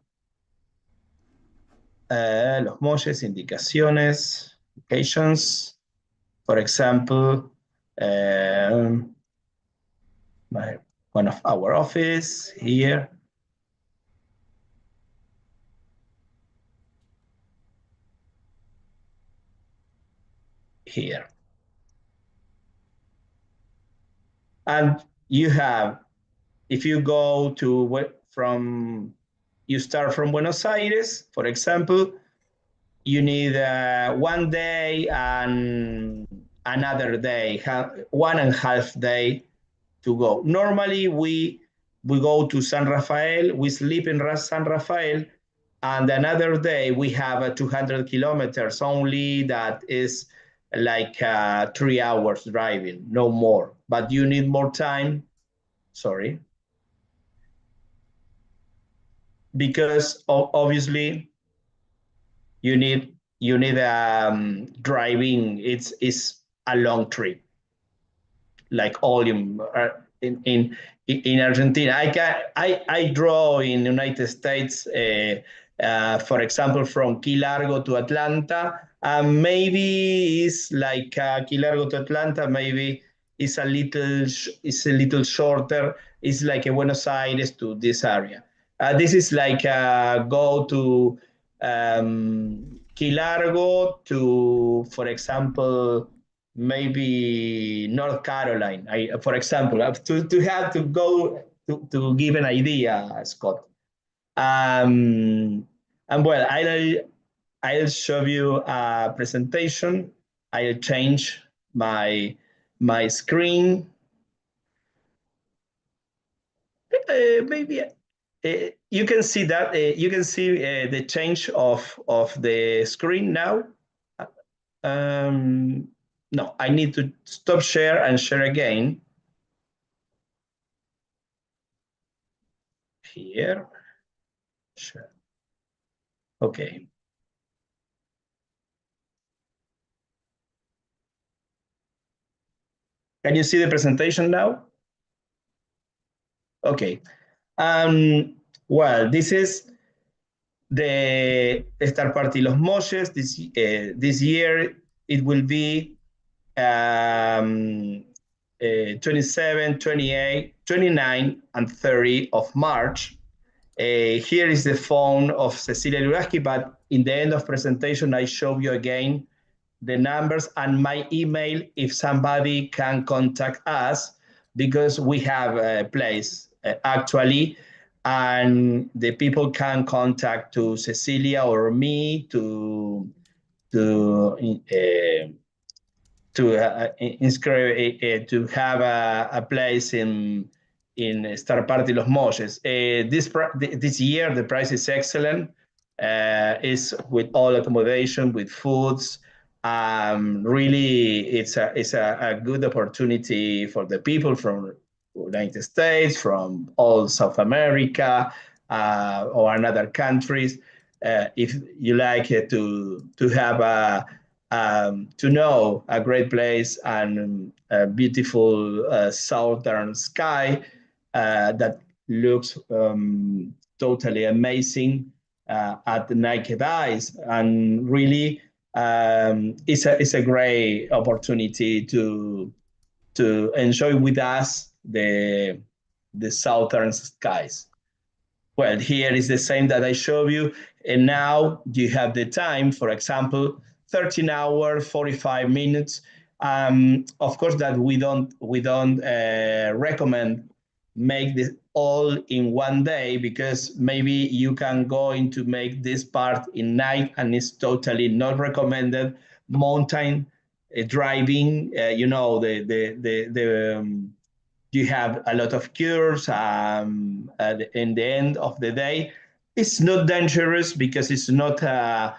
Los Molles, indicaciones, locations. For example, one of our office here. Here. And you have, if you go to you start from Buenos Aires, for example, you need 1 day and another day, 1.5 days to go. Normally, we go to San Rafael, we sleep in San Rafael, and another day we have 200 kilometers only that is like 3 hours driving, no more. But you need more time, sorry, because obviously you need driving. It's a long trip, like all in Argentina. I draw in United States, for example, from Key Largo to Atlanta. Maybe it's like Key Largo to Atlanta. Maybe it's a little shorter. It's like a Buenos Aires to this area. This is like go to Key Largo to, for example, maybe North Carolina, for example, to have to go to give an idea, Scott. And well, I'll show you a presentation. I'll change my screen. Maybe you can see that you can see the change of the screen now. No, I need to stop share and share again. Here, share. Okay. Can you see the presentation now? Okay. Well, this is the Star Party Los Molles. This year it will be 27, 28, 29, and 30 of March. Here is the phone of Cecilia Luraski, but in the end of presentation, I show you again the numbers and my email if somebody can contact us, because we have a place actually, and the people can contact to Cecilia or me to inscribe to have a place in Star Party Los Molles. This year the price is excellent. Is with all accommodation, with foods. Really, it's a good opportunity for the people from United States, from all South America, or another countries. If you like to have to know a great place and a beautiful southern sky that looks totally amazing at the naked eyes, and really it's a great opportunity to enjoy with us the southern skies. Well, here is the same that I showed you, and now you have the time, for example, 13 hours, 45 minutes. Of course, that we don't recommend make this all in one day, because maybe you can go into make this part in night, and it's totally not recommended. Mountain driving, you have a lot of curves in the end of the day. It's not dangerous because it's not a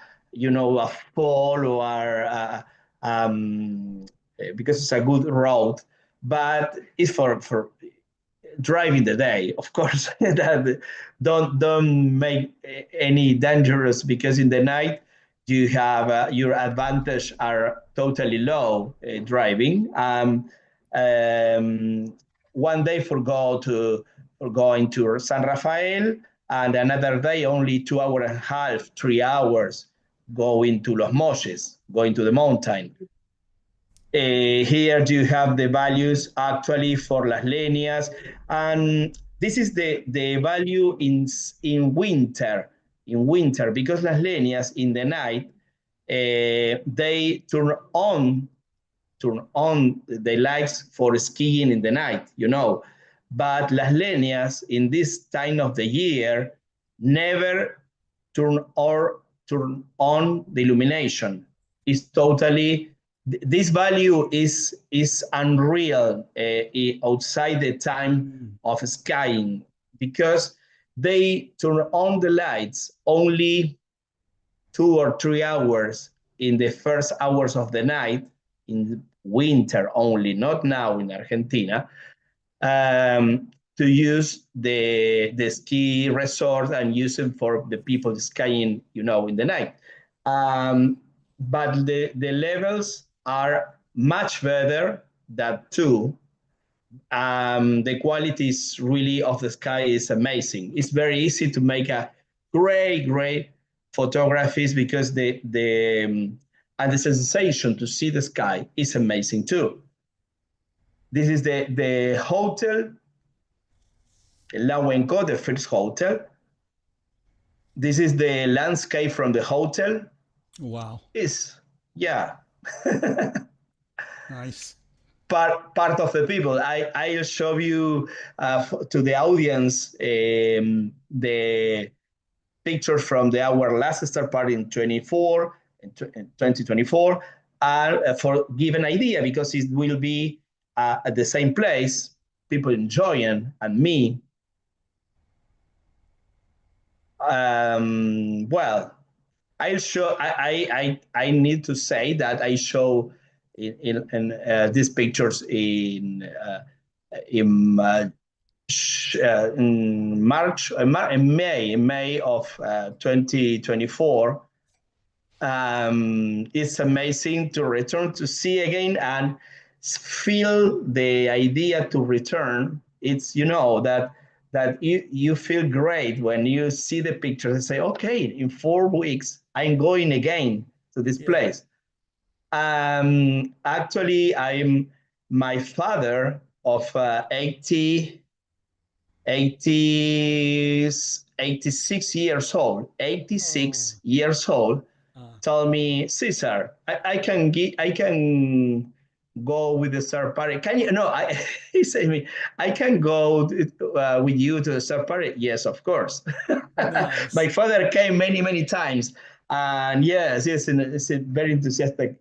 fall or because it's a good road, but it's for driving the day, of course. That don't make any dangerous, because in the night you have your advantage are totally low driving. One day for going to San Rafael, and another day only 2 hours and a half, 3 hours going to Los Molles, going to the mountain. Here you have the values actually for Las Leñas, and this is the value in winter. In winter, because Las Leñas in the night they turn on the lights for skiing in the night, But Las Leñas in this time of the year never turn on the illumination. It's totally, this value is unreal outside the time of skiing, because they turn on the lights only 2 or 3 hours in the first hours of the night, in winter only, not now in Argentina, to use the ski resort and use them for the people skiing, in the night. But the levels are much better than too. The quality is really of the sky is amazing. It's very easy to make a great photographies, because and the sensation to see the sky is amazing too. This is the hotel, La Huenco, the first hotel. This is the landscape from the hotel. Wow. Yeah. Nice. Part of the people. I'll show you to the audience the pictures from our last Star Party in 2024, for give an idea, because it will be at the same place, people enjoying, and me. Well, I'll show. I need to say that I show in these pictures in March, in May of 2024. It's amazing to return to see again and feel the idea to return. It's that that you feel great when you see the pictures and say, okay, in 4 weeks, I'm going again to this place. Actually, my father of 86 years old, 86 years old, told me, Cesar, I can go with the third party. Can you? No, he said to me, I can go with you to the third party. Yes, of course. Nice. My father came many times, and yes, it's a very enthusiastic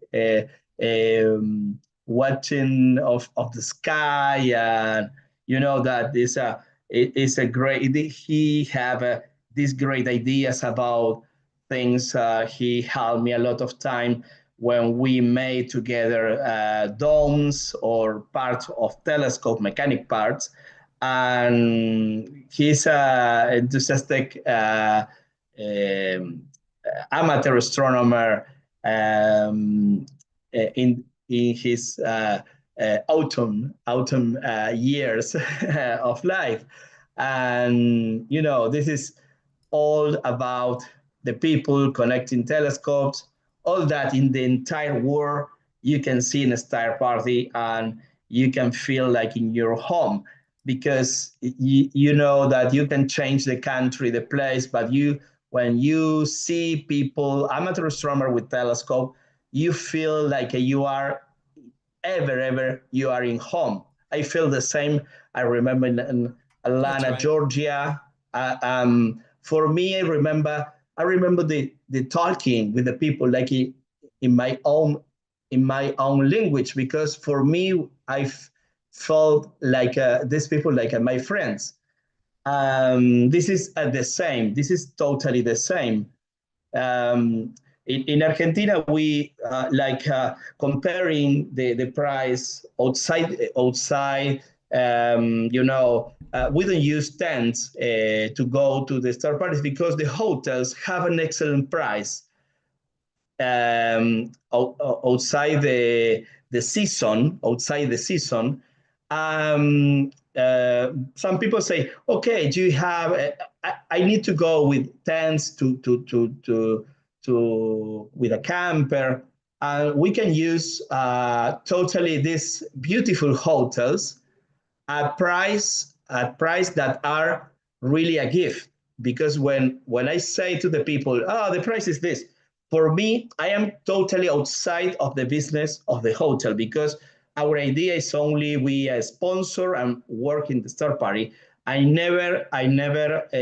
watching of the sky, and you know that it's a great. He have these great ideas about things. He helped me a lot of time when we made together domes or parts of telescope, mechanic parts. And he's an enthusiastic amateur astronomer in his autumn years of life. And, you know, this is all about the people connecting telescopes, all that in the entire world you can see in a star party, and you can feel like in your home, because you know that you can change the country, the place, but when you see people, amateur astronomer with telescope, you feel like you are ever you are in home. I feel the same. I remember in Atlanta, right. Georgia. For me, I remember the talking with the people like in my own language, because for me, I felt like these people like my friends. This is the same. This is totally the same. In Argentina, we comparing the price outside. We don't use tents to go to the star parties because the hotels have an excellent price outside the season. Some people say, okay, do you have? I need to go with tents with a camper, and we can use totally these beautiful hotels at price that are really a gift. Because when I say to the people, the price is this, for me, I am totally outside of the business of the hotel, because our idea is only we sponsor and work in the third party. I never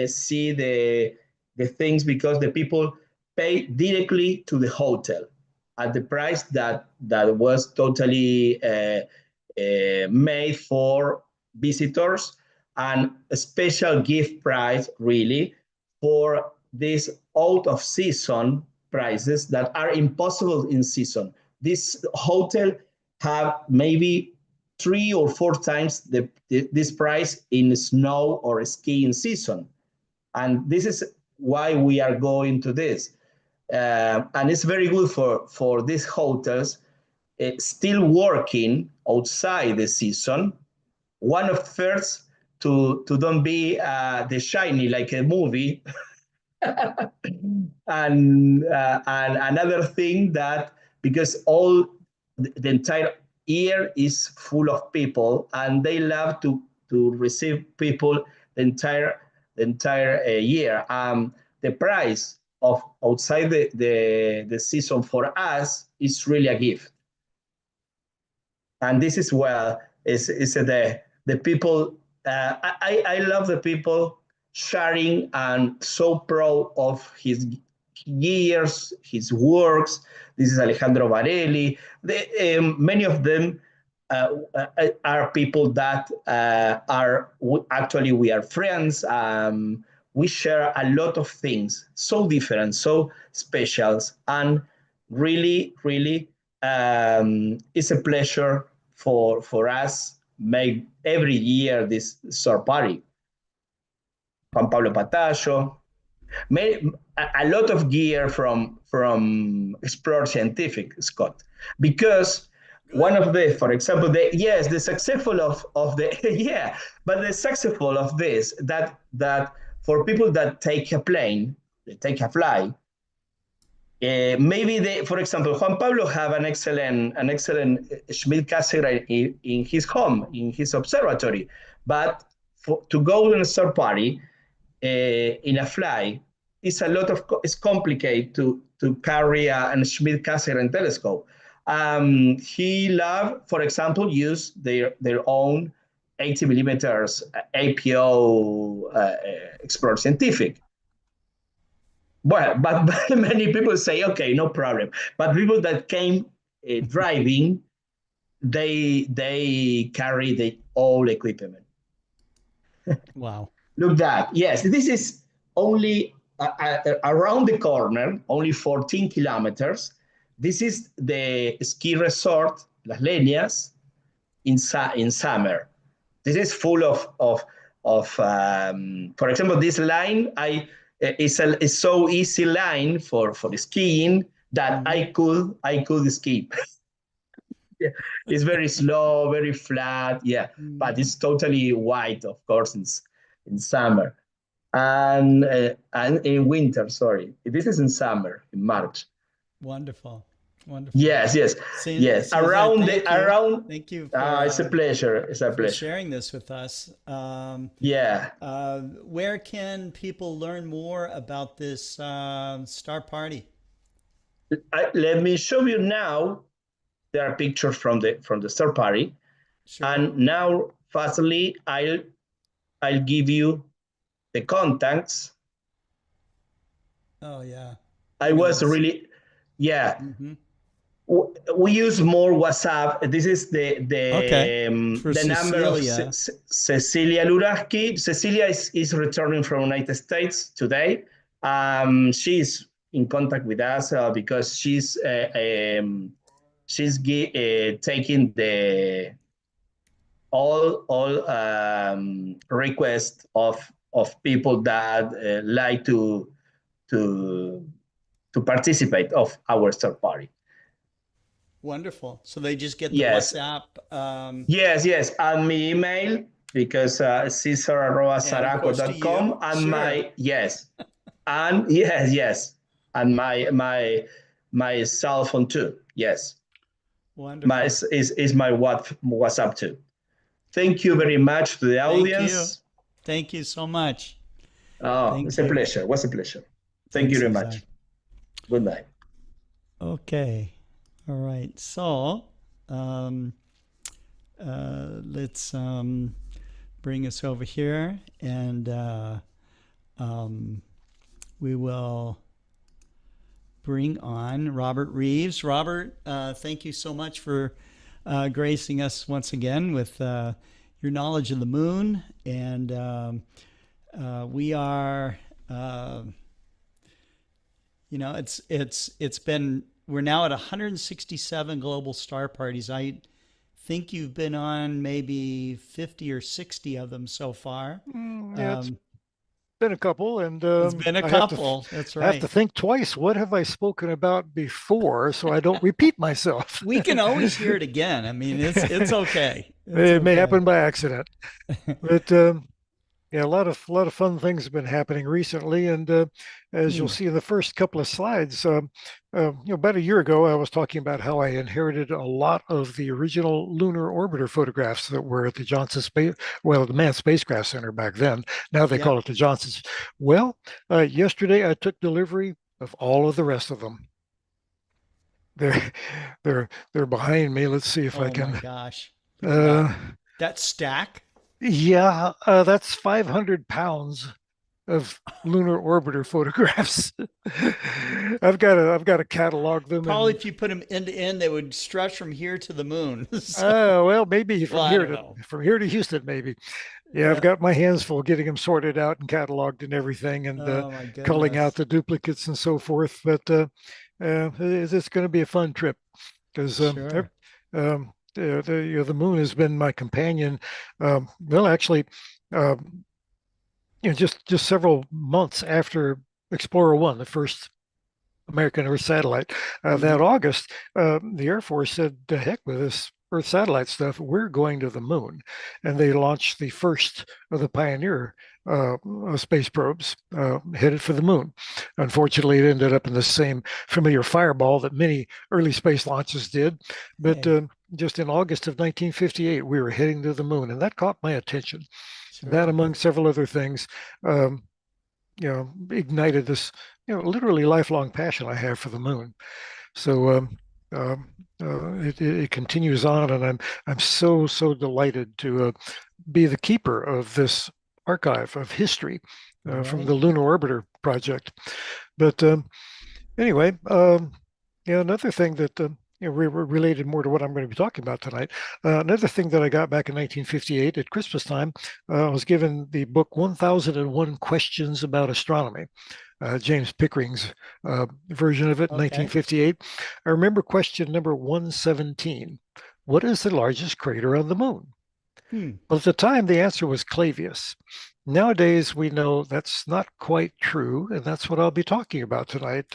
see the things, because the people pay directly to the hotel at the price that was totally made for visitors, and a special gift price really for these out of season prices that are impossible in season. This hotel have maybe 3 or 4 times this price in snow or skiing season. And this is why we are going to this. And it's very good for these hotels still working outside the season. One of first to don't be the shiny like a movie. and another thing that, because all the entire year is full of people, and they love to receive people the entire year. The price of outside the season for us is really a gift. And this is where is the people. I love the people sharing and so proud of his years, his works. This is Alejandro Varelli. Many of them are people that actually we are friends. We share a lot of things, so different, so special, and really, it's a pleasure for us make every year this star party. Juan Pablo Patayo, a lot of gear from Explore Scientific, Scott, because one of the, for example, the successful of the yeah, but the successful of this that for people that take a plane, they take a fly. Maybe they, for example, Juan Pablo have an excellent Schmidt-Cassegrain in his home, in his observatory, but to go on a third party in a fly, it's complicated to carry a Schmidt-Cassegrain telescope. He loved, for example, use their own 80 millimeters APO Explorer Scientific. Well, but many people say, okay, no problem. But people that came driving, they carry the all equipment. Wow. Look that. Yes, this is only around the corner, only 14 kilometers. This is the ski resort, Las Leñas, in summer. This is full of for example, this line, it's so easy line for skiing that I could ski. Yeah, it's very slow, very flat. Yeah, but it's totally white, of course, in summer and in winter. Sorry, this is in summer, in March. Wonderful, wonderful. Yes. Cesar, Around Thank you. It's a pleasure. It's a pleasure sharing this with us. Where can people learn more about this star party? Let me show you now. There are pictures from the star party, Sure. and now firstly I'll give you the contacts. Oh yeah. I was really, yeah. Mm-hmm. We use more WhatsApp. This is the number of Cecilia Luraski. Cecilia is returning from United States today. She's in contact with us because she's taking the all requests of people that like to participate of our third party. Wonderful. So they just get the Yes. WhatsApp. Yes, and my email, because cesar@saraco.com, and Sure. my and my cell phone too. Yes. Wonderful. Is my WhatsApp too. Thank you very much to the audience. Thank you so much. Oh, it's a pleasure. It was a pleasure. Thank you very much. Good night. Okay. All right. So let's bring us over here, and we will bring on Robert Reeves. Robert, thank you so much for gracing us once again with your knowledge of the moon. And we are, it's been, we're now at 167 global star parties. I think you've been on maybe 50 or 60 of them so far. It's been a couple, and it's been a couple. That's right. I have to think twice. What have I spoken about before, so I don't repeat myself? We can always hear it again. I mean, it's okay. It may happen by accident, but yeah, a lot of fun things have been happening recently, and as you'll see in the first couple of slides, about a year ago, I was talking about how I inherited a lot of the original lunar orbiter photographs that were at the the Manned Spacecraft Center back then. Now they call it the Johnson's. Well, yesterday I took delivery of all of the rest of them. They're behind me. Let's see if I can. Oh my gosh! That stack. Yeah, that's 500 pounds of lunar orbiter photographs. I've got to catalog them. Probably if you put them end to end, they would stretch from here to the moon. Well, maybe from here to Houston, maybe. Yeah, I've got my hands full getting them sorted out and cataloged and everything, and culling out the duplicates and so forth. But it's going to be a fun trip because the moon has been my companion. Well, actually, just several months after Explorer 1, the first American Earth satellite. That August, the Air Force said, "The heck with this Earth satellite stuff. We're going to the moon," and they launched the first of the Pioneer space probes headed for the moon. Unfortunately, it ended up in the same familiar fireball that many early space launches did. But just in August of 1958, we were heading to the moon, and that caught my attention. Sure. That, among several other things, ignited this, literally lifelong passion I have for the moon. So it continues on, and I'm so delighted to be the keeper of this archive of history from the Lunar Orbiter project. But anyway, another thing that related more to what I'm going to be talking about tonight. Another thing that I got back in 1958 at Christmas time, I was given the book 1001 Questions About Astronomy. James Pickering's version of it in 1958. I remember question number 117. What is the largest crater on the moon? Well, at the time, the answer was Clavius. Nowadays, we know that's not quite true, and that's what I'll be talking about tonight.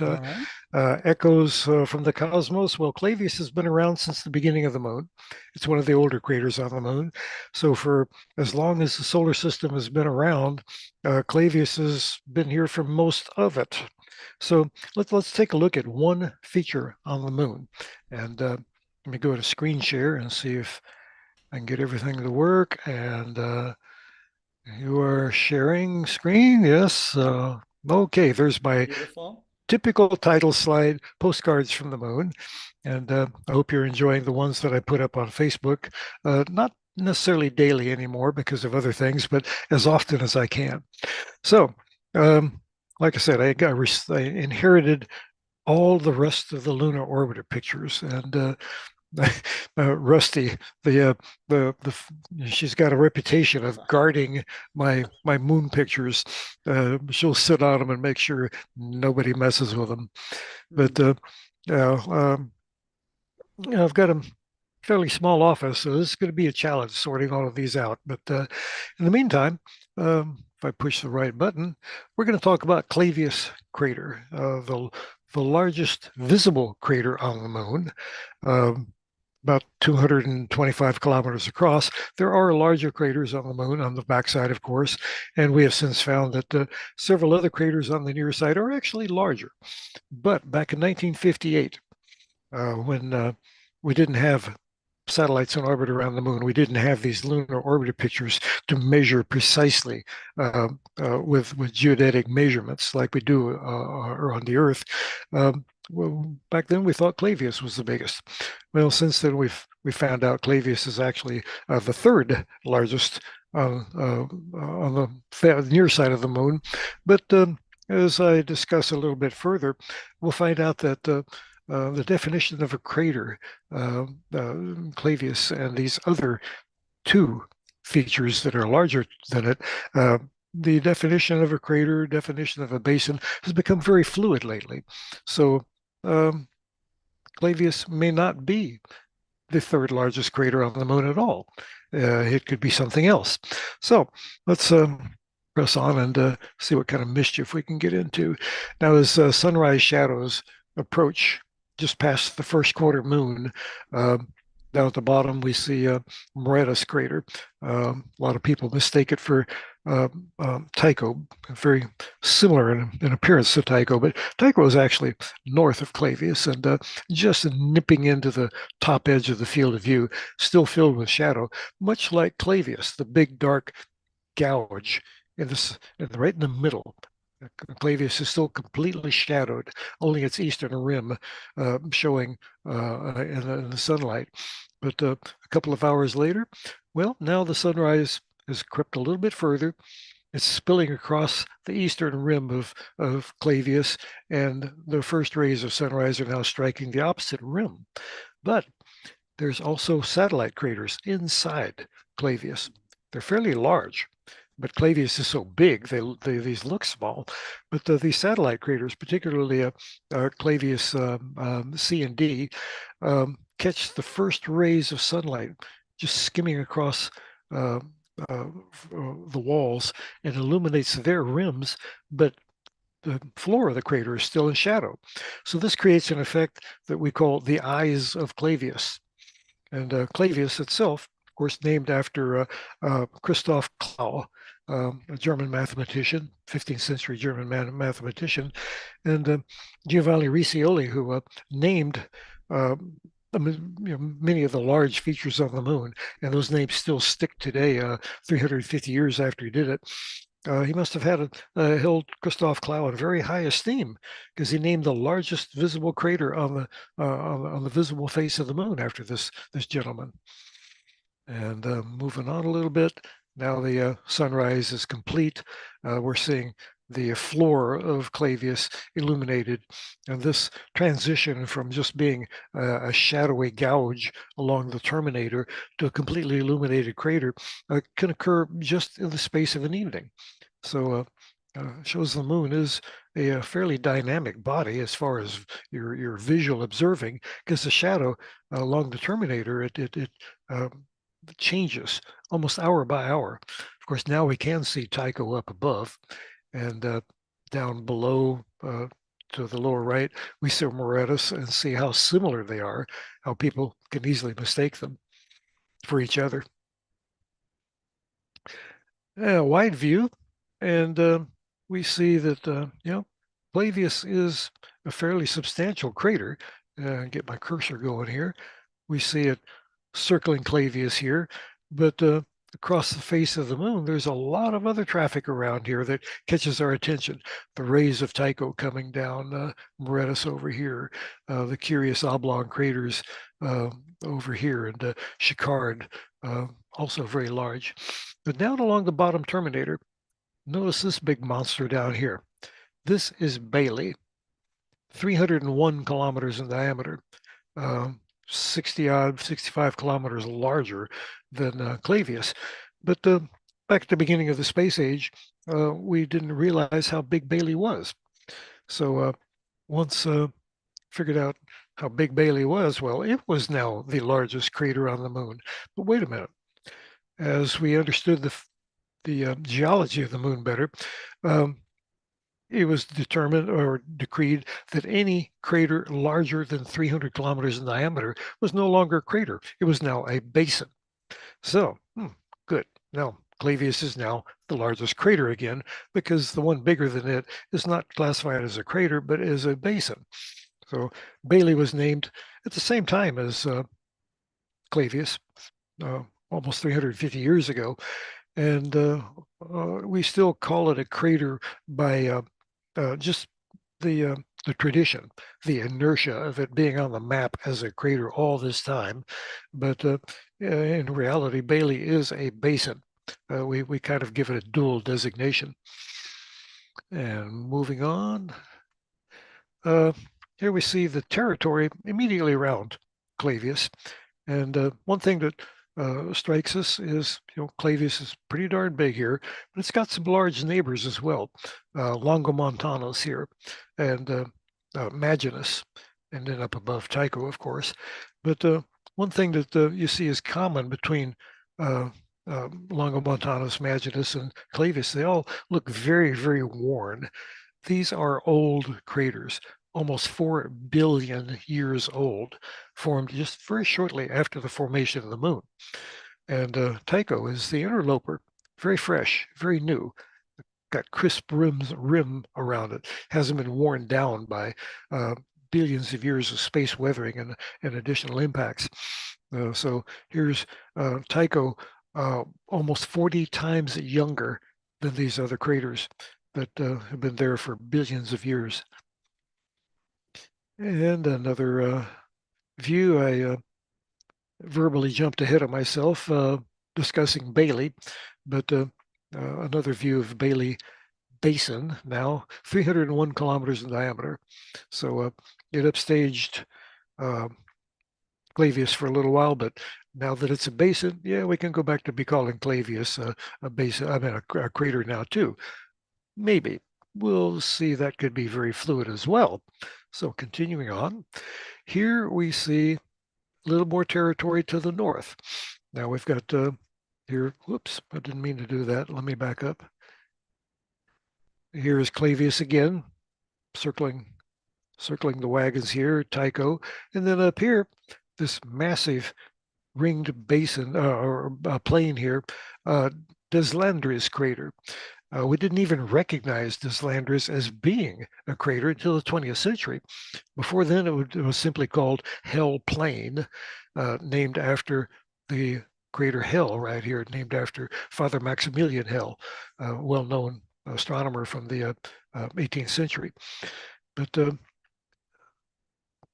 Echoes from the cosmos. Well, Clavius has been around since the beginning of the moon. It's one of the older craters on the moon. So for as long as the solar system has been around, Clavius has been here for most of it. So let's take a look at one feature on the moon. And let me go to screen share and see if I can get everything to work. And you are sharing screen? Yes. Okay, there's my typical title slide, postcards from the moon. And I hope you're enjoying the ones that I put up on Facebook. Not necessarily daily anymore because of other things, but as often as I can. So, like I said, I inherited all the rest of the Lunar Orbiter pictures, and Rusty, she's got a reputation of guarding my moon pictures. She'll sit on them and make sure nobody messes with them. But I've got a fairly small office, so this is going to be a challenge sorting all of these out. But in the meantime, if I push the right button, we're going to talk about Clavius crater, the largest visible crater on the moon. About 225 kilometers across. There are larger craters on the moon, on the backside, of course, and we have since found that several other craters on the near side are actually larger. But back in 1958, when we didn't have satellites in orbit around the moon, we didn't have these lunar orbiter pictures to measure precisely with geodetic measurements like we do on the Earth. Well, back then we thought Clavius was the biggest. Well, since then we found out Clavius is actually the third largest on the near side of the moon. But as I discuss a little bit further, we'll find out that the definition of a crater, Clavius, and these other two features that are larger than it, the definition of a crater, definition of a basin has become very fluid lately. So Clavius may not be the third largest crater on the moon at all. It could be something else. So let's press on and see what kind of mischief we can get into. Now, as sunrise shadows approach just past the first quarter moon, down at the bottom, we see Moretus crater. A lot of people mistake it for Tycho, very similar in appearance to Tycho, but Tycho is actually north of Clavius and just nipping into the top edge of the field of view, still filled with shadow, much like Clavius, the big dark gouge right in the middle. Clavius is still completely shadowed, only its eastern rim showing in the sunlight. But a couple of hours later, well, now the sunrise has crept a little bit further. It's spilling across the eastern rim of Clavius, and the first rays of sunrise are now striking the opposite rim. But there's also satellite craters inside Clavius. They're fairly large, but Clavius is so big, these look small. But these satellite craters, particularly Clavius C and D, catch the first rays of sunlight just skimming across the walls and illuminates their rims, but the floor of the crater is still in shadow. So this creates an effect that we call the eyes of Clavius. And Clavius itself, of course, named after Christoph Klau, a German mathematician, 15th century German mathematician, and Giovanni Riccioli, who named many of the large features on the moon, and those names still stick today, 350 years after he did it. He must have held Christoph Klau in very high esteem, because he named the largest visible crater on the visible face of the moon after this gentleman. And moving on a little bit, now the sunrise is complete. We're seeing the floor of Clavius illuminated, and this transition from just being a shadowy gouge along the terminator to a completely illuminated crater can occur just in the space of an evening. So shows the moon is a fairly dynamic body as far as your visual observing, because the shadow along the terminator it changes almost hour by hour. Of course, now we can see Tycho up above, and down below to the lower right, we see Moretus and see how similar they are, how people can easily mistake them for each other. Wide view, and we see that Clavius is a fairly substantial crater. Get my cursor going here. We see it circling Clavius here, but across the face of the moon, there's a lot of other traffic around here that catches our attention. The rays of Tycho coming down, Moretus over here, the curious oblong craters over here, and Chicard, also very large. But down along the bottom terminator, notice this big monster down here. This is Bailey, 301 kilometers in diameter, 65 kilometers larger than Clavius. But back at the beginning of the space age, we didn't realize how big Bailey was. So once figured out how big Bailey was, well, it was now the largest crater on the moon. But wait a minute. As we understood the geology of the moon better, it was determined or decreed that any crater larger than 300 kilometers in diameter was no longer a crater. It was now a basin. So, good. Now, Clavius is now the largest crater again, because the one bigger than it is not classified as a crater, but as a basin. So Bailey was named at the same time as Clavius, almost 350 years ago. And we still call it a crater by just the tradition, the inertia of it being on the map as a crater all this time. But in reality, Bailey is a basin. We kind of give it a dual designation. And moving on, here we see the territory immediately around Clavius. And one thing that strikes us is, Clavius is pretty darn big here, but it's got some large neighbors as well. Longomontanus here, and Maginus, and then up above Tycho, of course. But one thing that you see is common between Longomontanus, Maginus, and Clavius, they all look very, very worn. These are old craters, almost 4 billion years old, formed just very shortly after the formation of the moon. And Tycho is the interloper, very fresh, very new, got crisp rim around it, hasn't been worn down by billions of years of space weathering and additional impacts. So here's Tycho, almost 40 times younger than these other craters that have been there for billions of years. And another view, I verbally jumped ahead of myself discussing Bailey, but another view of Bailey Basin, now 301 kilometers in diameter. So it upstaged Clavius for a little while, but now that it's a basin, yeah, we can go back to be calling Clavius a basin, a crater now too. Maybe. We'll see, that could be very fluid as well. So continuing on, here we see a little more territory to the north. Now we've got here, whoops, I didn't mean to do that. Let me back up. Here is Clavius again, circling the wagons here, Tycho, and then up here, this massive ringed basin or plain here, Deslandres crater. We didn't even recognize Deslandres as being a crater until the 20th century. Before then, it was simply called Hell Plain, named after the crater Hell right here, named after Father Maximilian Hell, a well-known astronomer from the 18th century. But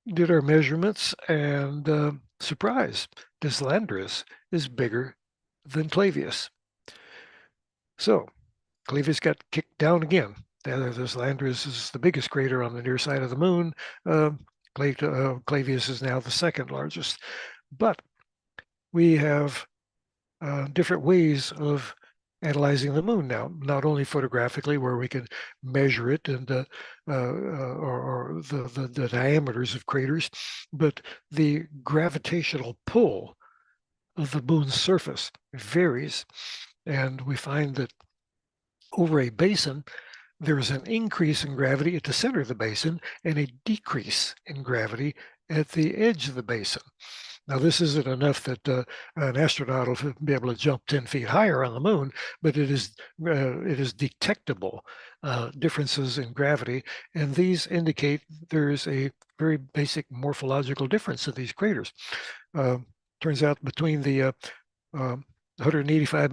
did our measurements, and surprise, Deslandres is bigger than Clavius. So Clavius got kicked down again. Deslandres is the biggest crater on the near side of the moon. Clavius is now the second largest. But we have different ways of analyzing the moon now, not only photographically, where we can measure it and or the diameters of craters, but the gravitational pull of the moon's surface varies. And we find that over a basin, there is an increase in gravity at the center of the basin and a decrease in gravity at the edge of the basin. Now, this isn't enough that an astronaut will be able to jump 10 feet higher on the moon, but it is detectable differences in gravity, and these indicate there is a very basic morphological difference in these craters. Turns out between the 185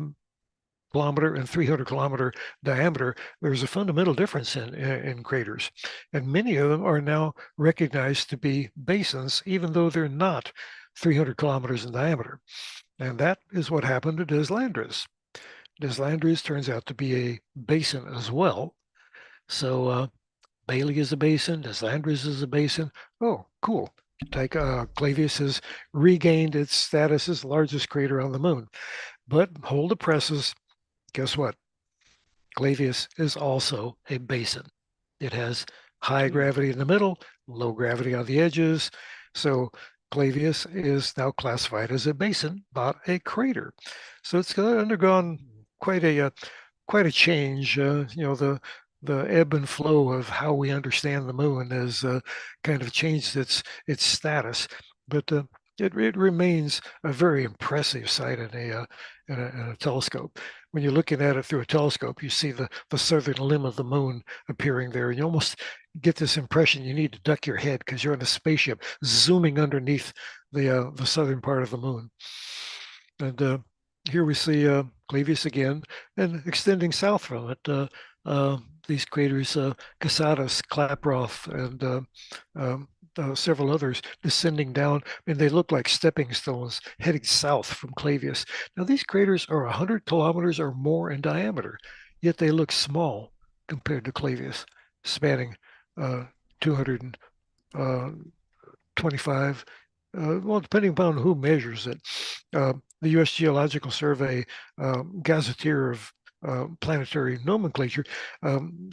kilometer and 300 kilometer diameter, there's a fundamental difference in craters. And many of them are now recognized to be basins, even though they're not 300 kilometers in diameter. And that is what happened to Deslandres. Deslandres turns out to be a basin as well. So Bailey is a basin, Deslandres is a basin. Oh, cool. Clavius has regained its status as the largest crater on the moon. But hold the presses. Guess what? Clavius is also a basin. It has high gravity in the middle, low gravity on the edges. So Clavius is now classified as a basin, not a crater. So it's undergone quite a change. The ebb and flow of how we understand the moon has kind of changed its status, but it remains a very impressive sight in a telescope. When you're looking at it through a telescope, you see the southern limb of the moon appearing there, and you almost get this impression you need to duck your head because you're in a spaceship zooming underneath the southern part of the moon. And here we see Clavius again, and extending south from it, these craters, Casadas, Klaproth, and several others descending down, and they look like stepping stones heading south from Clavius. Now, these craters are 100 kilometers or more in diameter, yet they look small compared to Clavius, spanning 225, well, depending upon who measures it. The U.S. Geological Survey Gazetteer of planetary nomenclature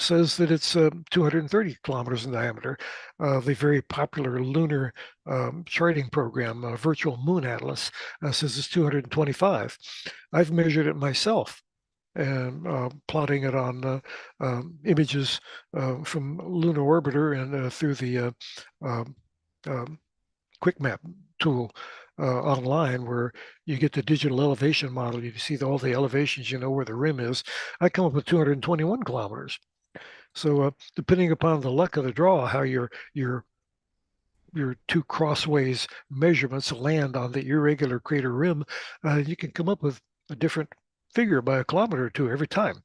says that it's 230 kilometers in diameter. The very popular lunar charting program, Virtual Moon Atlas, says it's 225. I've measured it myself and plotting it on images from Lunar Orbiter and through the Quick Map tool online, where you get the digital elevation model. You see all the elevations, you know where the rim is. I come up with 221 kilometers. So depending upon the luck of the draw, how your two crossways measurements land on the irregular crater rim, you can come up with a different figure by a kilometer or two every time.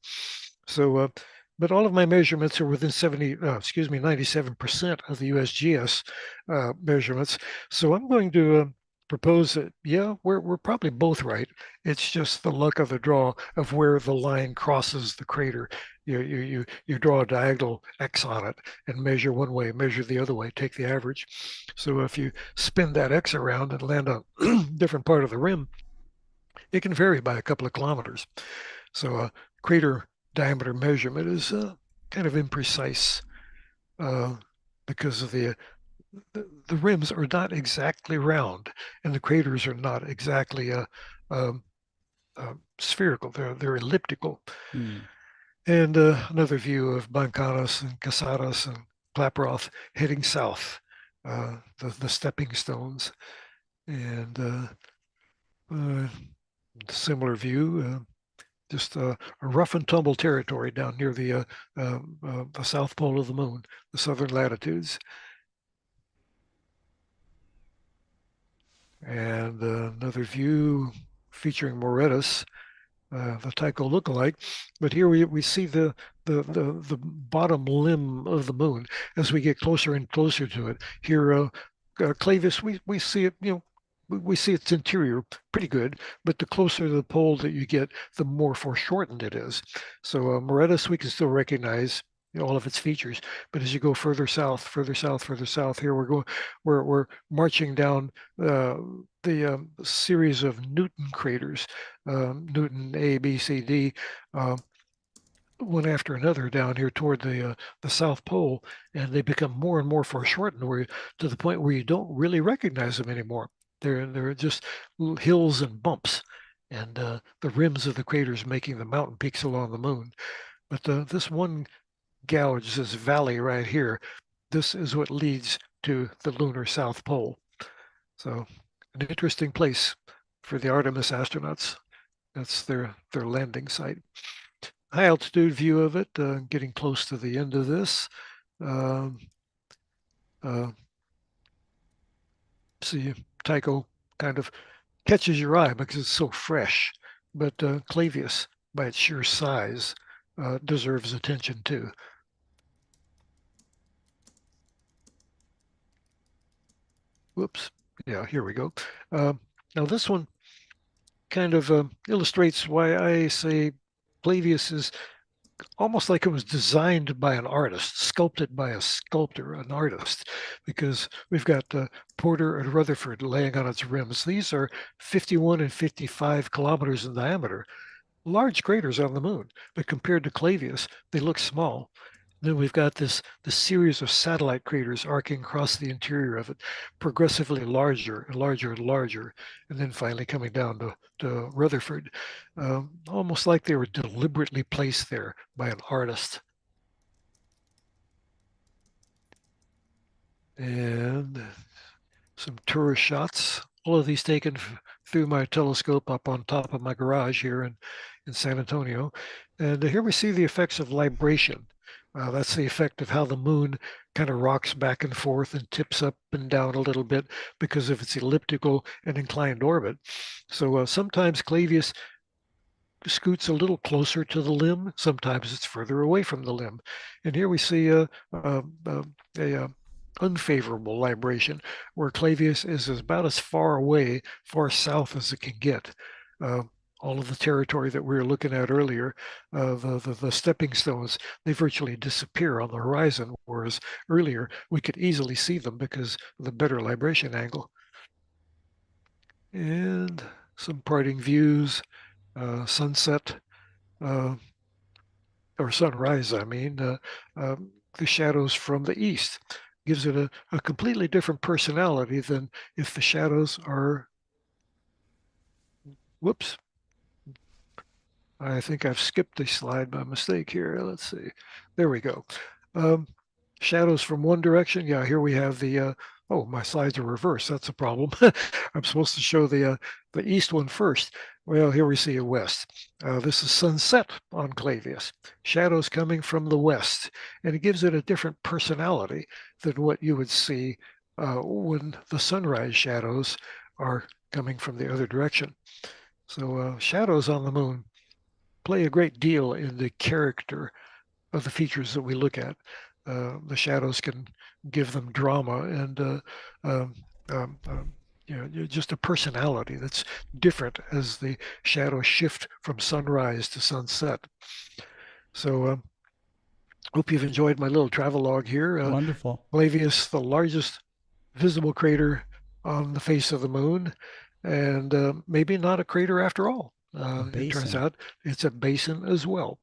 So but all of my measurements are within 97% of the USGS measurements. So I'm going to propose that, yeah, we're probably both right. It's just the luck of the draw of where the line crosses the crater. You draw a diagonal X on it and measure one way, measure the other way, take the average. So if you spin that X around and land on a different part of the rim, it can vary by a couple of kilometers. So crater diameter measurement is kind of imprecise because of the rims are not exactly round, and the craters are not exactly spherical. They're elliptical. And another view of Bancanas and Casadas and Klaproth heading south, the stepping stones, and similar view, just a rough and tumble territory down near the south pole of the moon, the southern latitudes. And another view featuring Moretus, the Tycho lookalike. But here we see the bottom limb of the moon as we get closer and closer to it. Here, Clavius, we see it, we see its interior pretty good, but the closer to the pole that you get, the more foreshortened it is. So Moretus, we can still recognize all of its features, but as you go further south, here we're marching down the series of Newton craters, Newton A, B, C, D, one after another down here toward the South Pole, and they become more and more foreshortened, to the point where you don't really recognize them anymore. They're just hills and bumps, and the rims of the craters making the mountain peaks along the moon. But this one gouge, this valley right here, this is what leads to the lunar South Pole. So an interesting place for the Artemis astronauts. That's their landing site. High altitude view of it, getting close to the end of this. See, Tycho kind of catches your eye because it's so fresh, but Clavius, by its sheer size, deserves attention too. Whoops. Yeah, here we go. Now this one kind of illustrates why I say Clavius is almost like it was designed by an artist, sculpted by a sculptor, an artist, because we've got Porter and Rutherford laying on its rims. These are 51 and 55 kilometers in diameter, large craters on the moon, but compared to Clavius, they look small. Then we've got this series of satellite craters arcing across the interior of it, progressively larger and larger and larger, and then finally coming down to Rutherford, almost like they were deliberately placed there by an artist. And some tourist shots, all of these taken through my telescope up on top of my garage here in San Antonio. And here we see the effects of libration. That's the effect of how the moon kind of rocks back and forth and tips up and down a little bit because of its elliptical and inclined orbit. So sometimes Clavius scoots a little closer to the limb, sometimes it's further away from the limb. And here we see a unfavorable libration, where Clavius is about as far away, far south as it can get. All of the territory that we were looking at earlier, the stepping stones, they virtually disappear on the horizon, whereas earlier we could easily see them because of the better libration angle. And some parting views, sunset, or sunrise, I mean, the shadows from the east gives it a completely different personality than if the shadows are, whoops, I think I've skipped a slide by mistake here. Let's see. There we go. Shadows from one direction. Yeah, here we have the, oh, my slides are reversed. That's a problem. I'm supposed to show the east one first. Well, here we see a west. This is sunset on Clavius. Shadows coming from the west. And it gives it a different personality than what you would see when the sunrise shadows are coming from the other direction. So shadows on the moon play a great deal in the character of the features that we look at. The shadows can give them drama and just a personality that's different as the shadows shift from sunrise to sunset. So hope you've enjoyed my little travelogue here. Wonderful. Clavius, the largest visible crater on the face of the moon, and maybe not a crater after all. It turns out it's a basin as well.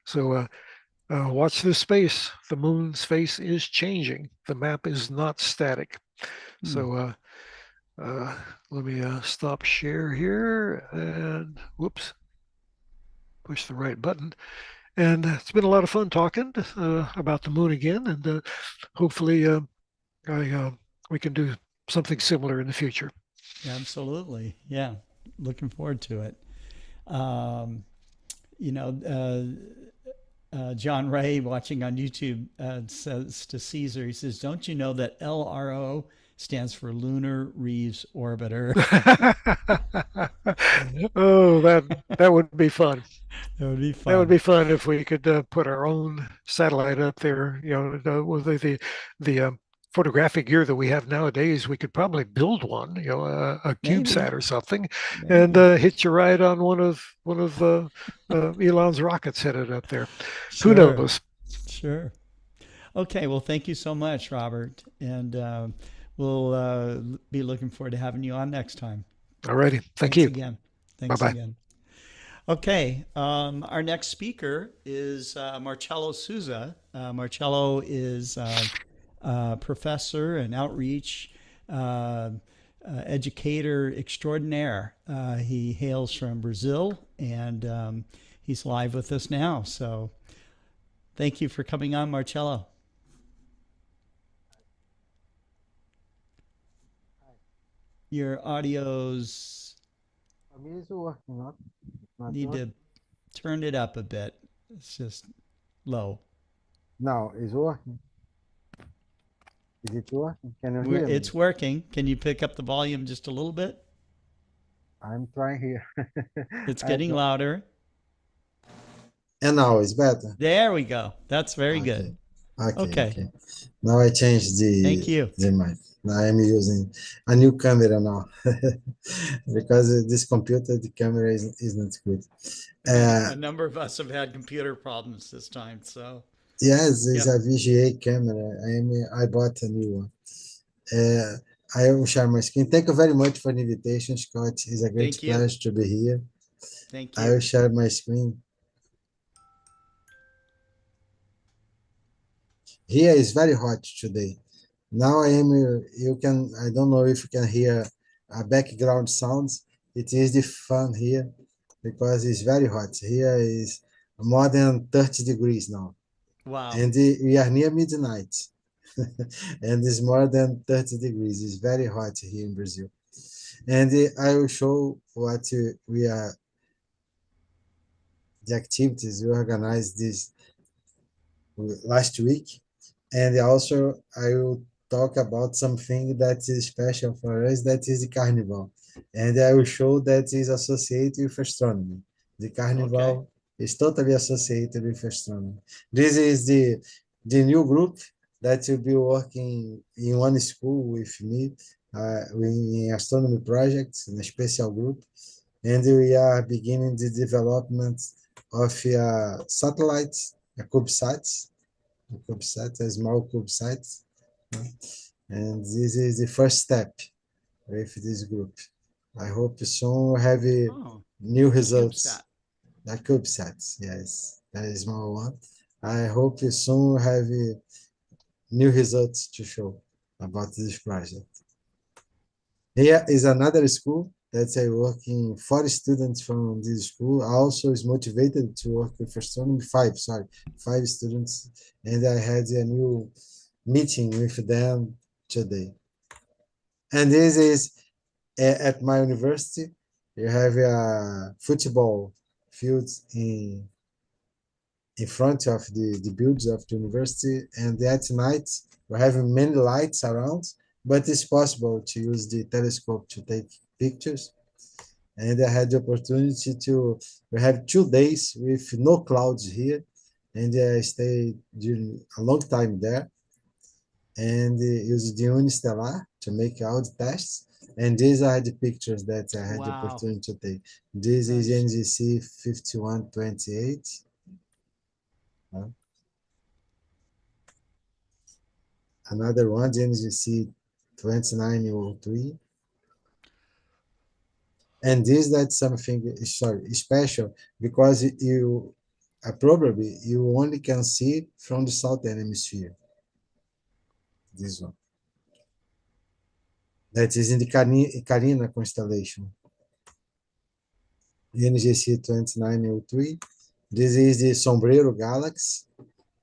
So watch this space. The moon's face is changing. The map is not static. So let me stop share here and whoops, push the right button. And it's been a lot of fun talking about the moon again, and hopefully we can do something similar in the future. Absolutely. Yeah. Looking forward to it. Um, you know, John Ray watching on YouTube says to Caesar, he says, "Don't you know that LRO stands for Lunar Reeves Orbiter?" Oh, that would be fun. That would be That would fun. be fun if we could put our own satellite up there. With the photographic gear that we have nowadays, we could probably build one. A Maybe. CubeSat or something, and Maybe. hitch a ride on one of Elon's rockets headed up there. Who Sure. knows? Sure. Okay. Well, thank you so much, Robert, and we'll be looking forward to having you on next time. Alrighty. Thank Thanks you. again. Thanks Bye-bye. again. Okay, our next speaker is Marcello Souza. Marcello is a professor and outreach educator extraordinaire. He hails from Brazil, and he's live with us now. So thank you for coming on, Marcello. Your audio's need to turn it up a bit. It's just low. No, it's working. Is it working? Can you hear me? It's working. Can you pick up the volume just a little bit? I'm trying here. It's getting louder. And now it's better. There we go. That's very good. Okay. Now I changed Thank you. the mic. Now I'm using a new camera now because this computer, the camera is not good. A number of us have had computer problems this time, so. Yes, it's a VGA camera. I bought a new one. I will share my screen. Thank you very much for the invitation, Scott. It's a great pleasure to be here. Thank you. I will share my screen. Here is very hot today. Now I don't know if you can hear background sounds. It is the fan here because it's very hot. Here is more than 30 degrees now. Wow. And we are near midnight. And it's more than 30 degrees. It's very hot here in Brazil. And I will show what the activities we organized this last week. And also I will talk about something that is special for us, that is the carnival. And I will show that is associated with astronomy. The carnival is totally associated with astronomy. This is the new group that will be working in one school with me in astronomy projects, in a special group. And we are beginning the development of satellites, CubeSats, a small CubeSat. And this is the first step with this group. I hope soon we'll have new results. The CubeSats, yes, that is small one. I hope soon we'll have new results to show about this project. Here is another school that's working 40 students from this school. Also is motivated to work with astronomy, five students. And I had a new meeting with them today. And this is at my university. You have a football field in front of the buildings of the university. And at night, we're having many lights around, but it's possible to use the telescope to take pictures. And I had the opportunity we have 2 days with no clouds here. And I stayed during a long time there and used the Unistellar to make all the tests. And these are the pictures that I had the opportunity to take. This is NGC 5128. Another one, the NGC 2903. And that's something special because you probably you only can see from the southern hemisphere. This one. That is in the Carina constellation. NGC 2903. This is the Sombrero Galaxy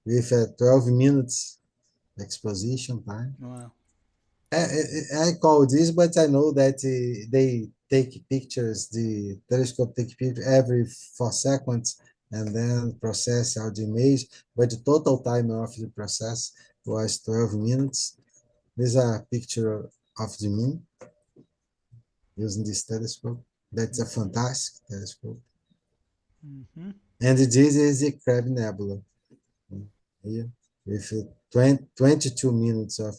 with a 12 minutes exposition time. Wow. I call this, but I know that they take pictures, the telescope take pictures every 4 seconds and then process out the image, but the total time of the process was 12 minutes. This is a picture of the moon using this telescope. That's a fantastic telescope. Mm-hmm. And this is the Crab Nebula here with 22 minutes of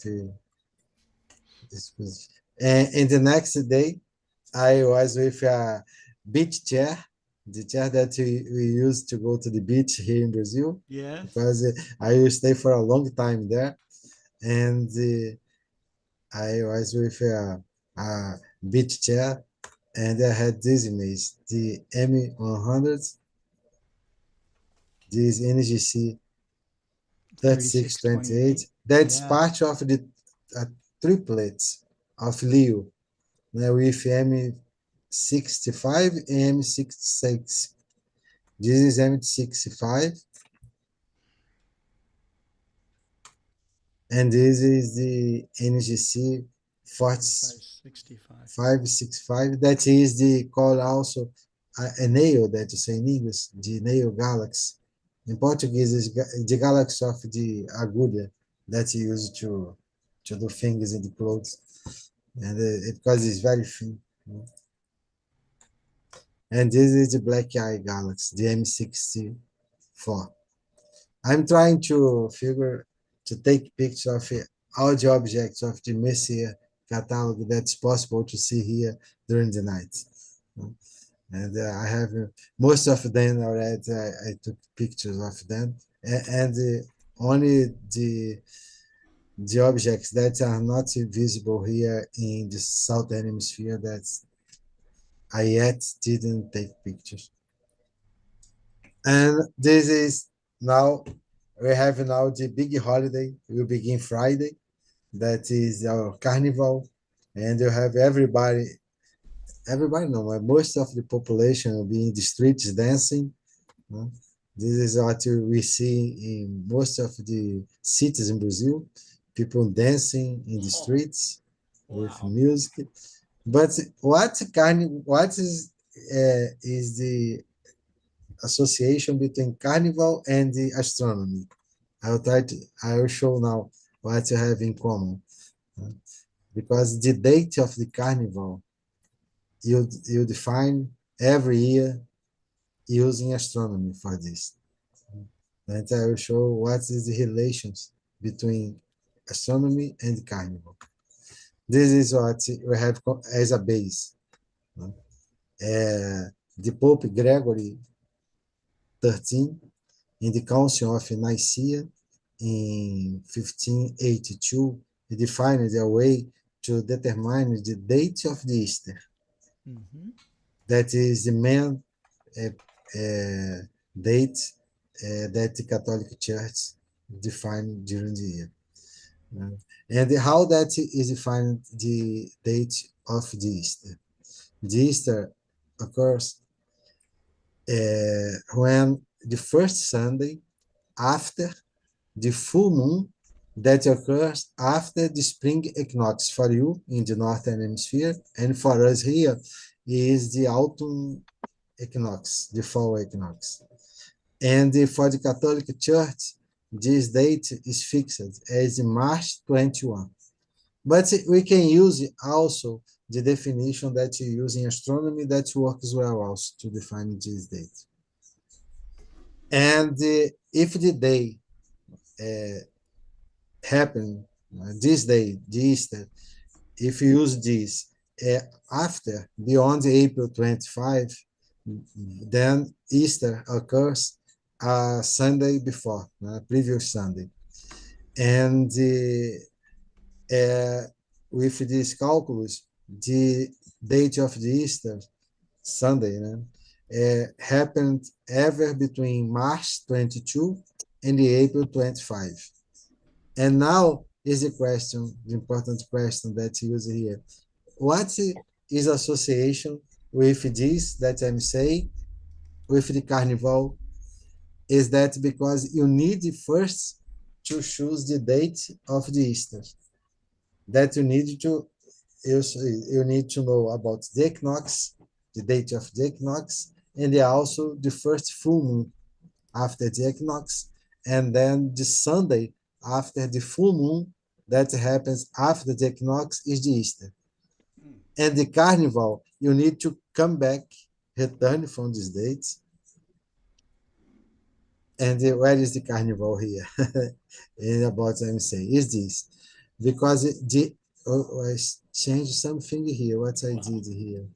exposition. And the next day, I was with a beach chair, the chair that we used to go to the beach here in Brazil. Yes. Because I will stay for a long time there. And I was with a beach chair, and I had this image, the M100, this NGC 3628. That's Yeah. part of the triplets of Leo, with M65 and M66. This is M65, and this is the NGC 565. That is the call also a nail that you say in English, the nail galaxy. In Portuguese, is the galaxy of the agulha that you use to do things in the clothes, and because it's very thin. And this is the Black Eye Galaxy, the M64. I'm trying to take pictures of all the objects of the Messier catalog that's possible to see here during the night. And I have most of them already. I took pictures of them, and only the objects that are not visible here in the southern hemisphere that I yet didn't take pictures. And this is now, we have now the big holiday. Will begin Friday. That is our carnival. And you have everybody no, most of the population will be in the streets dancing. This is what we see in most of the cities in Brazil. People dancing in the streets with music. But what is the association between carnival and the astronomy? I will show now what you have in common. Because the date of the carnival, you define every year using astronomy for this. And I will show what is the relations between astronomy and carnival. This is what we have as a base. The Pope Gregory XIII, in the Council of Nicaea in 1582, he defined a way to determine the date of the Easter. Mm-hmm. That is the main date that the Catholic Church defined during the year. And how that is defined the date of the Easter. The Easter occurs when the first Sunday after the full moon that occurs after the spring equinox for you in the northern hemisphere, and for us here is the autumn equinox, the fall equinox. And for the Catholic Church, this date is fixed as March 21. But we can use also the definition that you use in astronomy that works well also to define this date. And if the day happen, this day, the Easter, if you use this after, beyond April 25, then Easter occurs Sunday before, previous Sunday. And with this calculus, the date of the Easter Sunday happened ever between March 22 and April 25. And now is the important question that you use here. What is association with this that I'm saying, with the carnival is that because you need first to choose the date of the Easter. That you need to know about the equinox, the date of the equinox, and also the first full moon after the equinox, and then the Sunday after the full moon that happens after the equinox is the Easter. And the carnival, you need to come back, return from these dates. And where is the carnival here? And about I'm saying is this because I changed something here. What I did here?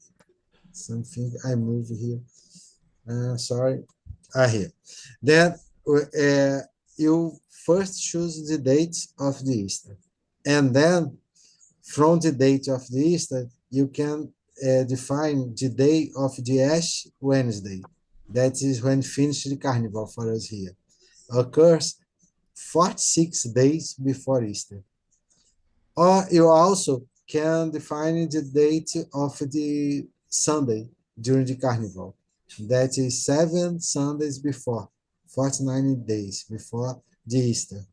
Something I moved here. Sorry. Here. Then you first choose the date of the Easter, and then from the date of the Easter, you can define the day of the Ash Wednesday. That is when finish the carnival for us here. Occurs 46 days before Easter. Or you also can define the date of the Sunday during the carnival. That is 7 Sundays before, 49 days before the Easter.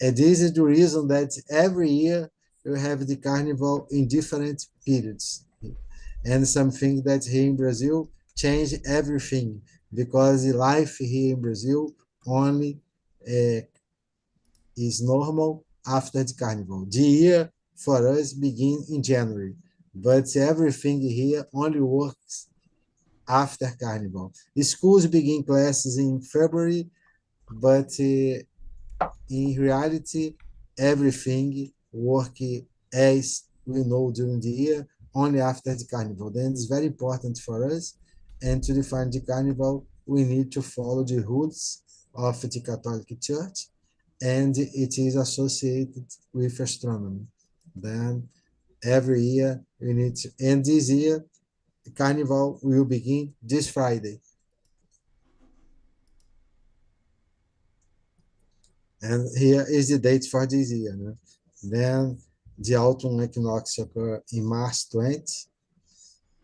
And this is the reason that every year you have the carnival in different periods. And something that here in Brazil changed everything because the life here in Brazil only is normal after the carnival. The year for us begin in January, but everything here only works after carnival. The schools begin classes in February, but in reality, everything work as we know during the year, only after the carnival. Then it's very important for us. And to define the carnival, we need to follow the rules of the Catholic Church, and it is associated with astronomy. Then every year we need to, and this year, the carnival will begin this Friday. And here is the date for this year. No? Then the autumn equinox occurs in March 20,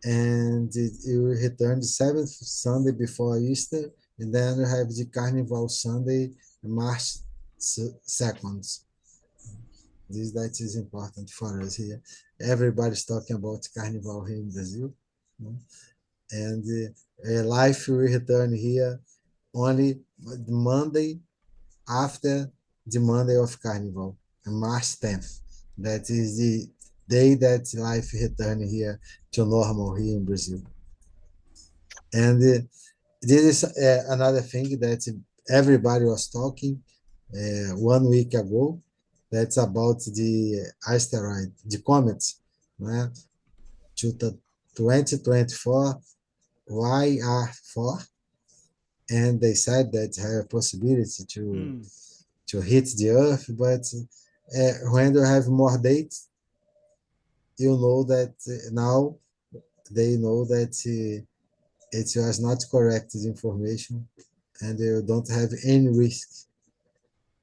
and it will return the 7th Sunday before Easter, and then we have the Carnival Sunday, March 2nd. This that is important for us here. Everybody's talking about Carnival here in Brazil. No? And life will return here only Monday after the Monday of Carnival, March 10th. That is the day that life returned here to normal here in Brazil. And this is another thing that everybody was talking 1 week ago. That's about the asteroid, the comet, né? 2024 YR4. And they said that have a possibility to hit the Earth, but when you have more dates, you know that now they know that it was not correct information, and you don't have any risk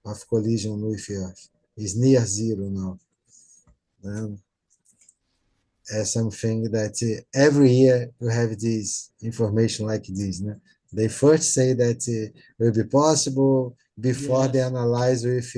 of collision with Earth. It's near zero now. And something that every year you have this information like this. Né? They first say that it will be possible before they analyze with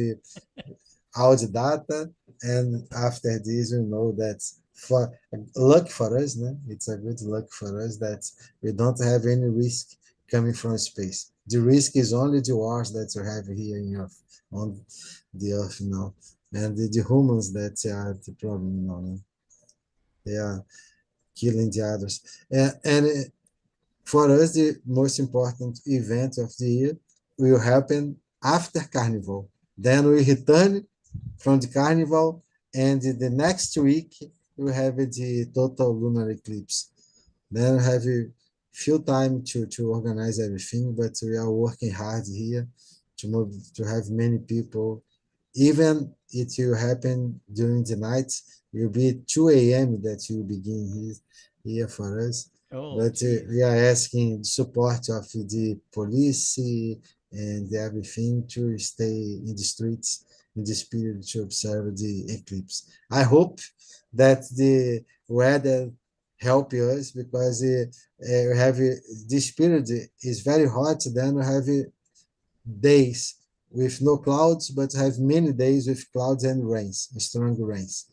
all the data, and after this we know that for luck for us, né? It's a good luck for us that we don't have any risk coming from space. The risk is only the wars that we have here in Earth, on the Earth now, and the humans that are the problem now. Né? They are killing the others. And for us, the most important event of the year will happen after Carnival. Then we return from the Carnival, and the next week we have the total lunar eclipse. Then we have a few time to organize everything, but we are working hard here to have many people. Even it will happen during the night, it will be 2 a.m. that will begin here for us. But we are asking support of the police and everything to stay in the streets in this period to observe the eclipse. I hope that the weather help us because we have this period is very hot. Then we have days with no clouds, but have many days with clouds and rains, strong rains.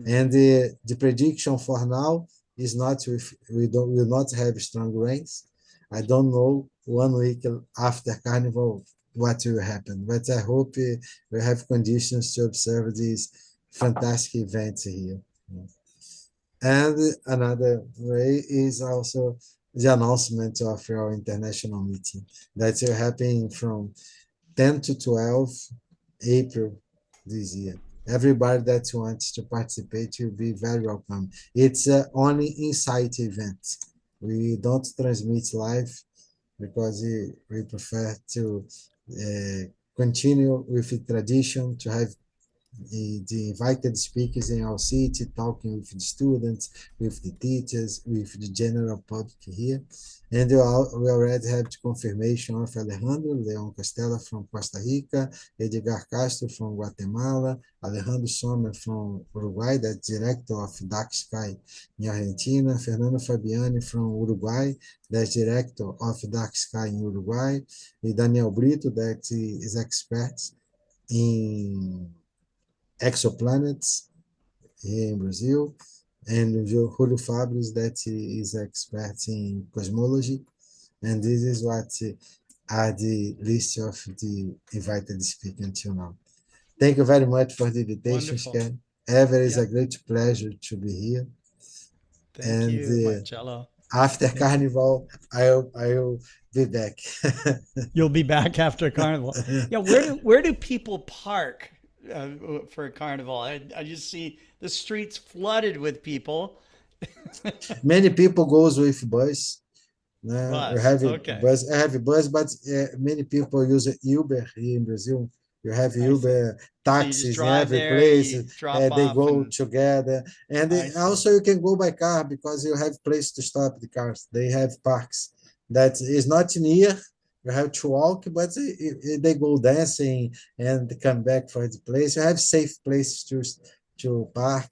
And the prediction for now is not with we will not have strong rains. I don't know 1 week after Carnival what will happen, but I hope we have conditions to observe these fantastic events here. And another way is also the announcement of our international meeting that will happen from 10 to 12 April this year. Everybody that wants to participate will be very welcome. It's only insight event. We don't transmit live because we prefer to continue with the tradition to have the invited speakers in our city talking with the students, with the teachers, with the general public here. And we already have the confirmation of Alejandro Leon Castella from Costa Rica, Edgar Castro from Guatemala, Alejandro Sommer from Uruguay, that's director of Dark Sky in Argentina, Fernando Fabiani from Uruguay, that's director of Dark Sky in Uruguay, and Daniel Brito, that is expert in exoplanets here in Brazil, and Julio Fabris, that is expert in cosmology. And this is what are the list of the invited speakers until now. Thank you very much for the invitation, Ken. Ever is a great pleasure to be here. Thank you, Marcello. After Carnival, I'll be back. You'll be back after Carnival. Yeah, where do people park for Carnival? I just see the streets flooded with people. Many people goes with bus. Bus. You have Okay. bus. I have a bus, but many people use Uber here in Brazil. You have Uber taxis in every place. They go together, and also you can go by car because you have place to stop the cars. They have parks that is not near. You have to walk, but they go dancing and come back for the place. You have safe places to park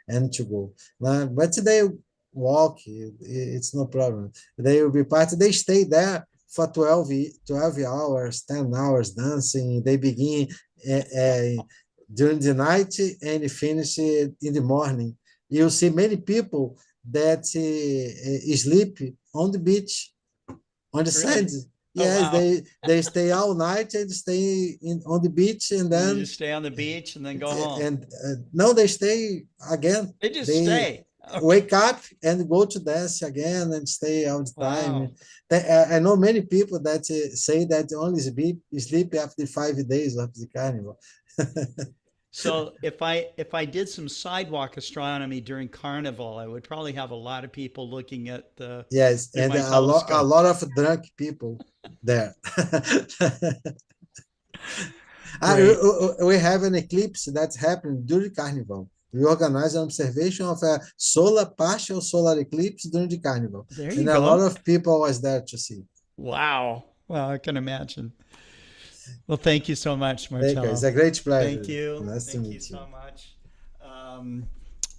and to go. But they walk, it's no problem. They will be part. They stay there for 12 hours, 10 hours dancing. They begin during the night and finish in the morning. You see many people that sleep on the beach, on the sand. Yes, wow. they stay all night and stay on the beach, and then you just stay on the beach and then go home. And no, they stay again. They just stay. Okay. Wake up and go to dance again and stay all the time. I know many people that say that only sleep after 5 days of the carnival. So if I did some sidewalk astronomy during Carnival, I would probably have a lot of people looking at the and a lot of drunk people there. We have an eclipse that's happened during Carnival. We organize an observation of a partial solar eclipse during the Carnival. And a lot of people was there to see. Wow. Well, I can imagine. Well, thank you so much, Marcello. It's a great pleasure. Thank you. Nice to meet you. So much.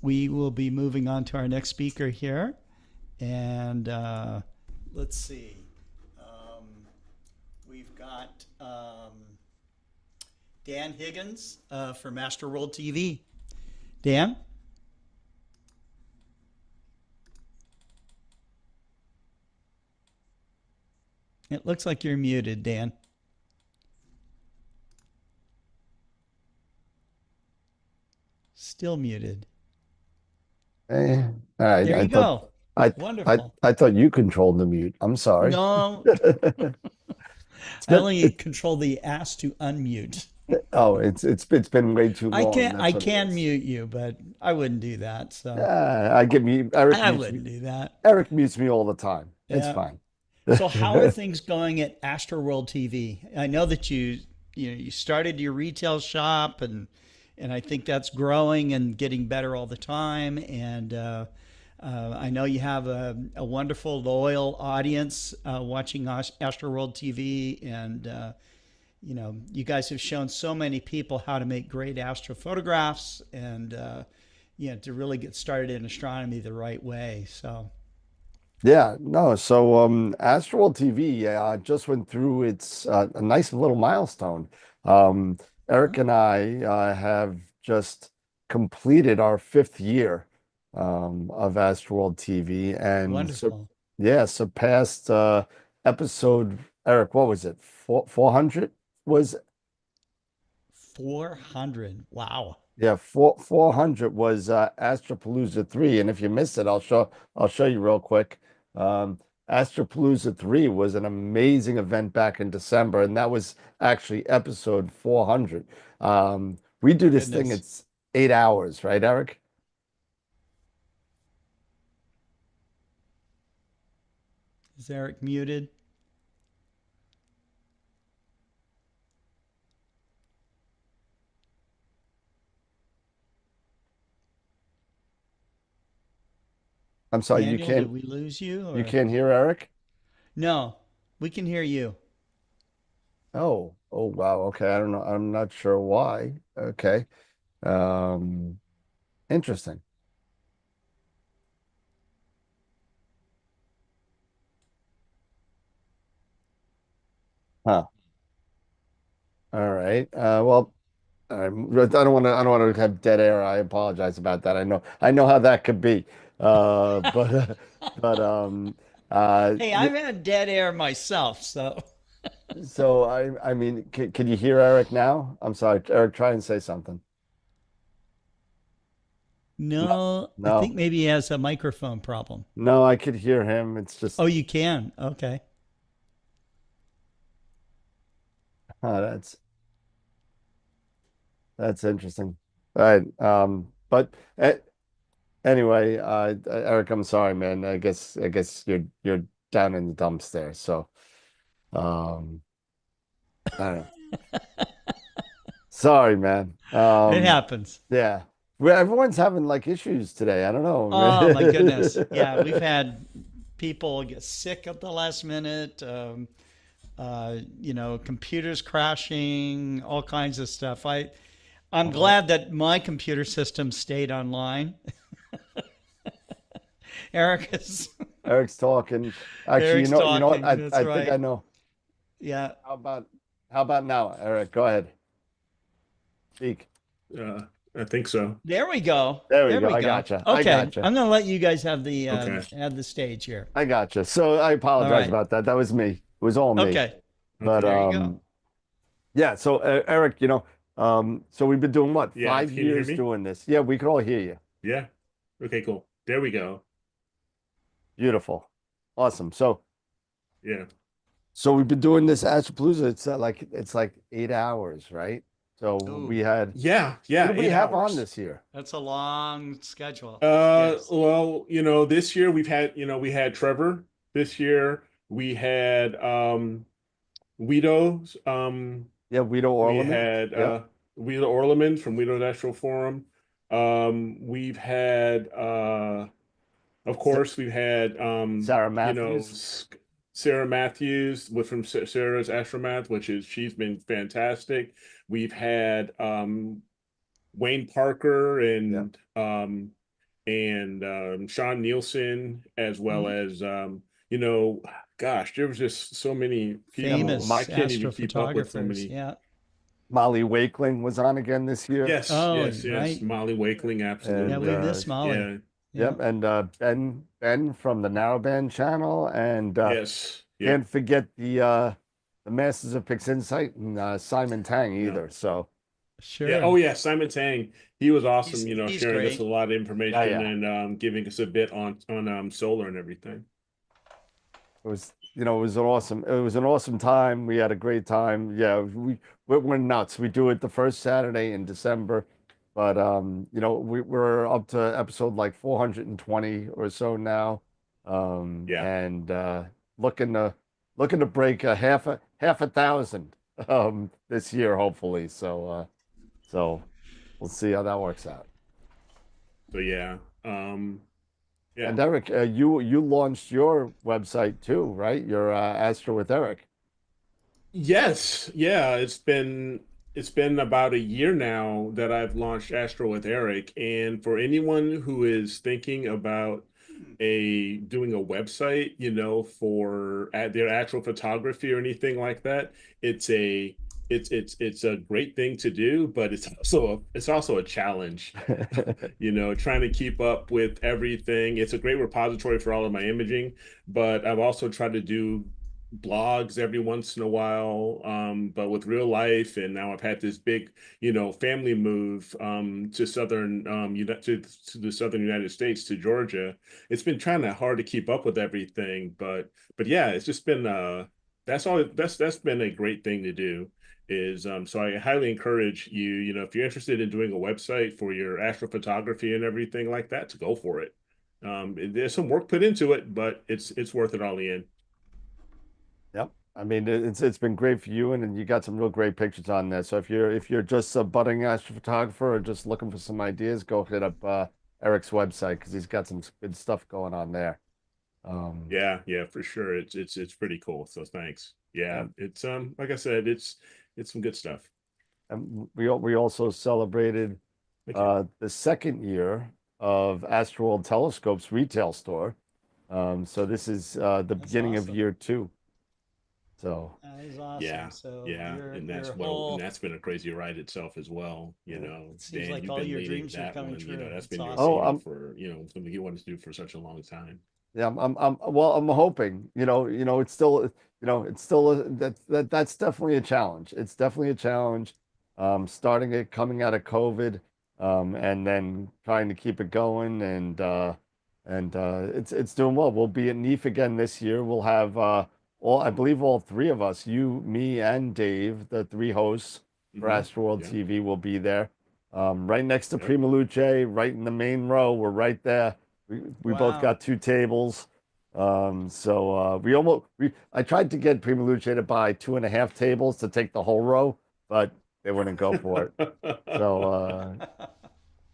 We will be moving on to our next speaker here. And let's see. We've got Dan Higgins from Astroworld TV. Dan? It looks like you're muted, Dan. Still muted. Hey, all right. There you go. Wonderful. I thought you controlled the mute. I'm sorry. No. I only control the ask to unmute. Oh, it's been way too long. I can mute you, but I wouldn't do that. So Eric. I wouldn't do that. Eric mutes me all the time. Yeah. It's fine. So how are things going at Astroworld TV? I know that you started your retail shop, and I think that's growing and getting better all the time. And I know you have a wonderful, loyal audience watching Astroworld TV, and you guys have shown so many people how to make great astrophotographs, and to really get started in astronomy the right way. So Yeah, no. So Astroworld TV just went through its a nice little milestone. Um, Eric and I have just completed our 5th year of Astroworld TV, and so wonderful. yeah, surpassed episode. Eric, what was it? 400 was 400. Wow. yeah, 400 was Astropalooza 3. And if you missed it, I'll show you real quick. Um, Astropalooza 3 was an amazing event back in December, and that was actually episode 400. We do this thing, Goodness. it's 8 hours, right, Eric? Is Eric muted? I'm sorry, Daniel, did we lose you? you Or can't hear Eric? no, we can hear you. Oh wow. Okay, I don't know. I'm not sure why. Okay. Um, Interesting. Huh. All right. Well, I don't want to. I don't want to have dead air. I apologize about that. I know how that could be. But but Hey, I've had dead air myself, so so I mean, can you hear Eric now? I'm sorry, Eric. Try and say something. no, I No, think maybe he has a microphone problem. no. I could hear him. It's just Oh, you can. Okay. that's interesting. All right. But anyway, Eric, I'm sorry, man. I guess you're down in the dumps there. So um, I don't know. Sorry, man. It happens. Yeah. Well, everyone's having like issues today. I don't know. Oh my goodness. Yeah, we've had people get sick at the last minute. Computers crashing, all kinds of stuff. I'm glad that my computer system stayed online. Eric is Eric's talking. Actually, Eric's you know what? talking. I That's think right. I know. Yeah. How about now, Eric? Go ahead. Speak. I think so. There we go. There we go. I gotcha. I Okay. gotcha. I'm gonna let you guys have the Okay. have the stage here. I gotcha. So I All apologize right. about that. That was me. It was all me. Okay. But There you go. yeah. So Eric, so we've been doing what? Yeah, 5 can you hear years me? doing this. Yeah, we could all hear you. Yeah. Okay, cool. There we go. Beautiful. Awesome. So Yeah. we've been doing this Astropalooza. It's like 8 hours, right? So Ooh. we had Yeah. what did we 8 have hours. on this year? That's a long schedule. Yes. Well, this year we had Trevor. This year we had Guido's Yeah, Guido we Orleman. had Yep. Guido Orleman from Guido Astro Forum. We've had of course we've had Sarah Matthews. Sarah Matthews from Sarah's Astromath, she's been fantastic. We've had Wayne Parker and Sean Nielsen, as well as gosh, there was just so many people. Famous I can't even keep up with so astrophotographers. many. Yeah. Molly Wakeling was on again this year. Yes, Oh, yes, right. Molly Wakeling, absolutely. Yeah, we And, miss Molly. Yeah, Yep, and Ben from the Narrowband channel, and yes, yeah. can't forget the Masters of Pix Insight and Simon Tang either. So Sure. Yeah. Oh yeah, Simon Tang. He was awesome. He's Sharing us great. a lot of information Yeah. and giving us a bit on solar and everything. it was it was an awesome time. We had a great time. Yeah, we're nuts. We do it the first Saturday in December, but we're up to episode like 420 or so now. Yeah. And looking to break a half a thousand this year, hopefully. So we'll see how that works out. So yeah. Yeah. And Eric, you launched your website too, right? Your Astro with Eric. Yes, yeah, it's been about a year now that I've launched Astro with Eric, and for anyone who is thinking about doing a website, for their actual photography or anything like that, it's a great thing to do, but it's also a challenge. Trying to keep up with everything. It's a great repository for all of my imaging, but I've also tried to do blogs every once in a while, but with real life. And now I've had this big, family move to to the southern United States, to Georgia. It's been trying to hard to keep up with everything, but yeah, it's just been that's been a great thing to do. So I highly encourage you, if you're interested in doing a website for your astrophotography and everything like that, to go for it. There's some work put into it, but it's worth it all in the end. Yep. I mean, it's been great for you, and you got some real great pictures on there. So if you're just a budding astrophotographer or just looking for some ideas, go hit up Eric's website because he's got some good stuff going on there. Yeah, for sure. It's pretty cool. So thanks. Yeah, it's like I said, it's some good stuff. And we also celebrated the second year of Astroworld Telescope's retail store. So this is the beginning of year 2. So that is awesome. Yeah, so and that's been a crazy ride itself as well. it seems Dan, like you've all been your leading dreams are that coming one. true. That's It's been awesome. your baby for something you wanted to do for such a long time. yeah, I'm hoping. It's still that's definitely a challenge. It's definitely a challenge. Starting it coming out of COVID, and then trying to keep it going, and it's doing well. We'll be at NEAF again this year. We'll have I believe all 3 of us, you, me, and Dave, the 3 hosts for Astroworld TV, will be there. Right next to Prima Luce, right in the main row. We're right there. We both got 2 tables. So I tried to get Prima Luce to buy 2.5 tables to take the whole row, but they wouldn't go for it. So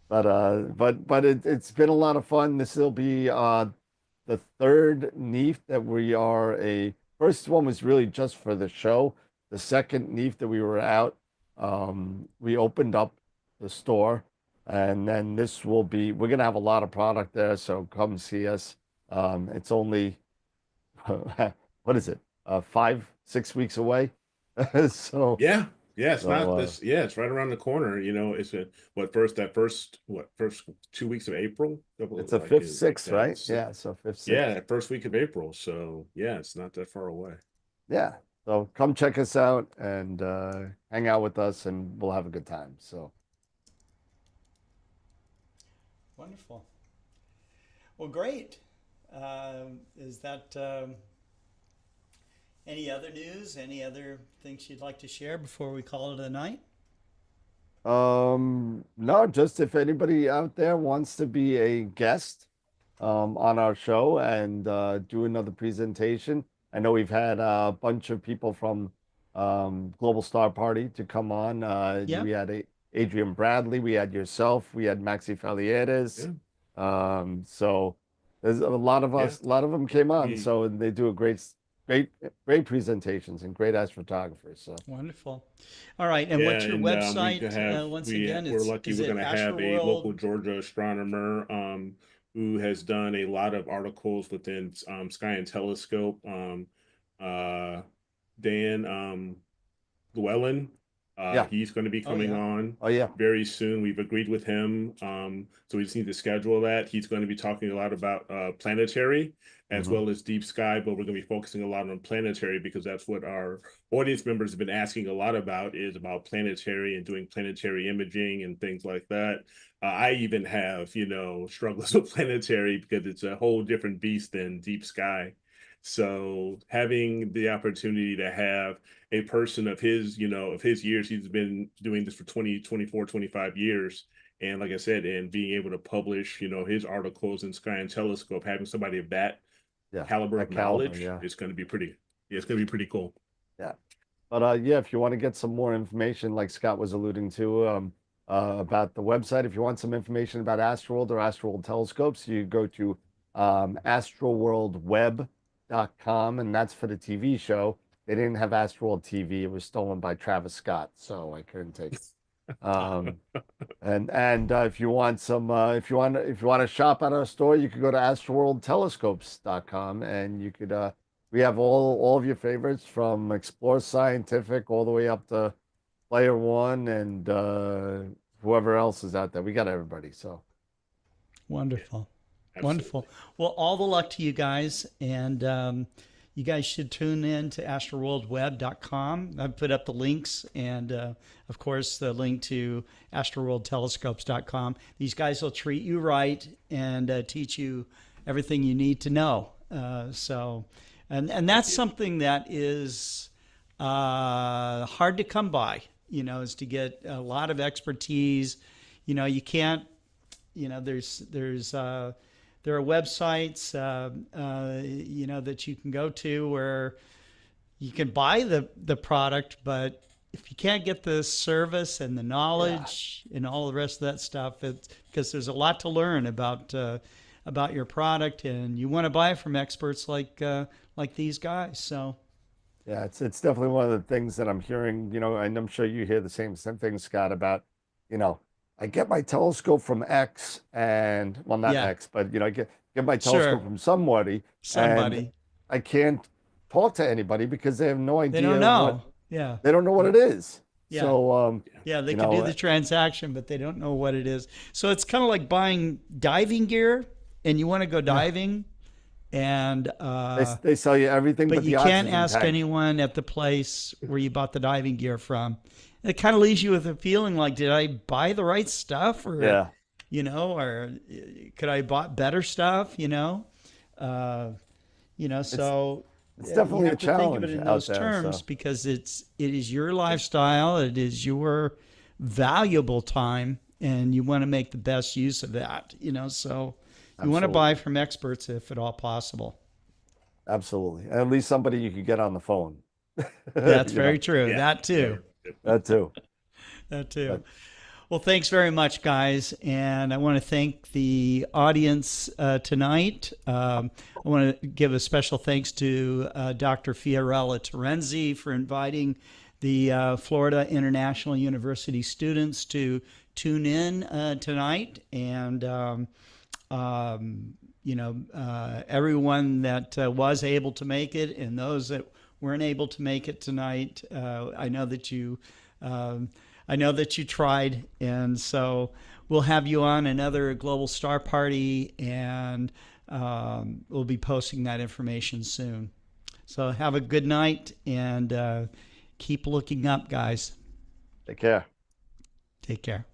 but it's been a lot of fun. This will be the 3rd NEAF that we are first one was really just for the show. The second NEAF that we were out, we opened up the store, and then we're gonna have a lot of product there, so come see us. It's only what is it, 5-6 weeks away? So yeah, it's not this. Yeah, it's right around the corner. It's first 2 weeks of April. It's the 5th, 6th, right? Yeah, so 5th, 6th. Yeah, first week of April. So yeah, it's not that far away. Yeah, so come check us out and hang out with us, and we'll have a good time. So wonderful. Well, great. Is that any other news? Any other things you'd like to share before we call it a night? No, just if anybody out there wants to be a guest on our show and do another presentation. I know we've had a bunch of people from Global Star Party to come on. We had Adrian Bradley, we had yourself, we had Maxi Falieres. So there's a lot of us, a lot of them came on. So they do a great presentations and great astrophotographers. So wonderful. All right, and what's your website? We're lucky we're going to have a local Georgia astronomer who has done a lot of articles within Sky and Telescope. Dan Llewellyn. He's going to be coming on very soon. We've agreed with him. So we just need to schedule that. He's going to be talking a lot about planetary as well as deep sky, but we're going to be focusing a lot on planetary because that's what our audience members have been asking a lot about, is about planetary and doing planetary imaging and things like that. I even have, struggles with planetary because it's a whole different beast than deep sky. So having the opportunity to have a person of his, of his years, he's been doing this for 20, 24, 25 years. And like I said, and being able to publish, his articles in Sky and Telescope, having somebody of that caliber of knowledge, it's going to be it's going to be pretty cool. Yeah. But if you want to get some more information, like Scott was alluding to, about the website, if you want some information about Astroworld or Astroworld Telescopes, you go to astroworldweb.com, and that's for the TV show. they didn't have Astroworld TV. It was stolen by Travis Scott, so I couldn't take it. And if you want some, if you want to shop at our store, you could go to astroworldtelescopes.com, and you could we have all of your favorites from Explore Scientific all the way up to Player One and whoever else is out there. We got everybody. So wonderful. Absolutely. Wonderful. Well, all the luck to you guys, and you guys should tune in to astroworldweb.com. I've put up the links, and of course the link to astroworldtelescopes.com. These guys will treat you right and teach you everything you need to know. And that's something that is hard to come by. Is to get a lot of expertise. You can't. There are websites, that you can go to where you can buy the product, but if you can't get the service and the knowledge and all the rest of that stuff, it's because there's a lot to learn about your product, and you want to buy from experts like these guys. So, yeah, it's definitely one of the things that I'm hearing. And I'm sure you hear the same thing, Scott, about I get my telescope from X, and not X, but I get my telescope from somebody. And I can't talk to anybody because they have no idea. They don't know. They don't know what it is. Yeah. So they can do the transaction, but they don't know what it is. So it's kind of like buying diving gear, and you want to go diving, and they sell you everything, but the you can't oxygen ask tank. anyone at the place where you bought the diving gear from. It kind of leaves you with a feeling like, did I buy the right stuff, or or could I bought better stuff? So it's definitely you have a challenge. To think of it in those terms because it is your lifestyle, it is your valuable time, and you want to make the best use of that. So you want to buy from experts if at all possible. Absolutely, and at least somebody you could get on the phone. That's very true. Yeah. That too. That too. Well, thanks very much, guys. And I want to thank the audience tonight. I want to give a special thanks to Dr. Fiorella Terenzi for inviting the Florida International University students to tune in tonight. And, everyone that was able to make it, and those that weren't able to make it tonight. I know that you tried, and so we'll have you on another Global Star Party, and we'll be posting that information soon. So have a good night, and keep looking up, guys. Take care. Take care.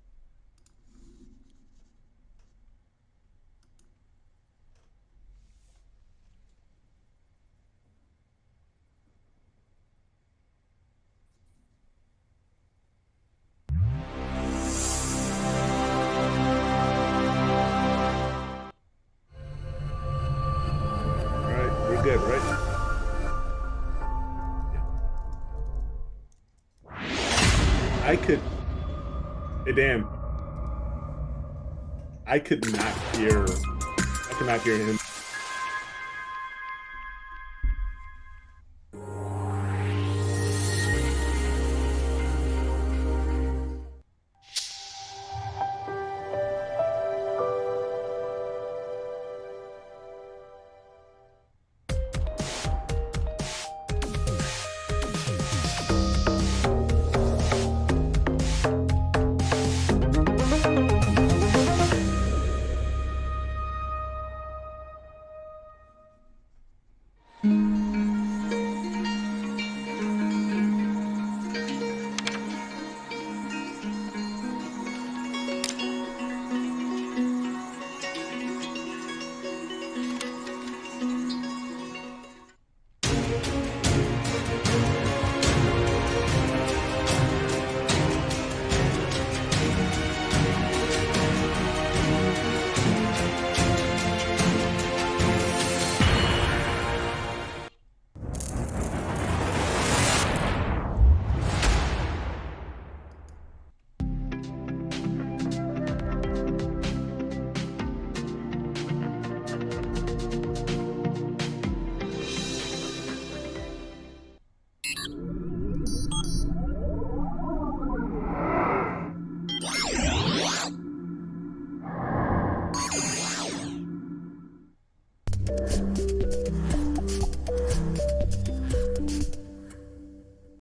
Good, right? I could not hear him.